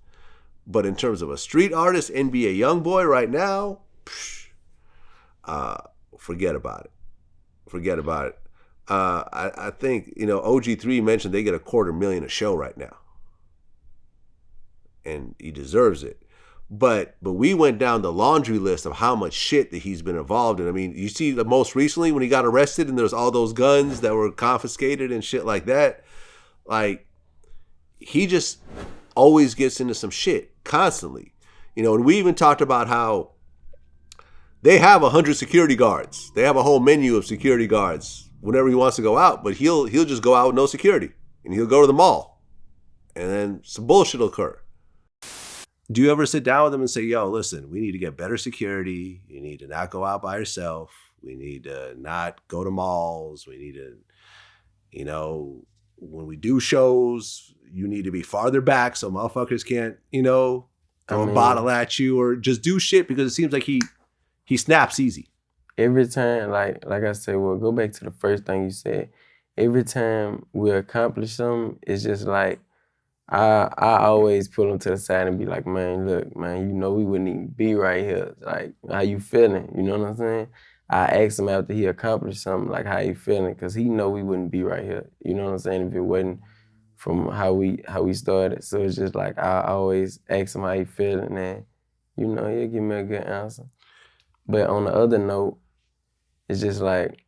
but in terms of a street artist, NBA YoungBoy right now, forget about it. Forget about it. I think, OG3 mentioned they get $250,000 a show right now. And he deserves it. But we went down the laundry list of how much shit that he's been involved in. I mean, you see the most recently when he got arrested and there's all those guns that were confiscated and shit like that. Like, he just always gets into some shit constantly. And we even talked about how they have 100 security guards. They have a whole menu of security guards whenever he wants to go out, but he'll just go out with no security and he'll go to the mall and then some bullshit will occur. Do you ever sit down with him and say, yo, listen, we need to get better security. You need to not go out by yourself. We need to not go to malls. We need to, when we do shows, you need to be farther back so motherfuckers can't, throw a bottle at you or just do shit, because it seems like he snaps easy. Every time, like I said, well, go back to the first thing you said. Every time we accomplish something, it's just like, I always pull him to the side and be like, man, look, man, we wouldn't even be right here. Like, how you feeling? You know what I'm saying? I asked him after he accomplished something, like, how you feeling? Because he know we wouldn't be right here. You know what I'm saying? If it wasn't from how we started. So it's just like, I always ask him how he feeling, and, he'll give me a good answer. But on the other note, it's just like,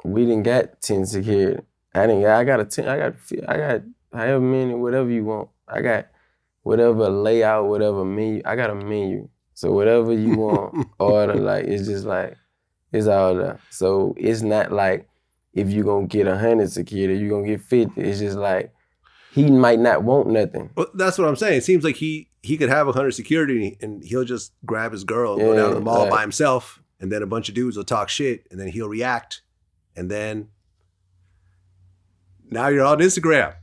we didn't got 10 security. I got 10, I got however many, whatever you want. I got whatever layout, whatever menu. I got a menu. So whatever you want, order, like, it's just like, it's all there. So it's not like if you're going to get 100 security, you're going to get 50. It's just like, he might not want nothing. Well, that's what I'm saying. It seems like he could have 100 security and he'll just grab his girl and go down to the mall by himself, and then a bunch of dudes will talk shit, and then he'll react, and then now you're on Instagram.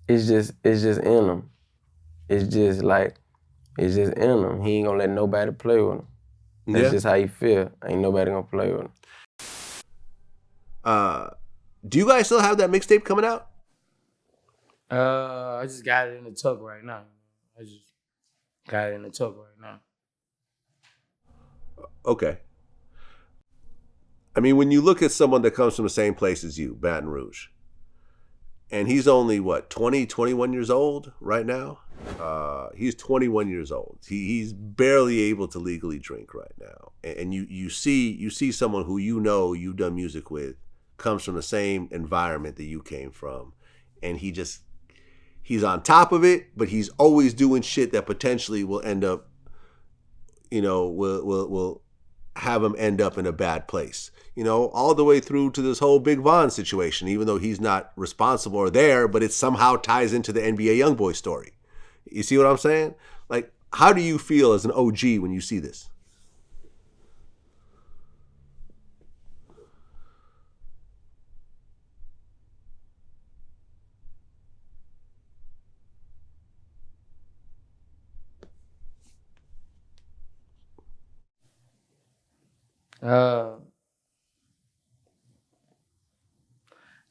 It's just in him. It's just in him. He ain't gonna let nobody play with him. That's just how he feel. Ain't nobody gonna play with him. Do you guys still have that mixtape coming out? I just got it in the tuck right now. Okay. I mean, when you look at someone that comes from the same place as you, Baton Rouge, and he's only, 20, 21 years old right now? He's 21 years old. He's barely able to legally drink right now. And you see someone who you've done music with, comes from the same environment that you came from. And he's on top of it, but he's always doing shit that potentially will end up, will have him end up in a bad place. All the way through to this whole Big Von situation, even though he's not responsible or there, but it somehow ties into the NBA YoungBoy story. You see what I'm saying? Like, how do you feel as an OG when you see this?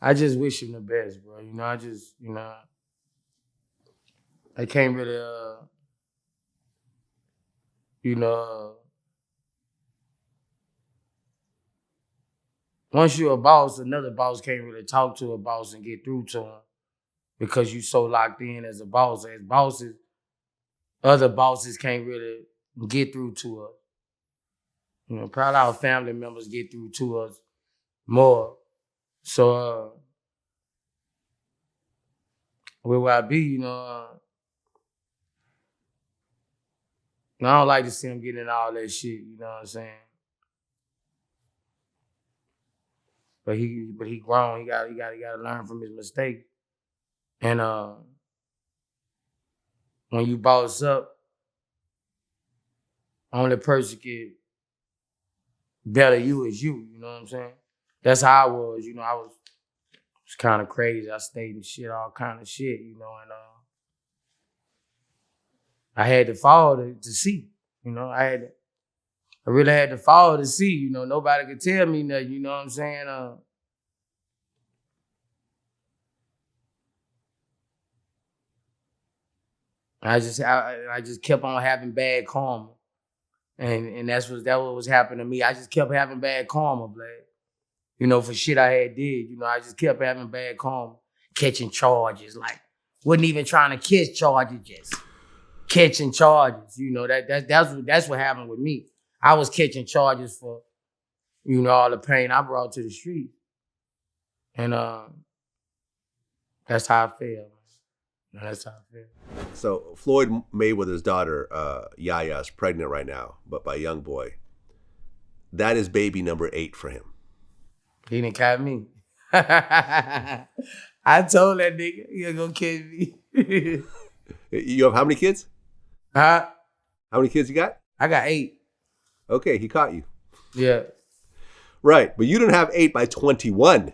I just wish him the best, bro. I can't really, once you're a boss, another boss can't really talk to a boss and get through to him because you so locked in as a boss. As bosses, other bosses can't really get through to us. Probably our family members get through to us more. So, where I be, I don't like to see him getting in all that shit, you know what I'm saying? But he grown. He got to learn from his mistake. And when you boss up, only person can better you is you. You know what I'm saying? That's how I was. I was kind of crazy. I stayed in shit, all kind of shit. And I had to fall to see. I really had to fall to see. Nobody could tell me nothing. You know what I'm saying? I just kept on having bad karma, and that what was happening to me. I just kept having bad karma, Blade. for shit I had did. I just kept having bad karma, catching charges, like wasn't even trying to catch charges, just catching charges. That's what happened with me. I was catching charges for, all the pain I brought to the street. And that's how I feel. That's how I feel. So Floyd Mayweather's daughter, Yaya, is pregnant right now, but by YoungBoy. That is baby number 8 for him. He didn't catch me. I told that nigga he was gonna catch me. You have how many kids? Huh? How many kids you got? I got 8. Okay, he caught you. Yeah. Right, but you didn't have 8 by 21.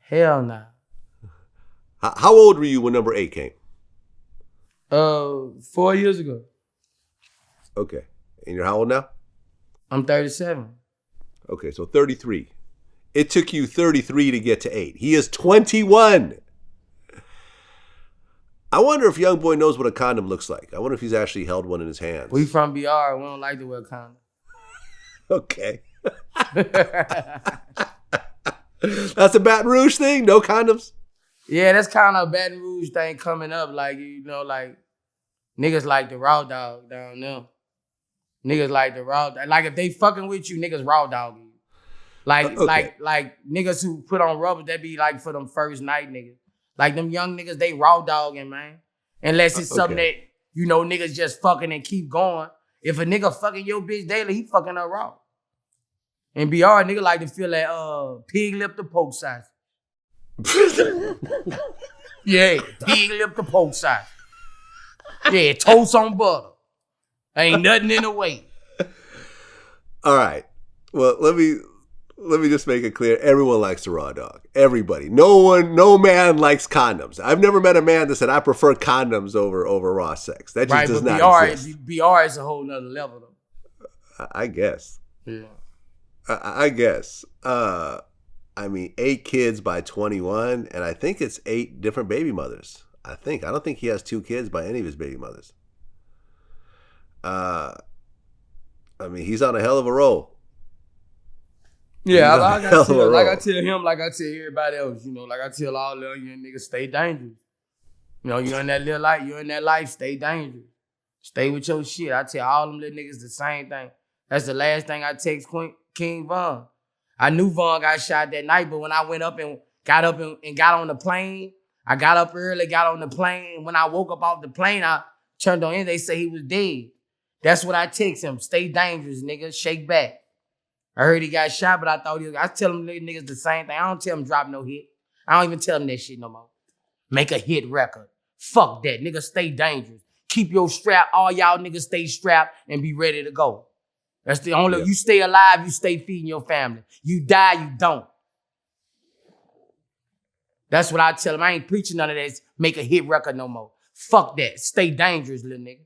Hell nah. How old were you when number 8 came? 4 years ago. Okay. And you're how old now? I'm 37. Okay, so 33. It took you 33 to get to 8. He is 21. I wonder if YoungBoy knows what a condom looks like. I wonder if he's actually held one in his hands. We from BR. We don't like to wear condoms. Okay. That's a Baton Rouge thing? No condoms? Yeah, that's kind of a Baton Rouge thing coming up. Like, like niggas like the raw dog down there. Niggas like the raw dog. Like if they fucking with you, niggas raw dog you. Like, Okay. like niggas who put on rubbers, that be like for them first night niggas. Like them young niggas, they raw dogging, man. Unless it's something that, niggas just fucking and keep going. If a nigga fucking your bitch daily, he fucking her raw. And BR, nigga like to feel that pig lip to poke size. Yeah, pig lip to poke size. Yeah, toast on butter. Ain't nothing in the way. All right. Well, let me just make it clear. Everyone likes the raw dog. Everybody. No man likes condoms. I've never met a man that said, I prefer condoms over raw sex. That just does not exist. BR is a whole nother level, though. I guess. Yeah. I guess. 8 kids by 21, and I think it's 8 different baby mothers. I don't think he has 2 kids by any of his baby mothers. He's on a hell of a roll. Yeah, like I tell him, like I tell everybody else, like I tell all the young niggas, stay dangerous. You're in that little life, stay dangerous. Stay with your shit. I tell all them little niggas the same thing. That's the last thing I text King Von. I knew Von got shot that night, but when I went up and got on the plane, I got up early, got on the plane. When I woke up off the plane, I turned on in, they say he was dead. That's what I text him. Stay dangerous, nigga. Shake back. I heard he got shot, but I tell them little niggas the same thing. I don't tell them drop no hit. I don't even tell them that shit no more. Make a hit record. Fuck that. Nigga, stay dangerous. Keep your strap. All y'all niggas stay strapped and be ready to go. That's the only, you stay alive, you stay feeding your family. You die, you don't. That's what I tell them. I ain't preaching none of this. Make a hit record no more. Fuck that. Stay dangerous, little nigga.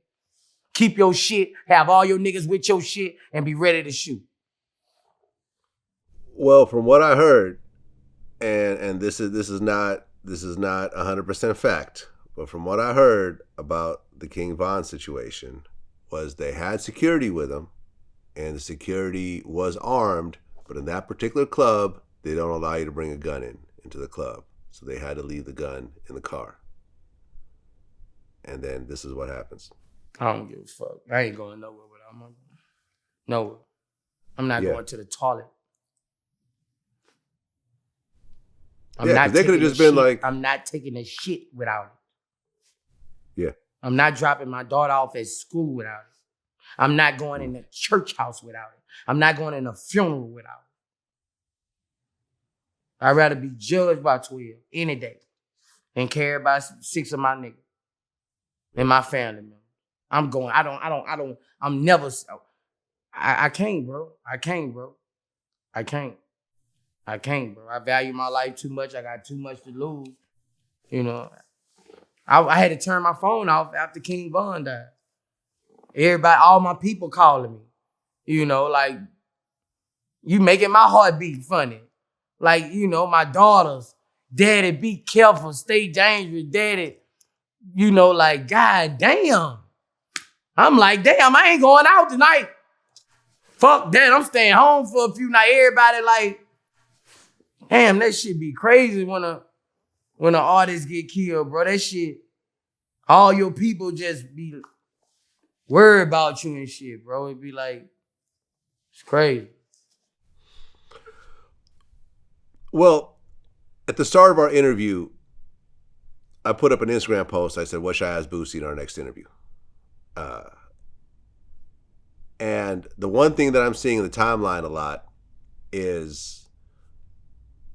Keep your shit. Have all your niggas with your shit and be ready to shoot. Well, from what I heard, and this is not 100% fact, but from what I heard about the King Von situation was they had security with him, and the security was armed, but in that particular club, they don't allow you to bring a gun into the club. So they had to leave the gun in the car. And then this is what happens. I don't give a fuck. I ain't going nowhere without my gun. Nowhere. I'm not going to the toilet. They could have just been like, I'm not taking a shit without it. Yeah. I'm not dropping my daughter off at school without it. I'm not going in the church house without it. I'm not going in a funeral without it. I'd rather be judged by 12 any day than carried by 6 of my niggas and my family members. I'm going. I'm never. I can't, bro. I can't, bro. I can't, bro. I value my life too much. I got too much to lose. I had to turn my phone off after King Von died. Everybody, all my people calling me. Like, you making my heart beat funny. Like, my daughters, daddy, be careful, stay dangerous, daddy. Like, god damn. I'm like, damn, I ain't going out tonight. Fuck that, I'm staying home for a few nights. Everybody like, Damn, that shit be crazy when an artist get killed, bro. That shit, all your people just be worried about you and shit, bro. It be like, it's crazy. Well, at the start of our interview, I put up an Instagram post. I said, what should I ask Boosie in our next interview? And the one thing that I'm seeing in the timeline a lot is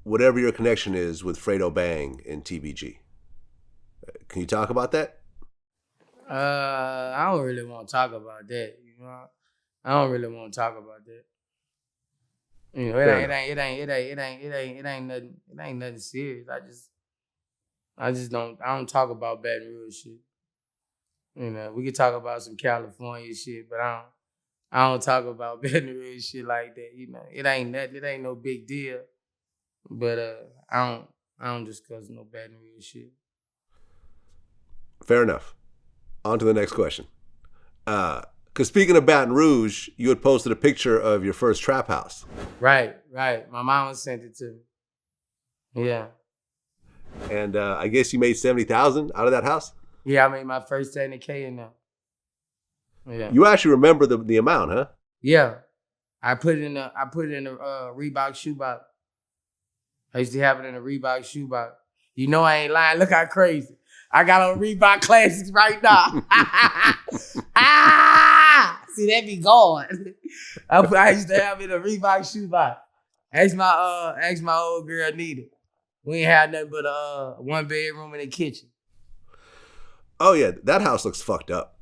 whatever your connection is with Fredo Bang and TBG. Can you talk about that? I don't really want to talk about that. You know, I don't really want to talk about that. You know, it ain't nothing serious. I don't talk about Baton Rouge shit. You know, we could talk about some California shit, but I don't talk about Baton Rouge shit like that. You know, it ain't nothing. It ain't no big deal. But I don't discuss no Baton Rouge shit. Fair enough. On to the next question. Because speaking of Baton Rouge, you had posted a picture of your first trap house. Right. My mama sent it to me. Yeah. And I guess you made $70,000 out of that house? Yeah, I made my first $70K in there. Yeah. You actually remember the amount, huh? Yeah. I put it in a Reebok shoebox. I used to have it in a Reebok shoebox. You know I ain't lying. Look how crazy. I got on Reebok Classics right now. See, that be gone. I used to have it in a Reebok shoebox. Ask my old girl Nita. We ain't had nothing but a 1-bedroom in the kitchen. Oh yeah, that house looks fucked up.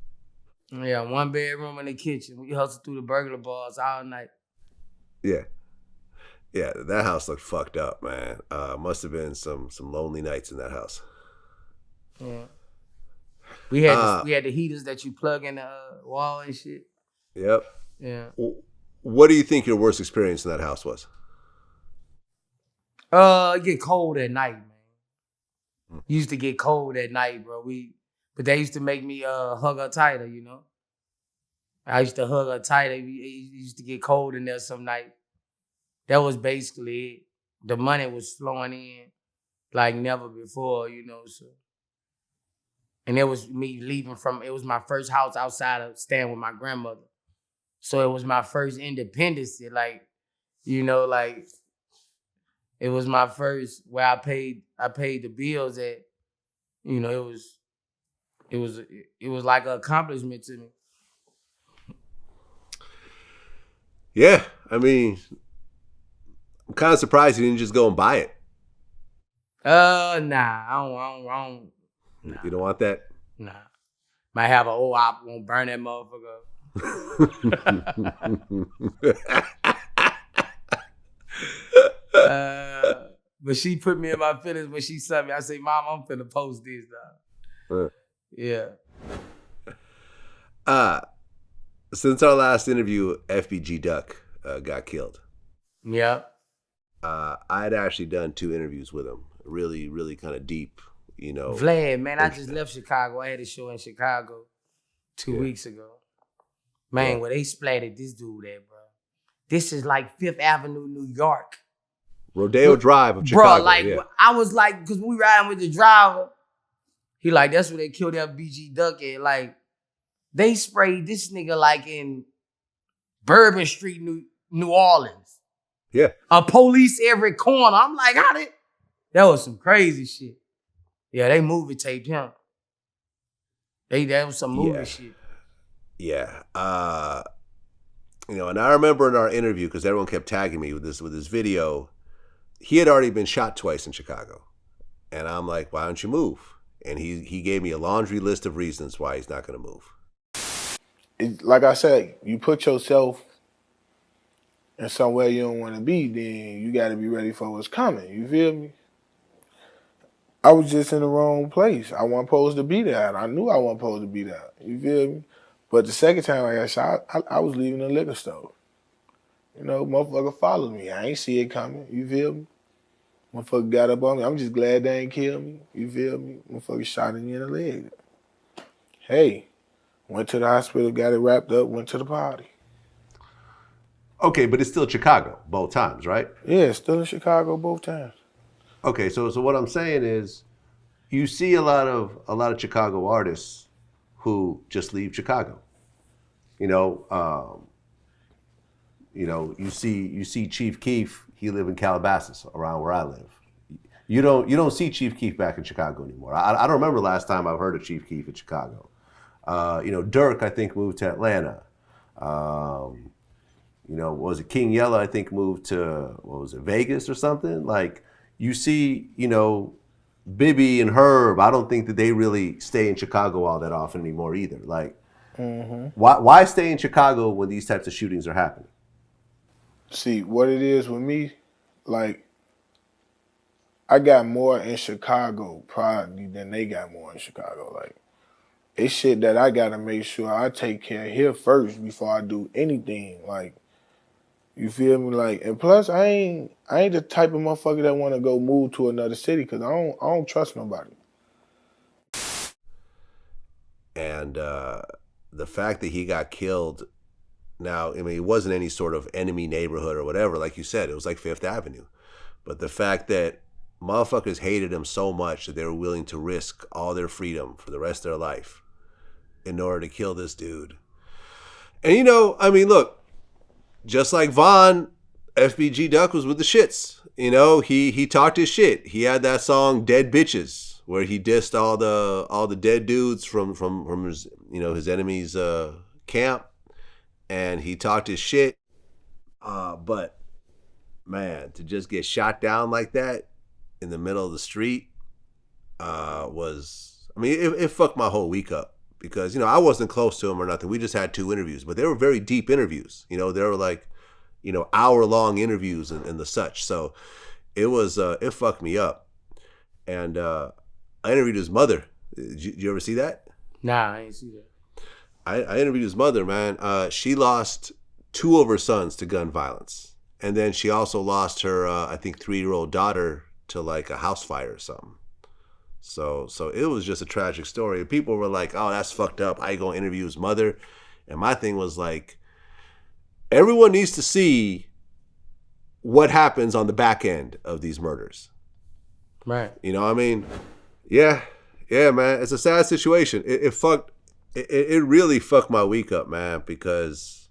Yeah, 1-bedroom in the kitchen. We hustled through the burglar bars all night. Yeah. Yeah, that house looked fucked up, man. Must have been some lonely nights in that house. Yeah. We had the heaters that you plug in the wall and shit. Yep. Yeah. What do you think your worst experience in that house was? It get cold at night, man. Used to get cold at night, bro. But they used to make me hug her tighter, you know. I used to hug her tighter. It used to get cold in there some night. That was basically it. The money was flowing in like never before, you know. So, and it was me leaving it was my first house outside of staying with my grandmother. So it was my first independence, like, you know, like it was my first where I paid the bills at. You know, it was like an accomplishment to me. Yeah, I mean, I'm kind of surprised you didn't just go and buy it. Nah, I don't. Nah. You don't want that? Nah. Might have an old op, won't burn that motherfucker. But she put me in my feelings when she sent me. I say, Mom, I'm finna post this now. Yeah. Since our last interview, FBG Duck got killed. Yep. I had actually done 2 interviews with him. Really, really kind of deep, you know. Vlad, man, I just left Chicago. I had a show in Chicago 2 weeks ago. Man, where they splattered this dude at, bro. This is like 5th Avenue, New York. Rodeo Drive of Chicago. Bro, like, I was like, because we riding with the driver, he like, that's where they killed FBG Duck at. Like, they sprayed this nigga like in Bourbon Street, New Orleans. Yeah. A police every corner. I'm like, that was some crazy shit. Yeah, they movie taped him. That was some movie shit. Yeah. You know, and I remember in our interview, because everyone kept tagging me with this video, he had already been shot twice in Chicago. And I'm like, why don't you move? And he gave me a laundry list of reasons why he's not going to move. Like I said, you put yourself in somewhere you don't want to be, then you got to be ready for what's coming. You feel me? I was just in the wrong place. I wasn't supposed to be there. I knew I wasn't supposed to be there. You feel me? But the second time I got shot, I was leaving the liquor store. You know, motherfucker followed me. I ain't see it coming. You feel me? Motherfucker got up on me. I'm just glad they ain't killed me. You feel me? Motherfucker shot me in the leg. Hey, went to the hospital, got it wrapped up, went to the party. Okay, but it's still Chicago both times, right? Yeah, still in Chicago both times. Okay, so what I'm saying is, you see a lot of Chicago artists who just leave Chicago. You see Chief Keef. He live in Calabasas, around where I live. You don't see Chief Keef back in Chicago anymore. I don't remember last time I've heard of Chief Keef in Chicago. Dirk, I think, moved to Atlanta. What was it, King Yella, I think, moved to, Vegas or something? Like, you see, Bibby and Herb, I don't think that they really stay in Chicago all that often anymore either. Like, why stay in Chicago when these types of shootings are happening? See, what it is with me, like, I got more in Chicago probably than they got more in Chicago. Like, it's shit that I gotta make sure I take care of here first before I do anything. Like, you feel me? Like, and plus, I ain't the type of motherfucker that want to go move to another city because I don't trust nobody. And the fact that he got killed, now, I mean, it wasn't any sort of enemy neighborhood or whatever. Like you said, it was like Fifth Avenue. But the fact that motherfuckers hated him so much that they were willing to risk all their freedom for the rest of their life in order to kill this dude. And, I mean, look, just like Von, FBG Duck was with the shits. He talked his shit. He had that song "Dead Bitches," where he dissed all the dead dudes from his his enemy's camp, and he talked his shit. But man, to just get shot down like that in the middle of the street it fucked my whole week up. Because, I wasn't close to him or nothing. We just had 2 interviews. But they were very deep interviews. They were like, hour-long interviews and the such. So it was, it fucked me up. And I interviewed his mother. Did you ever see that? Nah, I ain't see that. I interviewed his mother, man. She lost 2 of her sons to gun violence. And then she also lost her, I think, 3-year-old daughter to like a house fire or something. So it was just a tragic story. People were like, "Oh, that's fucked up. I go interview his mother," and my thing was like, everyone needs to see what happens on the back end of these murders. Right. What I mean? Yeah, man. It's a sad situation. It really fucked my week up, man. Because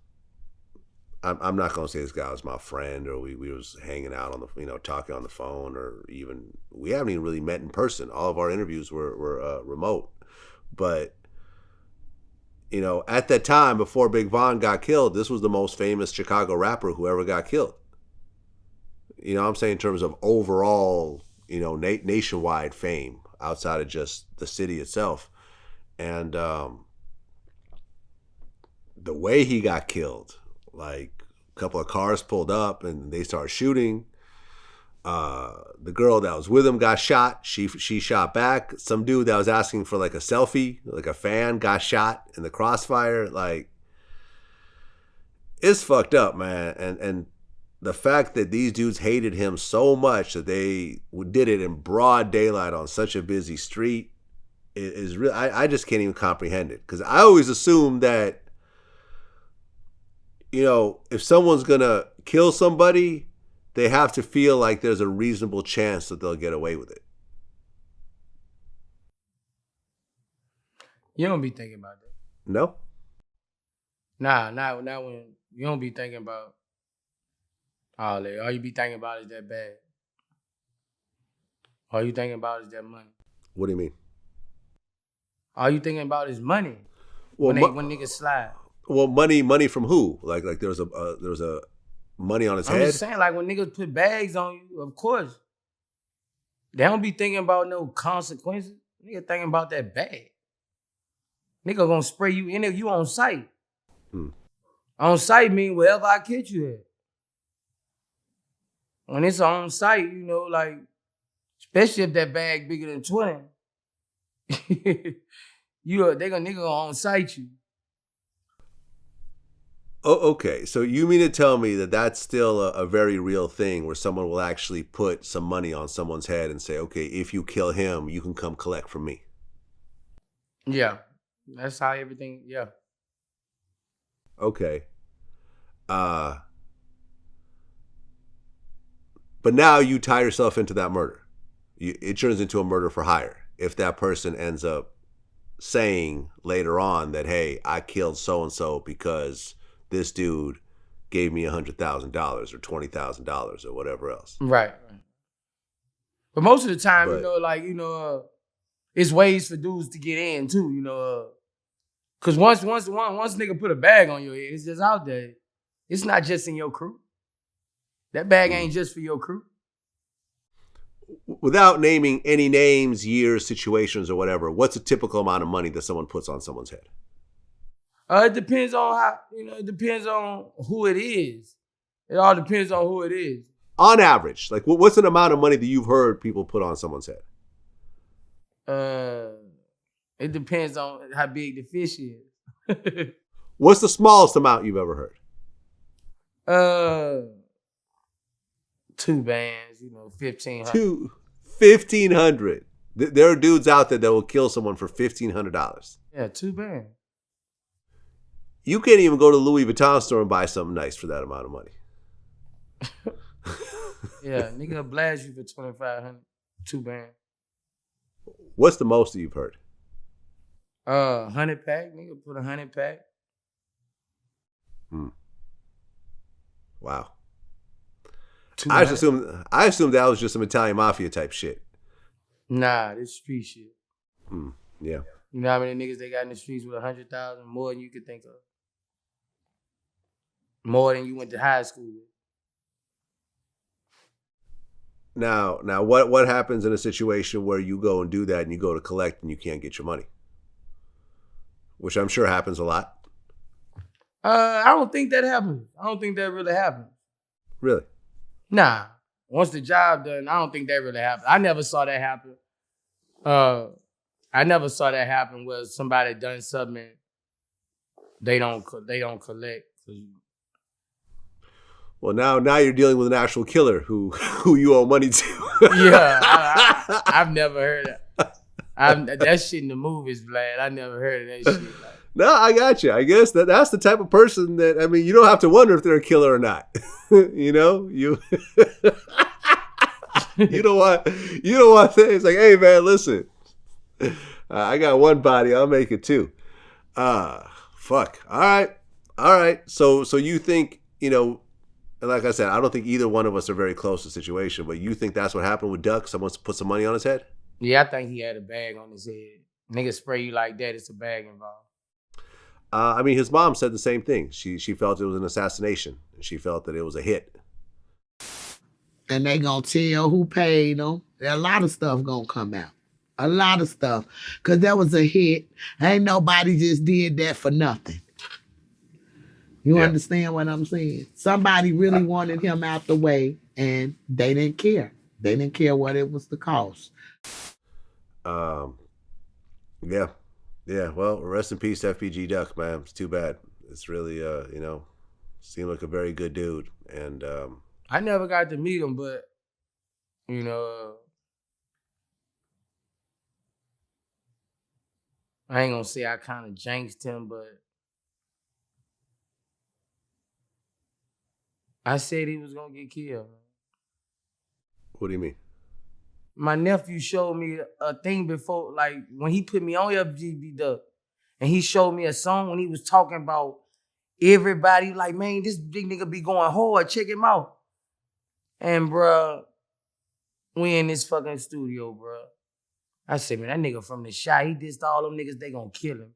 I'm not gonna say this guy was my friend or we was hanging out on the talking on the phone, or even we haven't even really met in person. All of our interviews were remote. But at that time, before Big Von got killed, this was the most famous Chicago rapper who ever got killed. I'm saying in terms of overall nationwide fame outside of just the city itself. And the way he got killed, like, a couple of cars pulled up and they started shooting. The girl that was with him got shot. She shot back. Some dude that was asking for like a selfie, like a fan, got shot in the crossfire. Like, it's fucked up, man. And the fact that these dudes hated him so much that they did it in broad daylight on such a busy street is real. I just can't even comprehend it. Because I always assume that, if someone's going to kill somebody, they have to feel like there's a reasonable chance that they'll get away with it. You don't be thinking about that. No? Nah, not when you don't be thinking about all that. All you be thinking about is that bad. All you thinking about is that money. What do you mean? All you thinking about is money. Well, when niggas slide. Well, money from who? Like there was a money on his head? I'm just saying, like, when niggas put bags on you, of course, they don't be thinking about no consequences. Nigga thinking about that bag. Nigga gonna spray you in there, you on site. On site mean wherever I catch you at. When it's on site, like, especially if that bag bigger than 20, they gonna on site you. Oh, okay. So you mean to tell me that that's still a very real thing where someone will actually put some money on someone's head and say, okay, if you kill him, you can come collect from me? Yeah. That's how everything, yeah. Okay. But now you tie yourself into that murder. It turns into a murder for hire. If that person ends up saying later on that, hey, I killed so-and-so because this dude gave me $100,000 or $20,000 or whatever else. Right. But most of the time, But- it's ways for dudes to get in too, Cause once nigga put a bag on your head, it's just out there. It's not just in your crew. That bag ain't just for your crew. Without naming any names, years, situations, or whatever, what's a typical amount of money that someone puts on someone's head? It depends on how, it depends on who it is. It all depends on who it is. On average, like what's an amount of money that you've heard people put on someone's head? It depends on how big the fish is. What's the smallest amount you've ever heard? 2 bands, 1,500. 1,500. There are dudes out there that will kill someone for $1,500. Yeah, 2 bands. You can't even go to Louis Vuitton store and buy something nice for that amount of money. Yeah, nigga will blast you for 2,500. 2 bands. What's the most that you've heard? 100 pack. Nigga put 100 pack. Wow. 200. I assumed that was just some Italian mafia type shit. Nah, this street shit. Yeah. You know how many niggas they got in the streets with 100,000? More than you could think of. More than you went to high school with. Now, what happens in a situation where you go and do that and you go to collect and you can't get your money? Which I'm sure happens a lot. I don't think that happens. I don't think that really happens. Really? Nah. Once the job done, I don't think that really happens. I never saw that happen. I never saw that happen where somebody done something they don't collect. Well, now you're dealing with an actual killer who you owe money to. Yeah, I've never heard that. That shit in the movies, Vlad. I never heard of that shit. No, I got you. I guess that's the type of person that, I mean, you don't have to wonder if they're a killer or not. You don't want things like, hey man, listen, I got one body, I'll make it two. Fuck. All right. So you think, and like I said, I don't think either one of us are very close to the situation, but you think that's what happened with Duck? Someone put some money on his head? Yeah, I think he had a bag on his head. Niggas spray you like that, it's a bag involved. I mean, his mom said the same thing. She felt it was an assassination. She felt that it was a hit. And they gonna tell who paid them. A lot of stuff gonna come out. A lot of stuff. Because that was a hit. Ain't nobody just did that for nothing. You understand what I'm saying? Somebody really wanted him out the way, and they didn't care. They didn't care what it was the cost. Yeah. Well, rest in peace, FBG Duck, man. It's too bad. It's really, seemed like a very good dude. And I never got to meet him, but, I ain't gonna say I kind of jinxed him, but I said he was gonna get killed. What do you mean? My nephew showed me a thing before, like when he put me on FBG Duck, and he showed me a song when he was talking about everybody, like, man, this big nigga be going hard, check him out. And bruh, we in this fucking studio, bruh. I said, man, that nigga from the shot, he dissed all them niggas, they gonna kill him.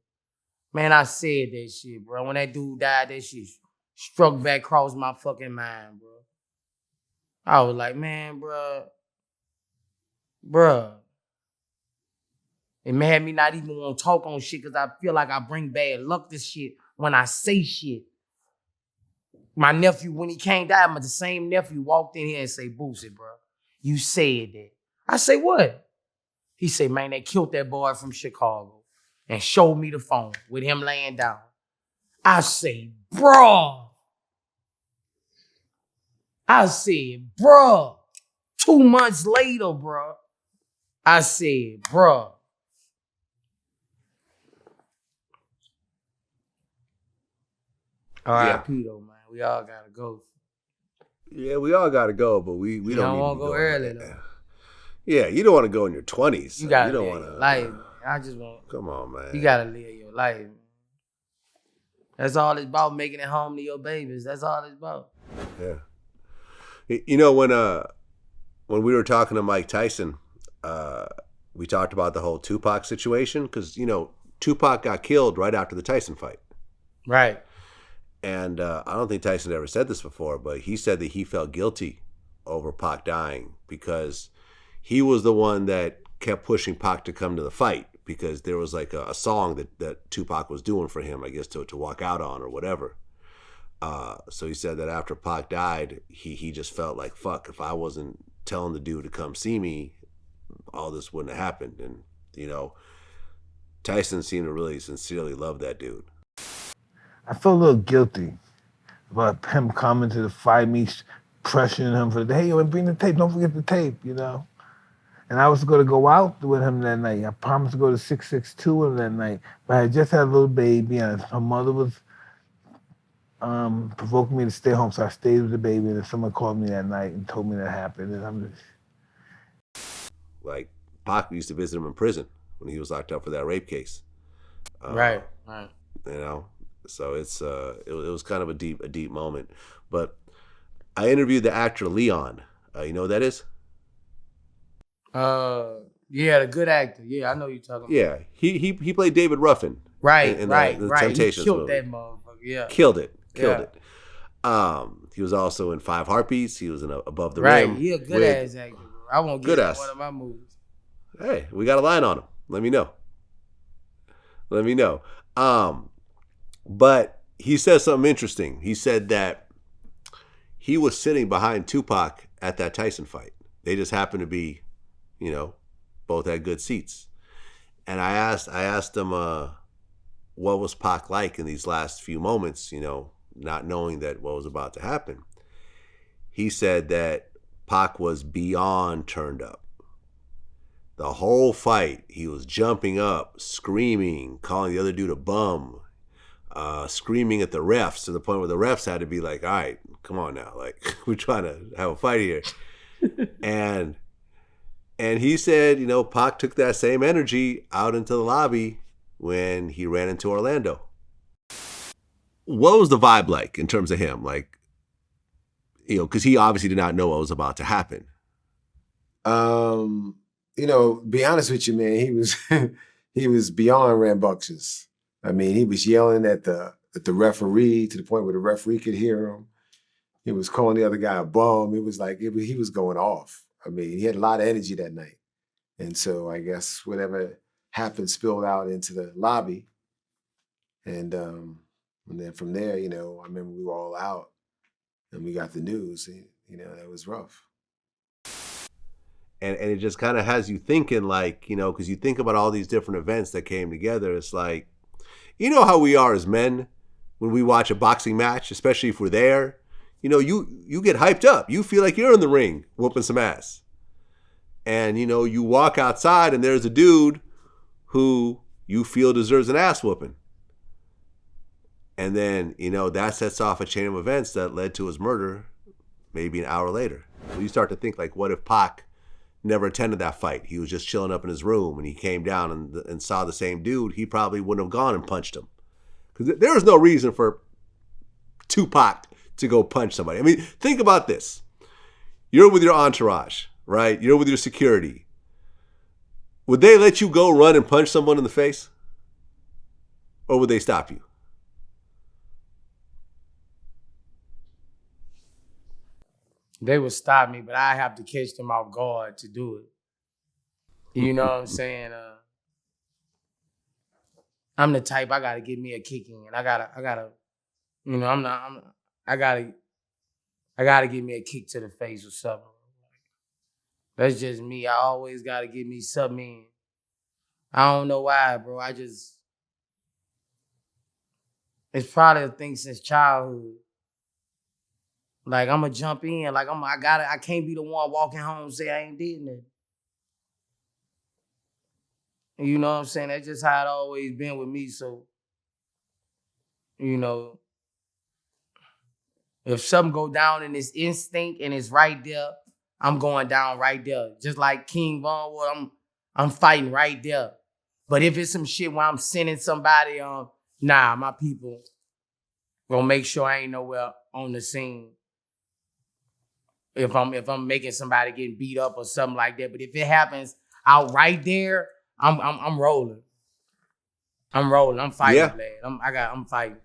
Man, I said that shit, bro. When that dude died, that shit struck back across my fucking mind, bro. I was like, man, bruh. It made me not even want to talk on shit because I feel like I bring bad luck to shit when I say shit. My nephew, when he came down, the same nephew walked in here and say, Boosie, bro, you said that. I say, what? He said, man, they killed that boy from Chicago and showed me the phone with him laying down. I say, bro. 2 months later, bro. I said, bro. R.I.P. though, man. We all gotta go. Yeah, we all got to go, but we You don't don't need want to to be go going early there. though. Yeah, you don't want to go in your 20s. You gotta You don't live want your to. life, man. I just want. Come on, man. You gotta live your life. That's all it's about, making it home to your babies. That's all it's about. Yeah. You know, when we were talking to Mike Tyson, we talked about the whole Tupac situation because, you know, Tupac got killed right after the Tyson fight. Right. And I don't think Tyson ever said this before, but he said that he felt guilty over Pac dying because he was the one that kept pushing Pac to come to the fight because there was like a song that Tupac was doing for him, I guess, to walk out on or whatever. So he said that after Pac died, he just felt like, fuck, if I wasn't telling the dude to come see me, all this wouldn't have happened. And, you know, Tyson seemed to really sincerely love that dude. I felt a little guilty about him coming to the fight, me pressuring him for the hey, yo, bring the tape, don't forget the tape, you know. And I was going to go out with him that night. I promised to go to 662 with him that night, but I had just had a little baby, and her mother was provoking me to stay home, so I stayed with the baby. And then someone called me that night and told me that happened, and I'm just Like Pac used to visit him in prison when he was locked up for that rape case. Right. You know, so it was kind of a deep moment. But I interviewed the actor Leon. You know who that is? Yeah, the good actor. Yeah, I know you're talking about. Yeah, he played David Ruffin. Right, in right. the He Temptations killed movie. that motherfucker. Yeah. Killed it. Yeah. He was also in Five Heartbeats. He was in Above the Right. Rim. He a good ass actor, bro. I won't get in one of my movies. Hey, we got a line on him. Let me know. But he said something interesting. He said that he was sitting behind Tupac at that Tyson fight. They just happened to be, you know, both had good seats. And I asked him, what was Pac like in these last few moments, you know, not knowing that what was about to happen. He said that Pac was beyond turned up. The whole fight, he was jumping up, screaming, calling the other dude a bum, screaming at the refs to the point where the refs had to be like, all right, come on now. Like, we're trying to have a fight here. and he said, you know, Pac took that same energy out into the lobby when he ran into Orlando. What was the vibe like in terms of him? Like, you know, because he obviously did not know what was about to happen. You know, be honest with you, man, he was beyond rambunctious. I mean, he was yelling at the referee to the point where the referee could hear him. He was calling the other guy a bum. It was like he was going off. I mean, he had a lot of energy that night. And so I guess whatever happened spilled out into the lobby. And then from there, you know, I remember we were all out and we got the news. And, you know, that was rough. And it just kind of has you thinking, like, you know, because you think about all these different events that came together. It's like, you know how we are as men when we watch a boxing match, especially if we're there. You know, you get hyped up. You feel like you're in the ring whooping some ass. And, you know, you walk outside and there's a dude who you feel deserves an ass whooping. And then, you know, that sets off a chain of events that led to his murder maybe an hour later. So you start to think, like, what if Pac never attended that fight? He was just chilling up in his room and he came down and saw the same dude. He probably wouldn't have gone and punched him. Because there was no reason for Tupac to go punch somebody. I mean, think about this. You're with your entourage, right? You're with your security. Would they let you go run and punch someone in the face? Or would they stop you? They would stop me, but I have to catch them off guard to do it. You know what I'm saying? I'm the type, I gotta get me a kick in. I gotta, you know, I gotta get me a kick to the face or something. That's just me. I always gotta get me something in. I don't know why, bro. It's probably a thing since childhood. Like, I'm gonna jump in. Like, I can't be the one walking home and say I ain't did nothing. You know what I'm saying? That's just how it always been with me. So, you know, If something go down in this instinct and it's right there, I'm going down right there. Just like King Von was, I'm fighting right there. But if it's some shit where I'm sending somebody on, nah, my people gonna make sure I ain't nowhere on the scene. If I'm making somebody getting beat up or something like that. But if it happens out right there, I'm rolling. I'm rolling. I'm fighting, lad. I'm fighting.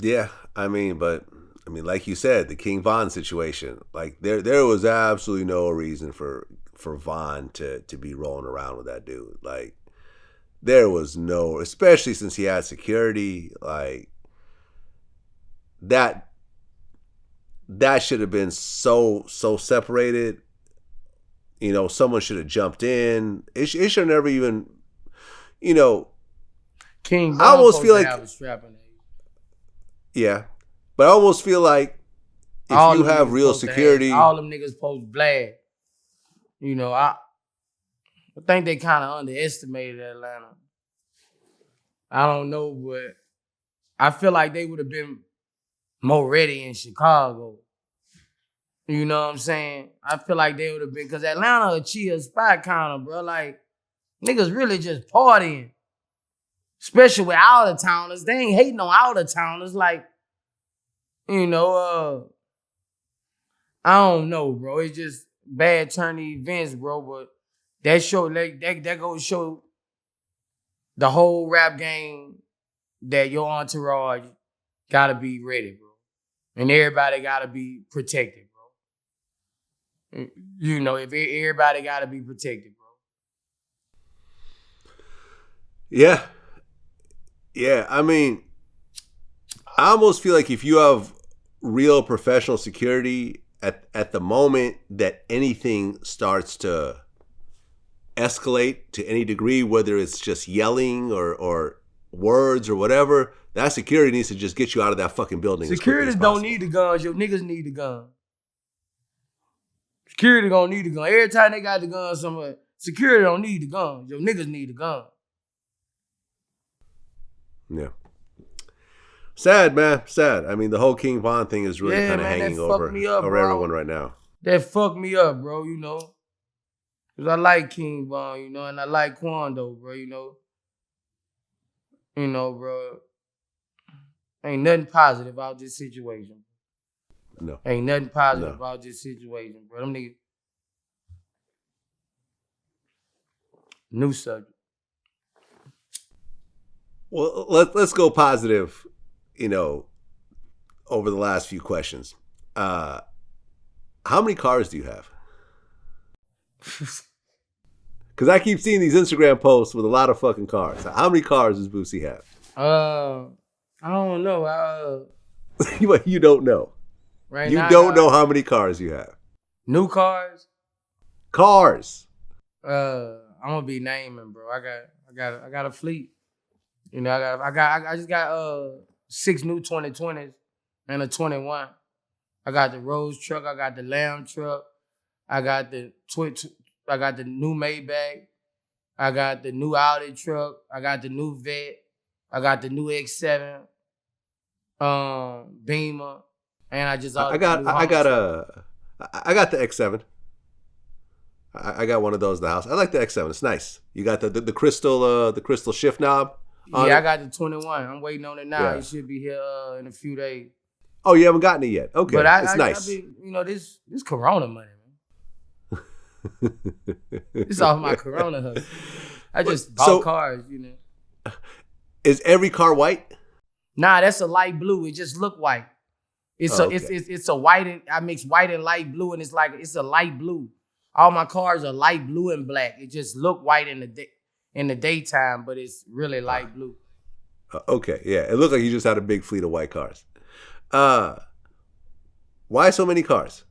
Yeah, but like you said, the King Von situation, like there was absolutely no reason for Von to be rolling around with that dude. Like there was no, especially since he had security, like that should have been so separated. You know, someone should have jumped in. It should never even, you know. King Von I almost feel like, yeah, but I almost feel like if all you have real security, all them niggas supposed blast. You know, I think they kind of underestimated Atlanta. I don't know, but I feel like they would have been more ready in Chicago. You know what I'm saying? I feel like they would have been, because Atlanta a chill spot kind of, bro. Like, niggas really just partying. Especially with out-of-towners. They ain't hating on out-of-towners. Like, you know, I don't know, bro. It's just bad turn events, bro. But that goes show the whole rap game that your entourage gotta be ready, bro. And everybody gotta be protected, bro. You know, if everybody gotta be protected, bro. Yeah. Yeah, I mean, I almost feel like if you have real professional security at the moment that anything starts to escalate to any degree, whether it's just yelling or words or whatever, that security needs to just get you out of that fucking building. Security don't need the guns. Your niggas need the gun. Security don't need the gun. Every time they got the gun somewhere, security don't need the gun. Your niggas need the gun. Yeah. Sad, man. Sad. I mean, the whole King Von thing is really kind of hanging over everyone right now. That fucked me up, bro, you know. Because I like King Von, you know, and I like Quando, bro, you know. You know, bro. Ain't nothing positive about this situation. No. Ain't nothing positive about this situation, bro. Them niggas. New subject. Well, let's go positive, you know, over the last few questions. How many cars do you have? Because I keep seeing these Instagram posts with a lot of fucking cars. How many cars does Boosie have? I don't know. You don't know. Right you now, don't know how many cars you have. New cars? Cars. I'm gonna be naming, bro. I got a fleet. You know, I just got 6 new 2020s and a 21. I got the Rose truck. I got the Lamb truck. I got the new Maybach. I got the new Audi truck. I got the new Vet. I got the new X7, Beamer, and I got the X7. I got one of those in the house. I like the X7. It's nice. You got the crystal shift knob. Yeah, I got the 21. I'm waiting on it now. Yeah. It should be here in a few days. Oh, you haven't gotten it yet? Okay, but it's nice. You know, this Corona money, man. It's off my Corona hustle. I just bought cars, you know. Is every car white? Nah, that's a light blue. It just look white. It's a white and I mix white and light blue, and it's a light blue. All my cars are light blue and black. It just look white in the daytime, but it's really light blue. Okay, yeah. It looks like you just had a big fleet of white cars. Why so many cars?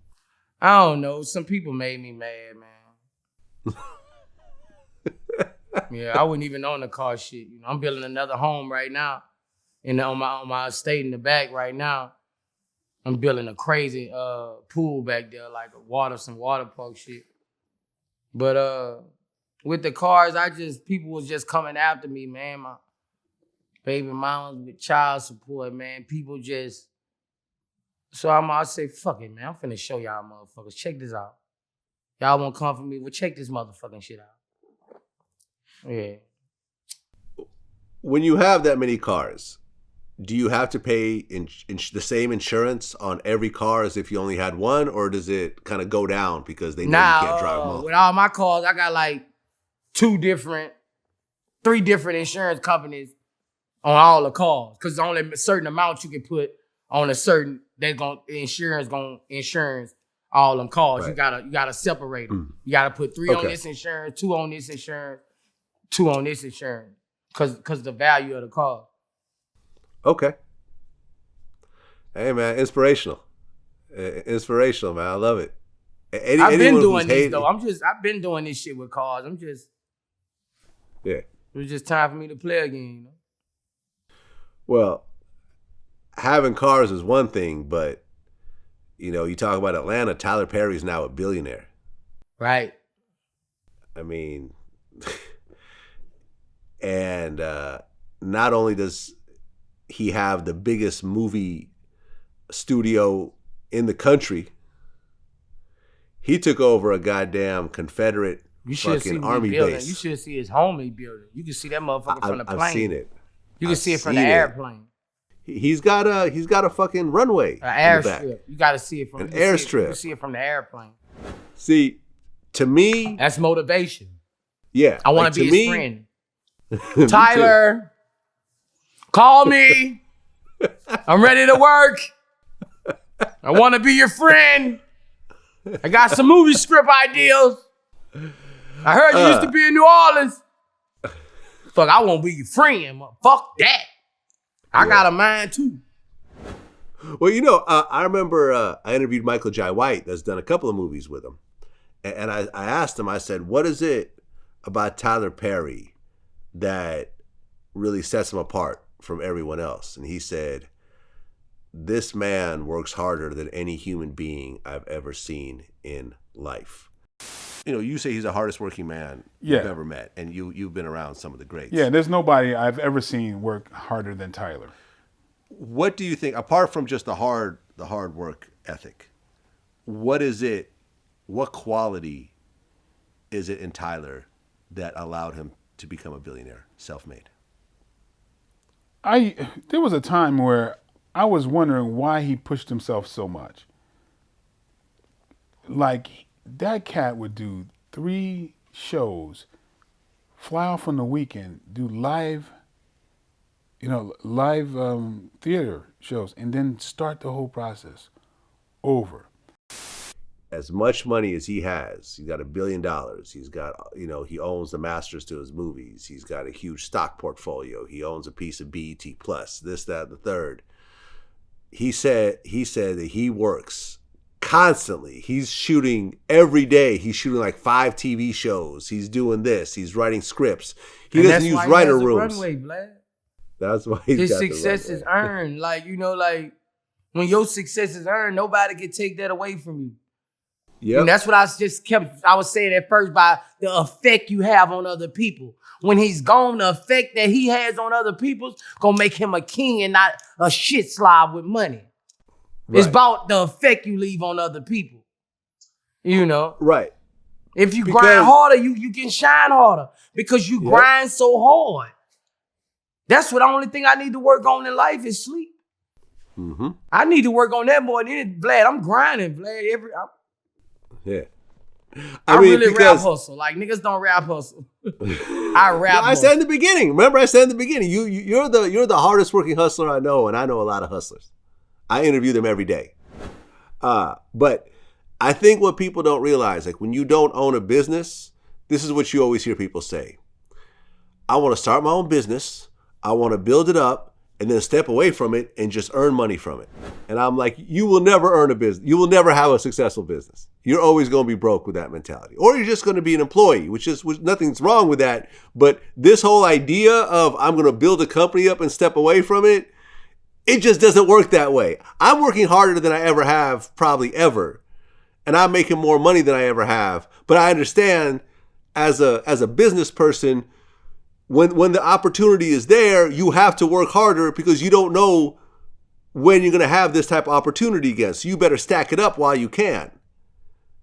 I don't know. Some people made me mad, man. Yeah, I wouldn't even own the car shit. You know, I'm building another home right now, on my estate in the back right now. I'm building a crazy pool back there, like some water park shit. But with the cars, people was just coming after me, man. My baby mamas with child support, man. People just So I say, fuck it, man. I'm finna show y'all motherfuckers. Check this out. Y'all won't come for me. Well, check this motherfucking shit out. Yeah. When you have that many cars, do you have to pay the same insurance on every car as if you only had one, or does it kind of go down because they know you can't drive them all? With all my cars, I got like 3 different insurance companies on all the cars, because only a certain amount you can put on a certain insurance all them cars. Right. You gotta separate them. You gotta put 3 on this insurance, 2 on this insurance, 2 on this insurance, because the value of the car. Okay. Hey man, inspirational, man. I love it. I've been doing this though. I've been doing this shit with cars. Yeah. It was just time for me to play again. You know? Well, having cars is one thing, but you know, you talk about Atlanta. Tyler Perry's now a billionaire. Right. I mean, and not only does he have the biggest movie studio in the country, he took over a goddamn Confederate fucking army base. You should see his homie building. You can see that motherfucker from the plane. I've seen it. You can see it from the airplane. He's got a fucking runway. An airstrip. You got to see it from an airstrip. You can see it from the airplane. See, to me, that's motivation. Yeah, I want to be his friend. Tyler, call me. I'm ready to work. I want to be your friend. I got some movie script ideas. I heard you used to be in New Orleans. Fuck, I want to be your friend. Fuck that. I got a mind too. Well, you know, I remember I interviewed Michael Jai White, that's done a couple of movies with him. And I asked him, I said, what is it about Tyler Perry that really sets him apart from everyone else? And he said, this man works harder than any human being I've ever seen in life. You know, you say he's the hardest working man you've ever met, and you've been around some of the greats. Yeah, there's nobody I've ever seen work harder than Tyler. What do you think, apart from just the hard work ethic, what quality is it in Tyler that allowed him to become a billionaire, self-made? There was a time where I was wondering why he pushed himself so much. Like, that cat would do 3 shows, fly off on the weekend, do live theater shows, and then start the whole process over. As much money as he has, he's got $1 billion. He's got, he owns the masters to his movies. He's got a huge stock portfolio. He owns a piece of BET Plus, this, that, the third. He said that he works constantly. He's shooting every day. He's shooting like 5 TV shows. He's doing this. He's writing scripts. He doesn't use writer rooms. Runway, Vlad. That's why his success is earned. Like, when your success is earned, nobody can take that away from you. Yeah, and that's what I was saying at first, by the effect you have on other people. When he's gone, the effect that he has on other people gonna make him a king and not a shit slob with money. Right. It's about the effect you leave on other people. Right. If you grind harder, you can shine harder because you grind so hard. That's what the only thing I need to work on in life is sleep. Mm-hmm. I need to work on that more than anything. Vlad, I'm grinding, Vlad. Yeah. I really rap hustle. Like, niggas don't rap hustle. I rap. I said in the beginning. Remember, I said in the beginning, you're the hardest working hustler I know, and I know a lot of hustlers. I interview them every day. But I think what people don't realize, like when you don't own a business, this is what you always hear people say. I want to start my own business. I want to build it up and then step away from it and just earn money from it. And I'm like, you will never earn a business. You will never have a successful business. You're always going to be broke with that mentality. Or you're just going to be an employee, which nothing's wrong with that. But this whole idea of I'm going to build a company up and step away from it, it just doesn't work that way. I'm working harder than I ever have, probably ever. And I'm making more money than I ever have. But I understand as a business person, when the opportunity is there, you have to work harder because you don't know when you're going to have this type of opportunity again. So you better stack it up while you can.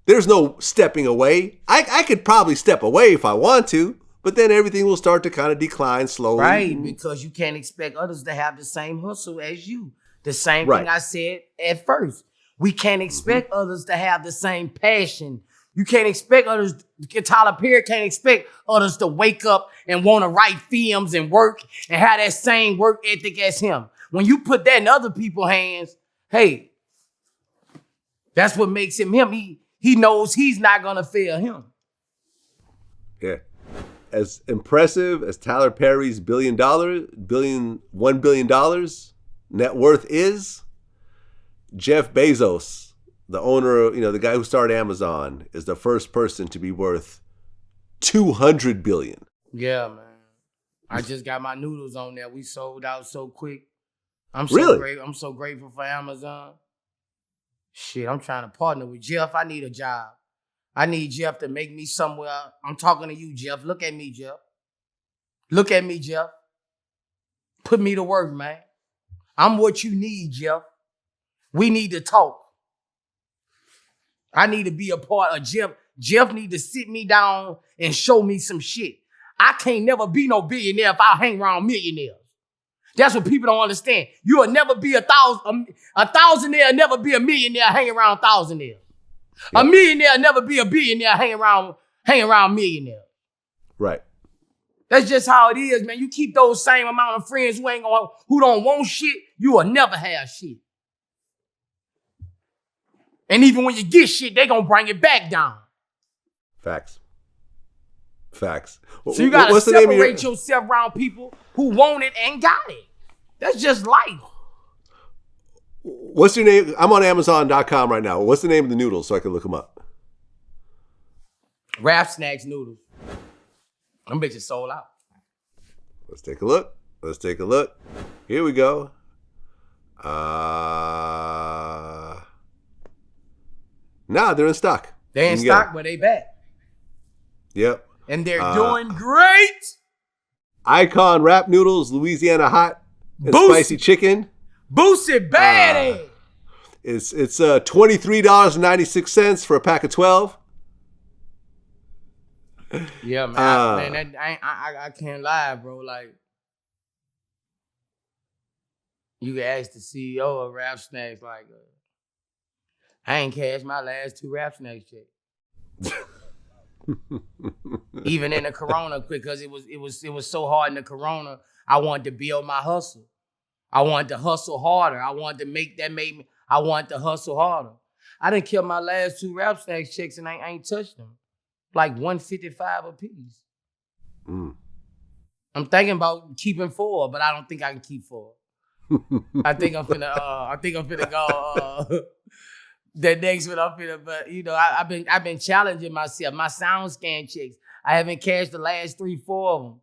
There's no stepping away. I could probably step away if I want to, but then everything will start to kind of decline slowly. Right, because you can't expect others to have the same hustle as you. The same Right. thing I said at first. We can't expect others to have the same passion. You can't expect others, Tyler Perry can't expect others to wake up and want to write films and work and have that same work ethic as him. When you put that in other people's hands, hey, that's what makes him him. He knows he's not going to fail him. Yeah. As impressive as Tyler Perry's $1 billion net worth is, Jeff Bezos, the owner of, the guy who started Amazon, is the first person to be worth $200 billion. Yeah, man. I just got my noodles on there. We sold out so quick. I'm so grateful for Amazon. Shit, I'm trying to partner with Jeff. I need a job. I need Jeff to make me somewhere. I'm talking to you, Jeff. Look at me, Jeff. Look at me, Jeff. Put me to work, man. I'm what you need, Jeff. We need to talk. I need to be a part of Jeff. Jeff need to sit me down and show me some shit. I can't never be no billionaire if I hang around millionaires. That's what people don't understand. You will never be a thousandaire, never be a millionaire hanging around thousandaires. Yep. A millionaire never be a billionaire hanging around millionaires. Right. That's just how it is, man. You keep those same amount of friends who don't want shit, you will never have shit. And even when you get shit, they gonna bring it back down. Facts. So you gotta separate yourself around people who want it and got it. That's just life. What's your name? I'm on Amazon.com right now. What's the name of the noodles so I can look them up? Rap Snacks noodles. Them bitches sold out. Let's take a look. Here we go. Nah, they're in stock. They're in stock, but they back. Yep. And they're doing great. Icon Rap Noodles, Louisiana Hot, and Spicy Chicken. Boosie baddie. It's $23.96 for a pack of 12. Yeah, man. I can't lie, bro. Like, you can ask the CEO of Rap Snacks, like, I ain't cashed my last 2 Rap Snacks checks. Even in the Corona, because it was so hard in the Corona. I wanted to build my hustle. I wanted to hustle harder. I wanted to hustle harder. I done killed my last 2 Rap Snacks checks and I ain't touched them. Like $155 a piece. I'm thinking about keeping 4, but I don't think I can keep 4. I think I'm finna go. The next one I'm finna, but I've been challenging myself. My sound scan checks, I haven't cashed the last 3, 4 of them.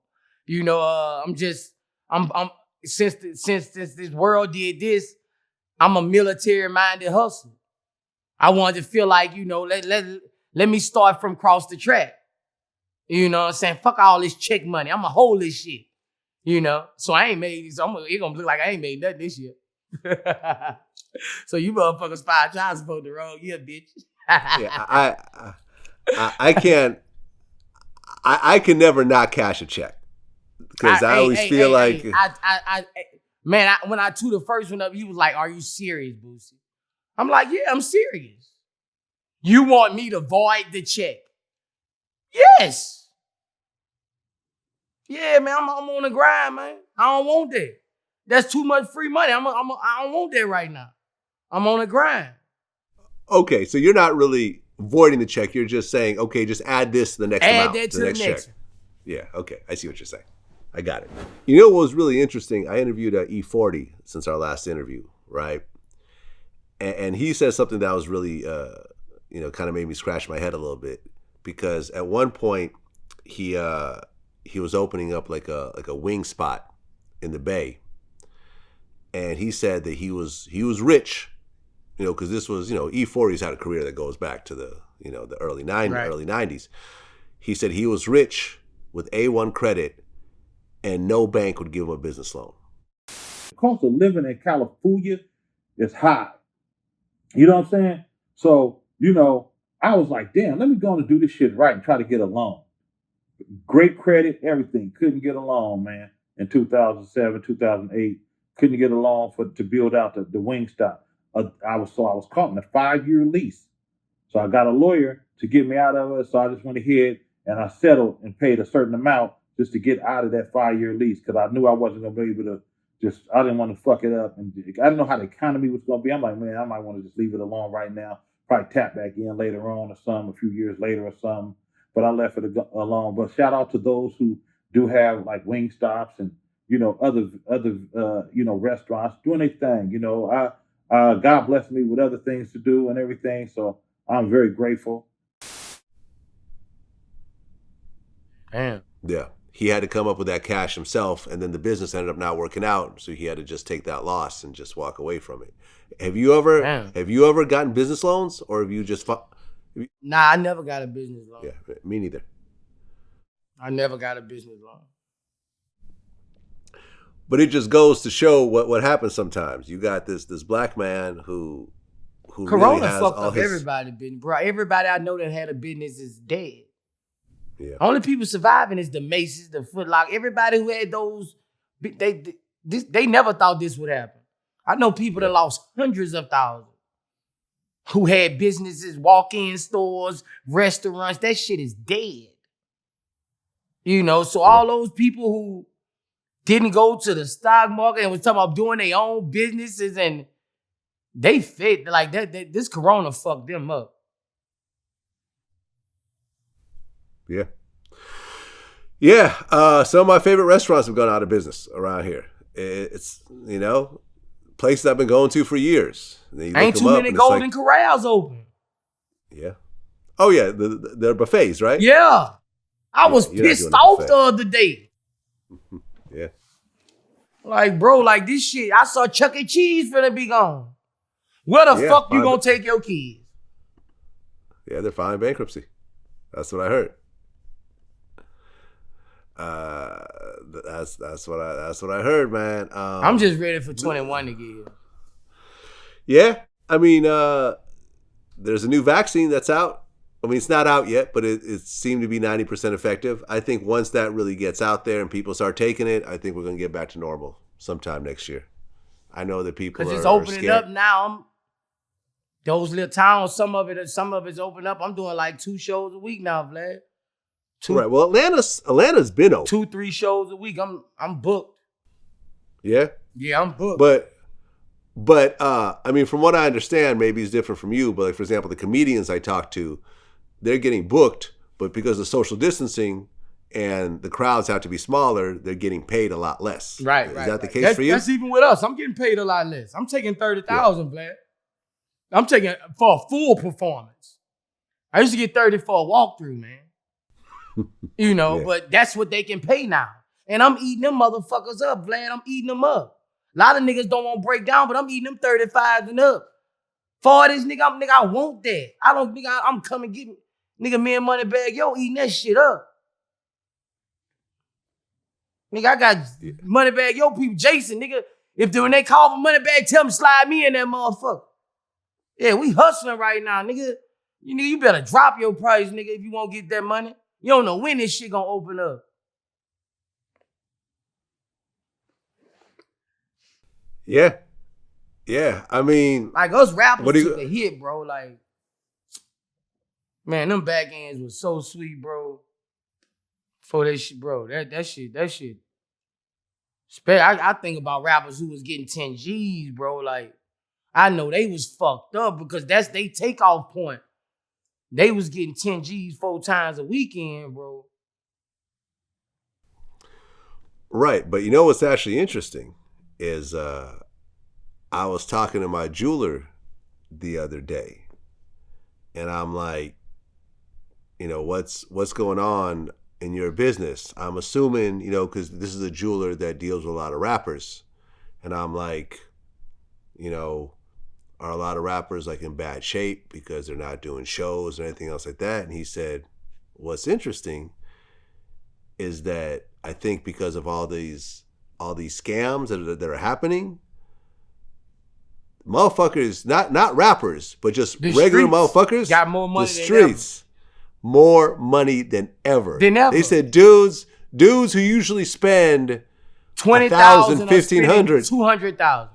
I'm since this world did this, I'm a military-minded hustler. I wanted to feel like, let me start from across the track. You know what I'm saying? Fuck all this check money. I'm going to hold this shit. So I ain't made, it's going to look like I ain't made nothing this year. So you motherfuckers filed child support the wrong year, bitch. Yeah, I can't. I can never not cash a check because I always feel like. When I threw the first one up, he was like, "Are you serious, Boosie?" I'm like, "Yeah, I'm serious." You want me to void the check? Yes. Yeah, man, I'm on the grind, man. I don't want that. That's too much free money. I don't want that right now. I'm on the grind. Okay, so you're not really voiding the check. You're just saying, okay, just add this to the next amount. Add that to the next check. Yeah, okay. I see what you're saying. I got it. You know what was really interesting? I interviewed E40 since our last interview, right? And he said something that was really, kind of made me scratch my head a little bit, because at one point he was opening up like a wing spot in the Bay, and he said that he was rich, because this was, E40's had a career that goes back to the the early 90s. He said he was rich with A1 credit, and no bank would give him a business loan. The cost of living in California is high. You know what I'm saying? So, I was like, damn, let me go and do this shit right and try to get a loan. Great credit, everything. Couldn't get a loan, man. In 2007, 2008, couldn't get a loan to build out the Wingstop. I was caught in a 5-year lease. So I got a lawyer to get me out of it. So I just went ahead and I settled and paid a certain amount just to get out of that 5-year lease because I knew I wasn't going to be able to I didn't want to fuck it up. And I didn't know how the economy was going to be. I'm like, man, I might want to just leave it alone right now. Probably tap back in later on or something, a few years later or something. But I left it alone. But shout out to those who do have like Wingstops and, other restaurants doing their thing. God blessed me with other things to do and everything. So I'm very grateful. Damn. Yeah. He had to come up with that cash himself, and then the business ended up not working out, so he had to just take that loss and just walk away from it. Have you ever gotten business loans, or have you just Nah, I never got a business loan. Yeah, me neither. I never got a business loan. But it just goes to show what happens sometimes. You got this black man who Corona really has fucked all up his... everybody's business, bro. Everybody I know that had a business is dead. Yeah. Only people surviving is the Macy's, the Foot Locker. Everybody who had those, they never thought this would happen. I know people that lost hundreds of thousands who had businesses, walk-in stores, restaurants. That shit is dead. So all those people who didn't go to the stock market and was talking about doing their own businesses and they fit like that. This Corona fucked them up. Yeah. Yeah. Some of my favorite restaurants have gone out of business around here. It's, places I've been going to for years. Ain't too many Golden Corrals open. Yeah. Oh, yeah. They're buffets, right? Yeah. I was pissed off the other day. Yeah. Like, bro, like this shit. I saw Chuck E. Cheese finna be gone. Where the fuck you gonna take your kids? Yeah, they're filing bankruptcy. That's what I heard. That's what I heard, man. I'm just ready for 21 to get. Yeah, I mean, there's a new vaccine that's out. I mean, it's not out yet, but it seemed to be 90% effective. I think once that really gets out there and people start taking it, I think we're gonna get back to normal sometime next year. I know that people because it's opening up now. Those little towns, some of it's open up. I'm doing like 2 shows a week now, Vlad. Right. Well, Atlanta's been open. 2-3 shows a week. I'm booked. Yeah. Yeah, I'm booked. But I mean, from what I understand, maybe it's different from you. But like, for example, the comedians I talk to, they're getting booked, but because of social distancing and the crowds have to be smaller, they're getting paid a lot less. Right. Is that the case for you? That's even with us. I'm getting paid a lot less. I'm taking $30,000, Vlad. I'm taking it for a full performance. I used to get 30 for a walkthrough, man. But that's what they can pay now. And I'm eating them motherfuckers up, Vlad. I'm eating them up. A lot of niggas don't want to break down, but I'm eating them 35s and up. For this nigga, I want that. I'm coming get me. Nigga, me and Moneybag, yo, eating that shit up. Nigga, I got Moneybag, yo, people, Jason, nigga. When they call for Moneybag, tell them slide me in that motherfucker. Yeah, we hustling right now, nigga. You better drop your price, nigga, if you won't get that money. You don't know when this shit gonna open up. Yeah. Yeah. I mean, like us rappers took a hit, bro. Like, man, them back ends was so sweet, bro. For that shit, bro. That shit. I think about rappers who was getting 10 G's, bro. Like, I know they was fucked up because that's they takeoff point. They was getting 10 G's 4 times a weekend, bro. Right. But you know what's actually interesting is I was talking to my jeweler the other day, and I'm like, what's going on in your business? I'm assuming, because this is a jeweler that deals with a lot of rappers. And I'm like, are a lot of rappers like in bad shape because they're not doing shows or anything else like that? And he said, what's interesting is that I think because of all these scams that are happening, motherfuckers, not rappers, but just The regular streets motherfuckers, got more money the than streets, more money than ever. Than ever. They said dudes who usually spend 20,000, 1,500, 200,000.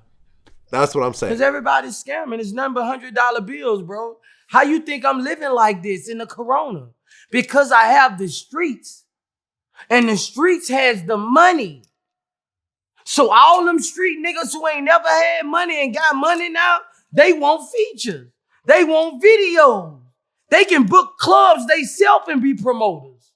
That's what I'm saying. Because everybody's scamming. It's nothing but $100 bills, bro. How you think I'm living like this in the corona? Because I have the streets. And the streets has the money. So all them street niggas who ain't never had money and got money now, they want features. They want videos. They can book clubs they self and be promoters.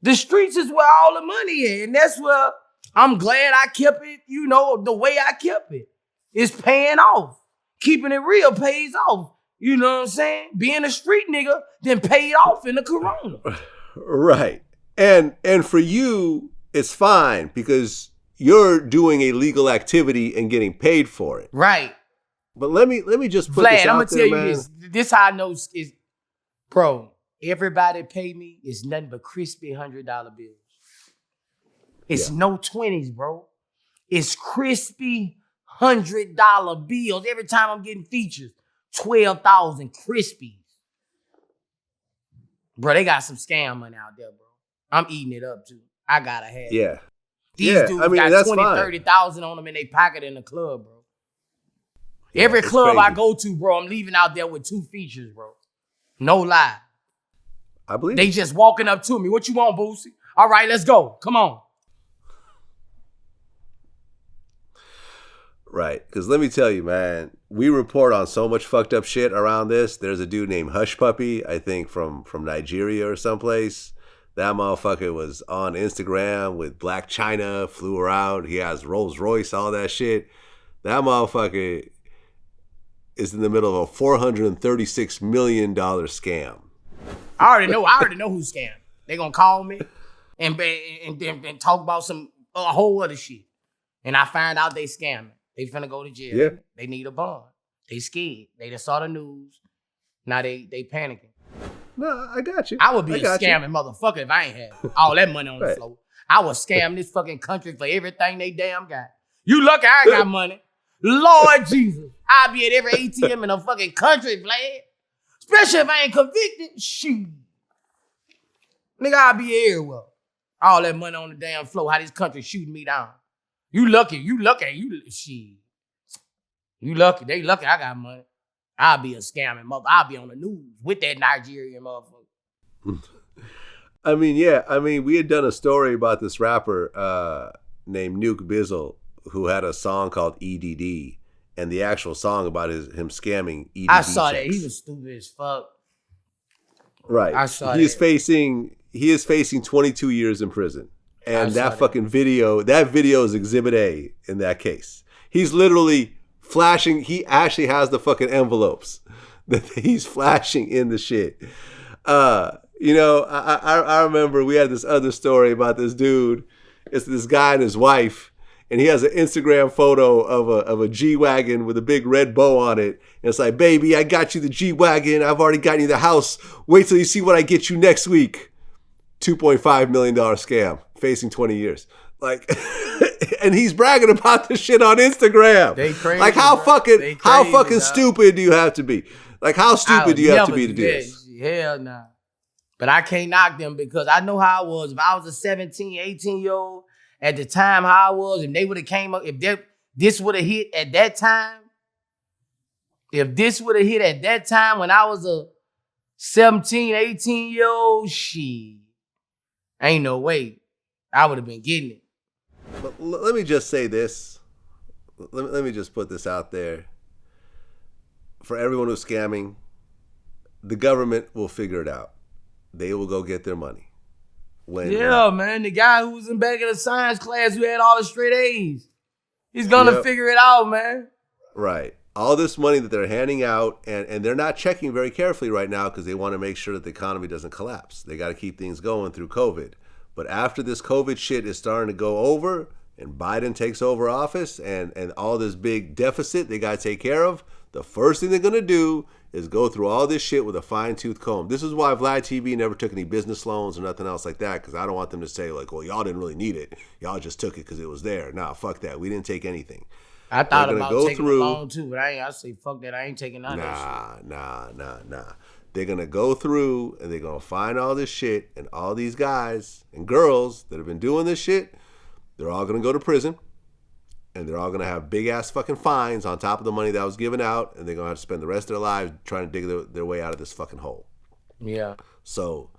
The streets is where all the money is. And that's where I'm glad I kept it, the way I kept it. It's paying off. Keeping it real pays off. You know what I'm saying? Being a street nigga then paid off in the corona. Right. And for you, it's fine because you're doing a legal activity and getting paid for it. Right. But let me just put Vlad, this out I'm gonna there, tell you man. this. This how I know is, bro, everybody pay me is nothing but crispy $100 bills. It's no 20s, bro. It's crispy $100 bills. Every time I'm getting features, 12,000 crispies. Bro, they got some scam money out there, bro. I'm eating it up too. I gotta have it. Yeah. These dudes got that's 20, fine. 30,000 on them in their pocket in the club, bro. Every club I go to, bro, I'm leaving out there with 2 features, bro. No lie. I believe they just walking up to me. What you want, Boosie? All right, let's go. Come on. Right. Because let me tell you, man, we report on so much fucked up shit around this. There's a dude named Hush Puppy, I think from Nigeria or someplace. That motherfucker was on Instagram with Black China, flew around. He has Rolls Royce, all that shit. That motherfucker is in the middle of a $436 million scam. I already know who's scammed. They gonna call me and talk about a whole other shit. And I find out they scamming. They finna go to jail. Yeah. They need a bond. They scared. They just saw the news. Now they panicking. No, I got you. I would be a scamming motherfucker if I ain't had all that money on the floor. I would scam this fucking country for everything they damn got. You lucky I ain't got money. Lord Jesus. I'll be at every ATM in the fucking country, Vlad. Especially if I ain't convicted. Shoot. Nigga, I'll be everywhere. All that money on the damn floor. How this country shooting me down. You lucky. Shit. You lucky. They lucky I got money. I'll be a scamming mother. I'll be on the news with that Nigerian motherfucker. I mean, we had done a story about this rapper named Nuke Bizzle who had a song called EDD, and the actual song about him scamming EDD I saw checks. that. He was stupid as fuck. Right. I saw he that. is facing 22 years in prison. And I saw that fucking video is Exhibit A in that case. He's literally flashing. He actually has the fucking envelopes that he's flashing in the shit. I remember we had this other story about this dude. It's this guy and his wife, and he has an Instagram photo of a G-Wagon with a big red bow on it. And it's like, baby, I got you the G-Wagon. I've already gotten you the house. Wait till you see what I get you next week. $2.5 million scam, facing 20 years. Like, and he's bragging about this shit on Instagram. They crazy. Like, how fucking bro. stupid do you have to be? Like, how stupid do you have to be to do this? Hell nah. But I can't knock them because I know how I was. If I was a 17, 18-year-old at the time, how I was, if they would have came up, if this would have hit at that time, when I was a 17, 18-year-old, shit, ain't no way. I would have been getting it. But let me just say this. Let me just put this out there. For everyone who's scamming, the government will figure it out. They will go get their money. Man, the guy who was in back of the science class who had all the straight A's, he's gonna figure it out, man. Right. All this money that they're handing out, and they're not checking very carefully right now because they want to make sure that the economy doesn't collapse. They got to keep things going through COVID. But after this COVID shit is starting to go over and Biden takes over office and all this big deficit they got to take care of, the first thing they're going to do is go through all this shit with a fine-tooth comb. This is why Vlad TV never took any business loans or nothing else like that, because I don't want them to say, like, well, y'all didn't really need it. Y'all just took it because it was there. Nah, fuck that. We didn't take anything. I thought They're gonna about go taking through- a loan too, but I say fuck that. I ain't taking none of that shit. Nah. They're gonna go through and they're gonna find all this shit, and all these guys and girls that have been doing this shit, they're all gonna go to prison, and they're all gonna have big ass fucking fines on top of the money that was given out, and they're gonna have to spend the rest of their lives trying to dig their way out of this fucking hole. Yeah. So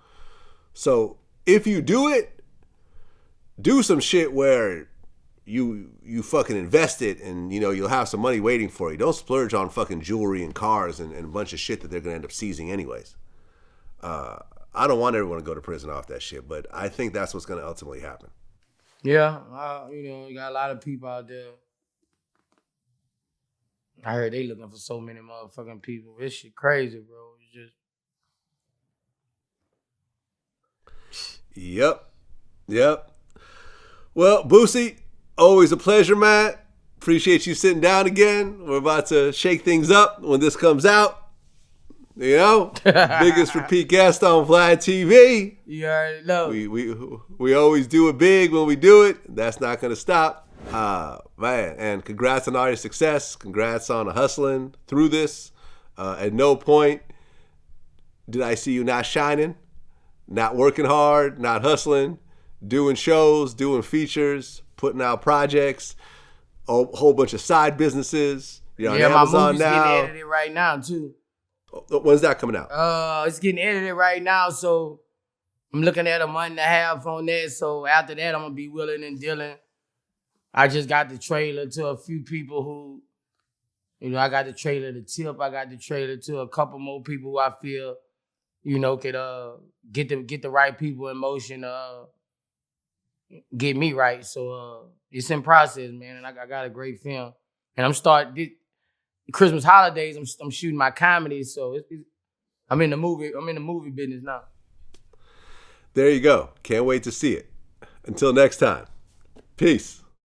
if you do it, do some shit where you fucking invest it, and you'll have some money waiting for you. Don't splurge on fucking jewelry and cars and a bunch of shit that they're gonna end up seizing anyways. I don't want everyone to go to prison off that shit, but I think that's what's gonna ultimately happen. Yeah, you got a lot of people out there. I heard they looking for so many motherfucking people. This shit crazy, bro. It's just. Yep. Well, Boosie, always a pleasure, man. Appreciate you sitting down again. We're about to shake things up when this comes out. Biggest repeat guest on Vlad TV. You already know. We always do it big when we do it. That's not gonna stop. Man, and congrats on all your success. Congrats on hustling through this. At no point did I see you not shining, not working hard, not hustling, doing shows, doing features, putting out projects, a whole bunch of side businesses. You're on Amazon my movie's now. getting edited right now too. When's that coming out? It's getting edited right now, so I'm looking at a month and a half on that. So after that, I'm gonna be willing and dealing. I just got the trailer to a few people who, I got the trailer to Tip. I got the trailer to a couple more people who I feel, could get the right people in motion, get me right. So it's in process, man, and I got a great film. And I'm starting Christmas holidays. I'm shooting my comedy, so I'm in the movie business now. There you go. Can't wait to see it. Until next time, peace.